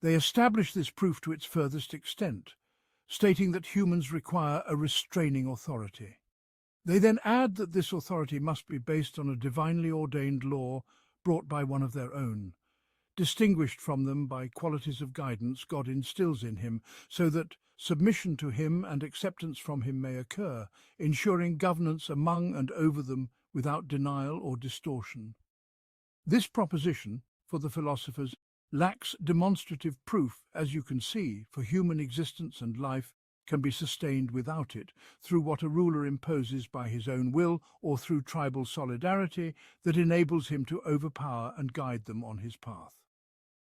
They establish this proof to its furthest extent, stating that humans require a restraining authority. They then add that this authority must be based on a divinely ordained law brought by one of their own, distinguished from them by qualities of guidance God instills in him, so that submission to him and acceptance from him may occur, ensuring governance among and over them without denial or distortion. This proposition, for the philosophers, lacks demonstrative proof, as you can see, for human existence and life can be sustained without it, through what a ruler imposes by his own will or through tribal solidarity that enables him to overpower and guide them on his path.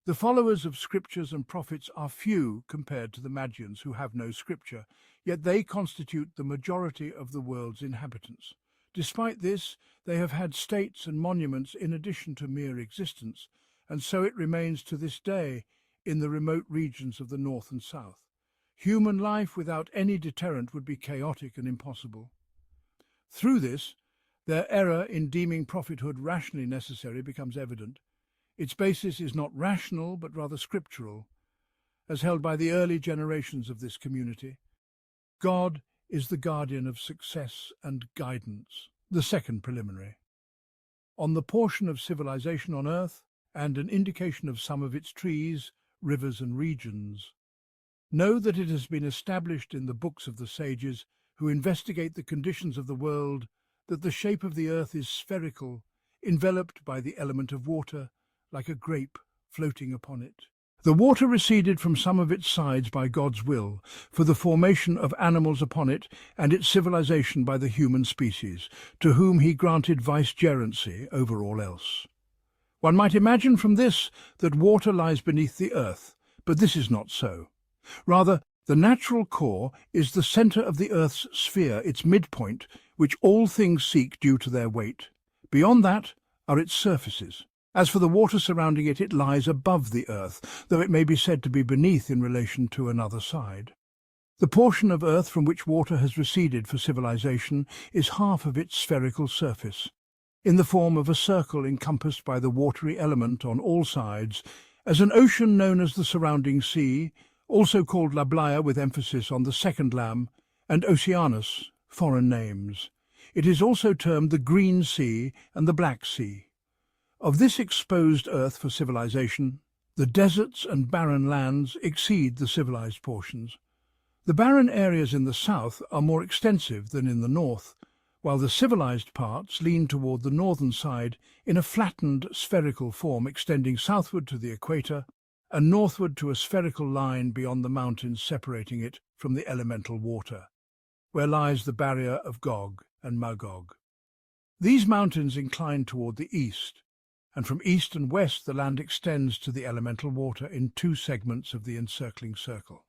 The followers of scriptures and prophets are few compared to the Magians who have no scripture, yet they constitute the majority of the world's inhabitants. Despite this, they have had states and monuments in addition to mere existence, and so it remains to this day in the remote regions of the north and south. Human life without any deterrent would be chaotic and impossible. Through this, their error in deeming prophethood rationally necessary becomes evident. Its basis is not rational, but rather scriptural, as held by the early generations of this community. God is the guardian of success and guidance. The second preliminary. On the portion of civilization on Earth, and an indication of some of its trees, rivers and regions. Know that it has been established in the books of the sages who investigate the conditions of the world that the shape of the earth is spherical, enveloped by the element of water, like a grape floating upon it. The water receded from some of its sides by God's will, for the formation of animals upon it and its civilization by the human species, to whom he granted vicegerency over all else. One might imagine from this that water lies beneath the earth, but this is not so. Rather, the natural core is the centre of the earth's sphere, its midpoint, which all things seek due to their weight. Beyond that are its surfaces. As for the water surrounding it, it lies above the earth, though it may be said to be beneath in relation to another side. The portion of Earth from which water has receded for civilization is half of its spherical surface, in the form of a circle encompassed by the watery element on all sides, as an ocean known as the surrounding sea, also called Lablaya with emphasis on the second lam, and Oceanus, foreign names. It is also termed the Green Sea and the Black Sea. Of this exposed Earth for civilization, the deserts and barren lands exceed the civilized portions. The barren areas in the south are more extensive than in the north, while the civilized parts lean toward the northern side in a flattened spherical form extending southward to the equator and northward to a spherical line beyond the mountains separating it from the elemental water, where lies the barrier of Gog and Magog. These mountains incline toward the east, and from east and west the land extends to the elemental water in two segments of the encircling circle.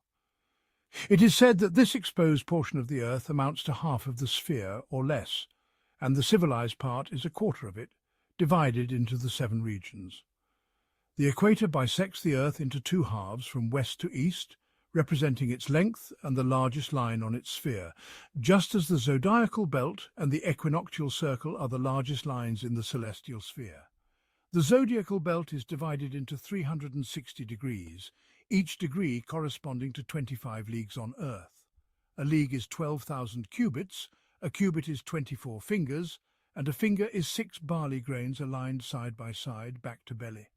It is said that this exposed portion of the earth amounts to half of the sphere or less, and the civilized part is a quarter of it, divided into the 7 regions. The equator bisects the earth into 2 halves from west to east, representing its length and the largest line on its sphere, just as the zodiacal belt and the equinoctial circle are the largest lines in the celestial sphere. The zodiacal belt is divided into 360 degrees, each degree corresponding to 25 leagues on Earth. A league is 12,000 cubits, a cubit is 24 fingers, and a finger is 6 barley grains aligned side by side, back to belly.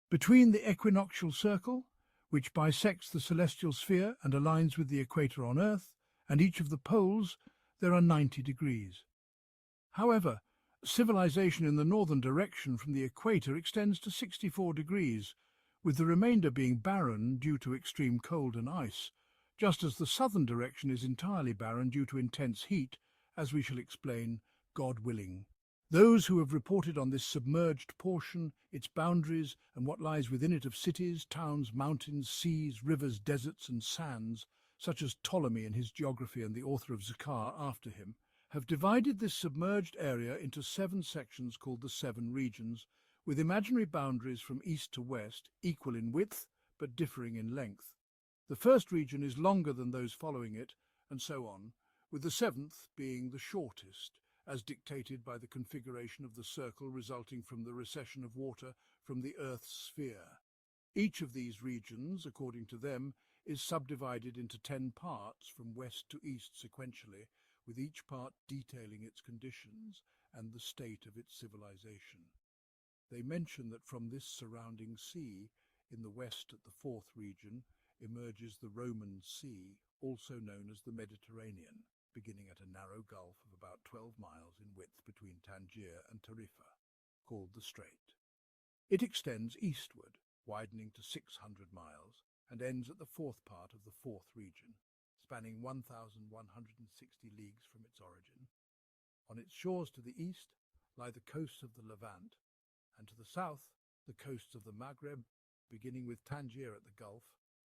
Between the equinoctial circle, which bisects the celestial sphere and aligns with the equator on Earth, and each of the poles, there are 90 degrees. However, civilization in the northern direction from the equator extends to 64 degrees, with the remainder being barren due to extreme cold and ice, just as the southern direction is entirely barren due to intense heat, as we shall explain, God willing. Those who have reported on this submerged portion, its boundaries, and what lies within it of cities, towns, mountains, seas, rivers, deserts, and sands, such as Ptolemy in his geography and the author of Zakar after him, have divided this submerged area into 7 sections called the 7 regions, with imaginary boundaries from east to west, equal in width, but differing in length. The first region is longer than those following it, and so on, with the 7th being the shortest, as dictated by the configuration of the circle resulting from the recession of water from the Earth's sphere. Each of these regions, according to them, is subdivided into 10 parts from west to east sequentially, with each part detailing its conditions and the state of its civilization. They mention that from this surrounding sea, in the west at the 4th region, emerges the Roman Sea, also known as the Mediterranean, beginning at a narrow gulf of about 12 miles in width between Tangier and Tarifa, called the Strait. It extends eastward, widening to 600 miles, and ends at the 4th part of the 4th region, spanning 1,160 leagues from its origin. On its shores to the east lie the coasts of the Levant, and to the south the coasts of the Maghreb, beginning with Tangier at the Gulf,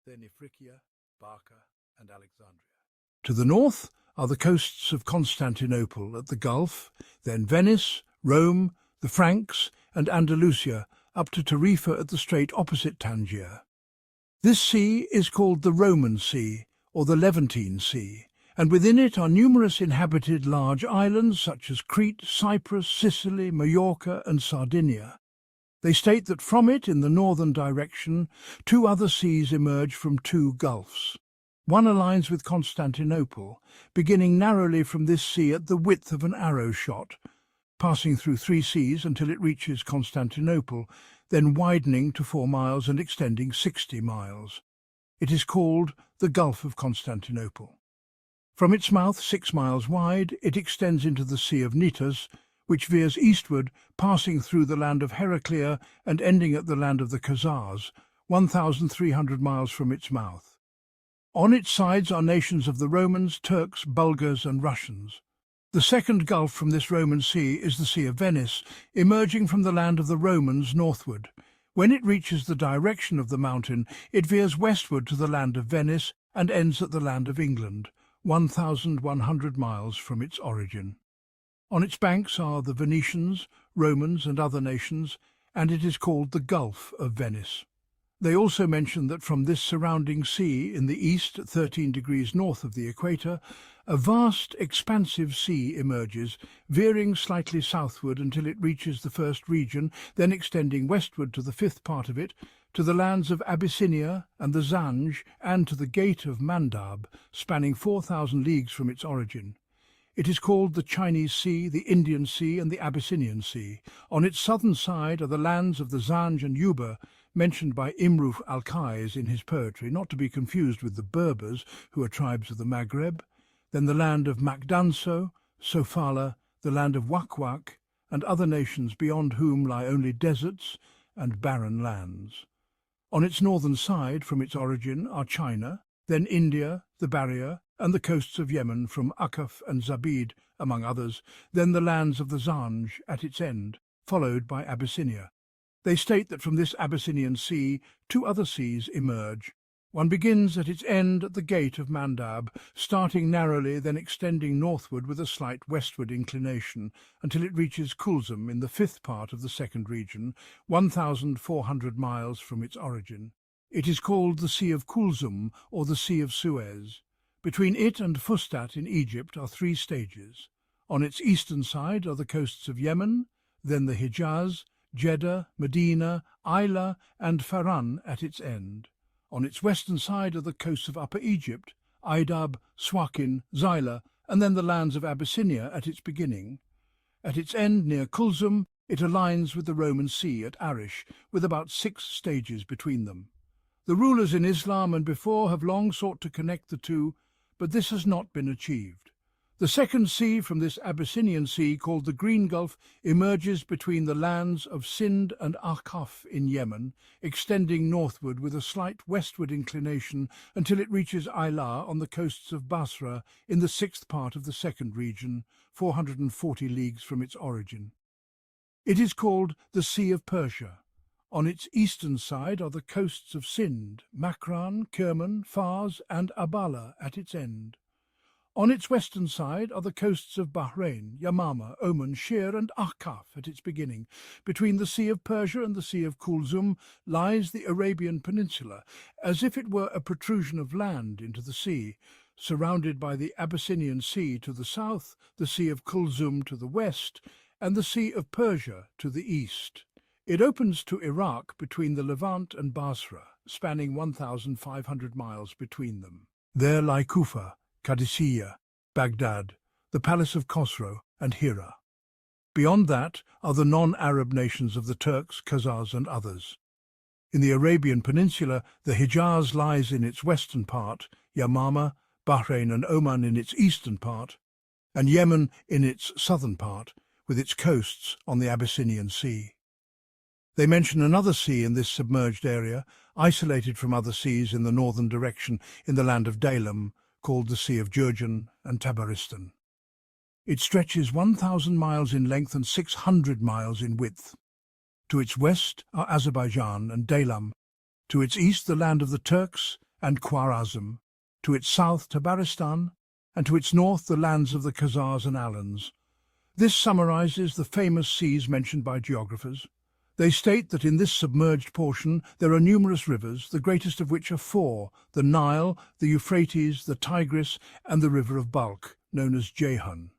then Ifriqiya, Barca, and Alexandria. To the north are the coasts of Constantinople at the Gulf, then Venice, Rome, the Franks, and Andalusia, up to Tarifa at the strait opposite Tangier. This sea is called the Roman Sea, or the Levantine Sea, and within it are numerous inhabited large islands such as Crete, Cyprus, Sicily, Majorca, and Sardinia. They state that from it, in the northern direction, 2 other seas emerge from 2 gulfs. One aligns with Constantinople, beginning narrowly from this sea at the width of an arrow shot, passing through 3 seas until it reaches Constantinople, then widening to 4 miles and extending 60 miles. It is called the Gulf of Constantinople. From its mouth, 6 miles wide, it extends into the Sea of Nitas, which veers eastward, passing through the land of Heraclea and ending at the land of the Khazars, 1,300 miles from its mouth. On its sides are nations of the Romans, Turks, Bulgars, and Russians. The second gulf from this Roman sea is the Sea of Venice, emerging from the land of the Romans northward. When it reaches the direction of the mountain, it veers westward to the land of Venice and ends at the land of England, 1,100 miles from its origin. On its banks are the Venetians, Romans, and other nations, and it is called the Gulf of Venice. They also mention that from this surrounding sea in the east, 13 degrees north of the equator, a vast expansive sea emerges, veering slightly southward until it reaches the first region, then extending westward to the fifth part of it, to the lands of Abyssinia and the Zanj, and to the Gate of Mandab, spanning 4,000 leagues from its origin. It is called the Chinese Sea, the Indian Sea, and the Abyssinian Sea. On its southern side are the lands of the Zanj and Yuba, mentioned by Imru al-Qais in his poetry, not to be confused with the Berbers, who are tribes of the Maghreb, then the land of Makdanso, Sofala, the land of Wakwak, and other nations beyond whom lie only deserts and barren lands. On its northern side, from its origin, are China, then India, the Barrier, and the coasts of Yemen from Akaf and Zabid, among others, then the lands of the Zanj at its end, followed by Abyssinia. They state that from this Abyssinian Sea, two other seas emerge. One begins at its end at the Gate of Mandab, starting narrowly, then extending northward with a slight westward inclination, until it reaches Kulzum in the fifth part of the second region, 1,400 miles from its origin. It is called the Sea of Kulzum, or the Sea of Suez. Between it and Fustat in Egypt are three stages. On its eastern side are the coasts of Yemen, then the Hijaz, Jeddah, Medina, Ayla, and Faran at its end. On its western side are the coasts of Upper Egypt, Aidab, Swakin, Zaila, and then the lands of Abyssinia at its beginning. At its end, near Kulzum, it aligns with the Roman Sea at Arish, with about 6 stages between them. The rulers in Islam and before have long sought to connect the two, but this has not been achieved. The second sea from this Abyssinian Sea, called the Green Gulf, emerges between the lands of Sind and Akaf in Yemen, extending northward with a slight westward inclination until it reaches Ayla on the coasts of Basra in the sixth part of the second region, 440 leagues from its origin. It is called the Sea of Persia. On its eastern side are the coasts of Sind, Makran, Kerman, Fars, and Abala at its end. On its western side are the coasts of Bahrain, Yamama, Oman, Shir, and Akaf at its beginning. Between the Sea of Persia and the Sea of Kulzum lies the Arabian Peninsula, as if it were a protrusion of land into the sea, surrounded by the Abyssinian Sea to the south, the Sea of Kulzum to the west, and the Sea of Persia to the east. It opens to Iraq between the Levant and Basra, spanning 1,500 miles between them. There lie Kufa, Qadisiyah, Baghdad, the Palace of Khosrow, and Hira. Beyond that are the non-Arab nations of the Turks, Khazars, and others. In the Arabian Peninsula, the Hijaz lies in its western part, Yamama, Bahrain, and Oman in its eastern part, and Yemen in its southern part, with its coasts on the Abyssinian Sea. They mention another sea in this submerged area, isolated from other seas in the northern direction in the land of Dalam, called the Sea of Jurjan and Tabaristan. It stretches 1,000 miles in length and 600 miles in width. To its west are Azerbaijan and Dalam, to its east the land of the Turks and Khwarazm, to its south Tabaristan, and to its north the lands of the Khazars and Alans. This summarizes the famous seas mentioned by geographers. They state that in this submerged portion there are numerous rivers, the greatest of which are 4, the Nile, the Euphrates, the Tigris, and the river of Balkh, known as Jehun.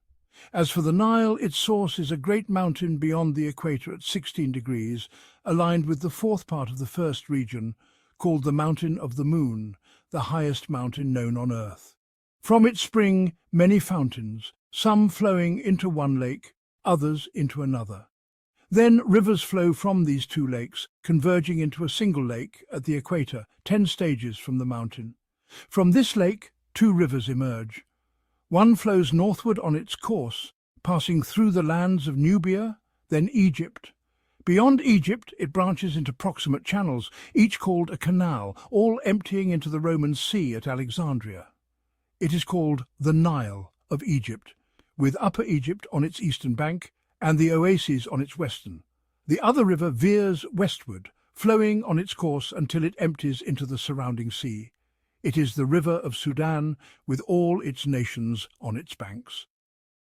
As for the Nile, its source is a great mountain beyond the equator at 16 degrees, aligned with the fourth part of the first region, called the Mountain of the Moon, the highest mountain known on earth. From it spring many fountains, some flowing into one lake, others into another. Then rivers flow from these two lakes, converging into a single lake at the equator, 10 stages from the mountain. From this lake, 2 rivers emerge. One flows northward on its course, passing through the lands of Nubia, then Egypt. Beyond Egypt, it branches into proximate channels, each called a canal, all emptying into the Roman Sea at Alexandria. It is called the Nile of Egypt, with Upper Egypt on its eastern bank, and the oases on its western. The other river veers westward, flowing on its course until it empties into the surrounding sea. It is the river of Sudan, with all its nations on its banks.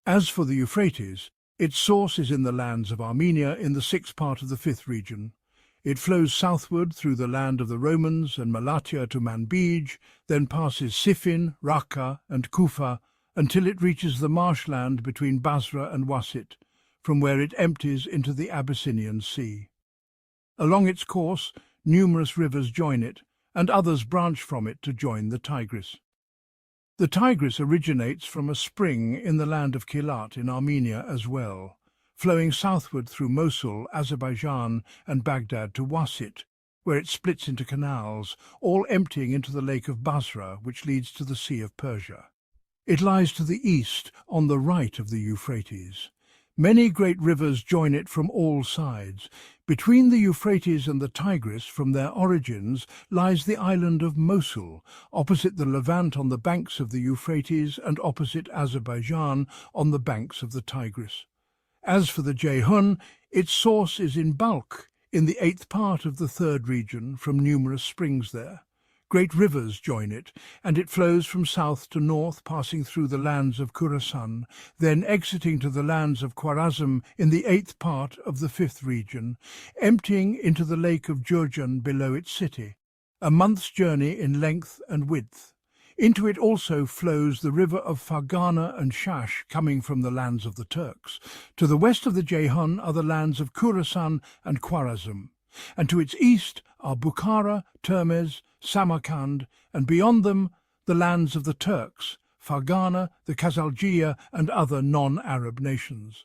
As for the Euphrates, its source is in the lands of Armenia in the 6th part of the 5th region. It flows southward through the land of the Romans and Malatya to Manbij, then passes Siffin, Raqqa and Kufa until it reaches the marshland between Basra and Wasit, from where it empties into the Abyssinian Sea. Along its course, numerous rivers join it, and others branch from it to join the Tigris. The Tigris originates from a spring in the land of Kilat in Armenia as well, flowing southward through Mosul, Azerbaijan and Baghdad to Wasit, where it splits into canals, all emptying into the lake of Basra, which leads to the Sea of Persia. It lies to the east, on the right of the Euphrates. Many great rivers join it from all sides. Between the Euphrates and the Tigris, from their origins, lies the island of Mosul, opposite the Levant on the banks of the Euphrates and opposite Azerbaijan on the banks of the Tigris. As for the Ceyhun, its source is in Balkh, in the 8th part of the 3rd region, from numerous springs there. Great rivers join it, and it flows from south to north, passing through the lands of Khorasan, then exiting to the lands of Khwarazm in the 8th part of the 5th region, emptying into the lake of Jurjan below its city, a month's journey in length and width. Into it also flows the river of Fargana and Shash, coming from the lands of the Turks. To the west of the Ceyhun are the lands of Khorasan and Khwarazm, and to its east are Bukhara, Termez, Samarkand, and beyond them the lands of the Turks, Fargana, the Khazaljiya, and other non-Arab nations.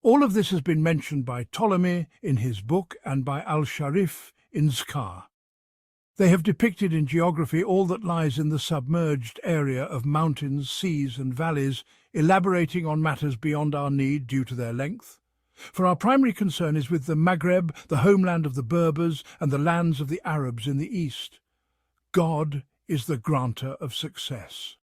All of this has been mentioned by Ptolemy in his book and by Al-Sharif in Zkar. They have depicted in geography all that lies in the submerged area of mountains, seas and valleys, elaborating on matters beyond our need due to their length. For our primary concern is with the Maghreb, the homeland of the Berbers, and the lands of the Arabs in the east. God is the granter of success.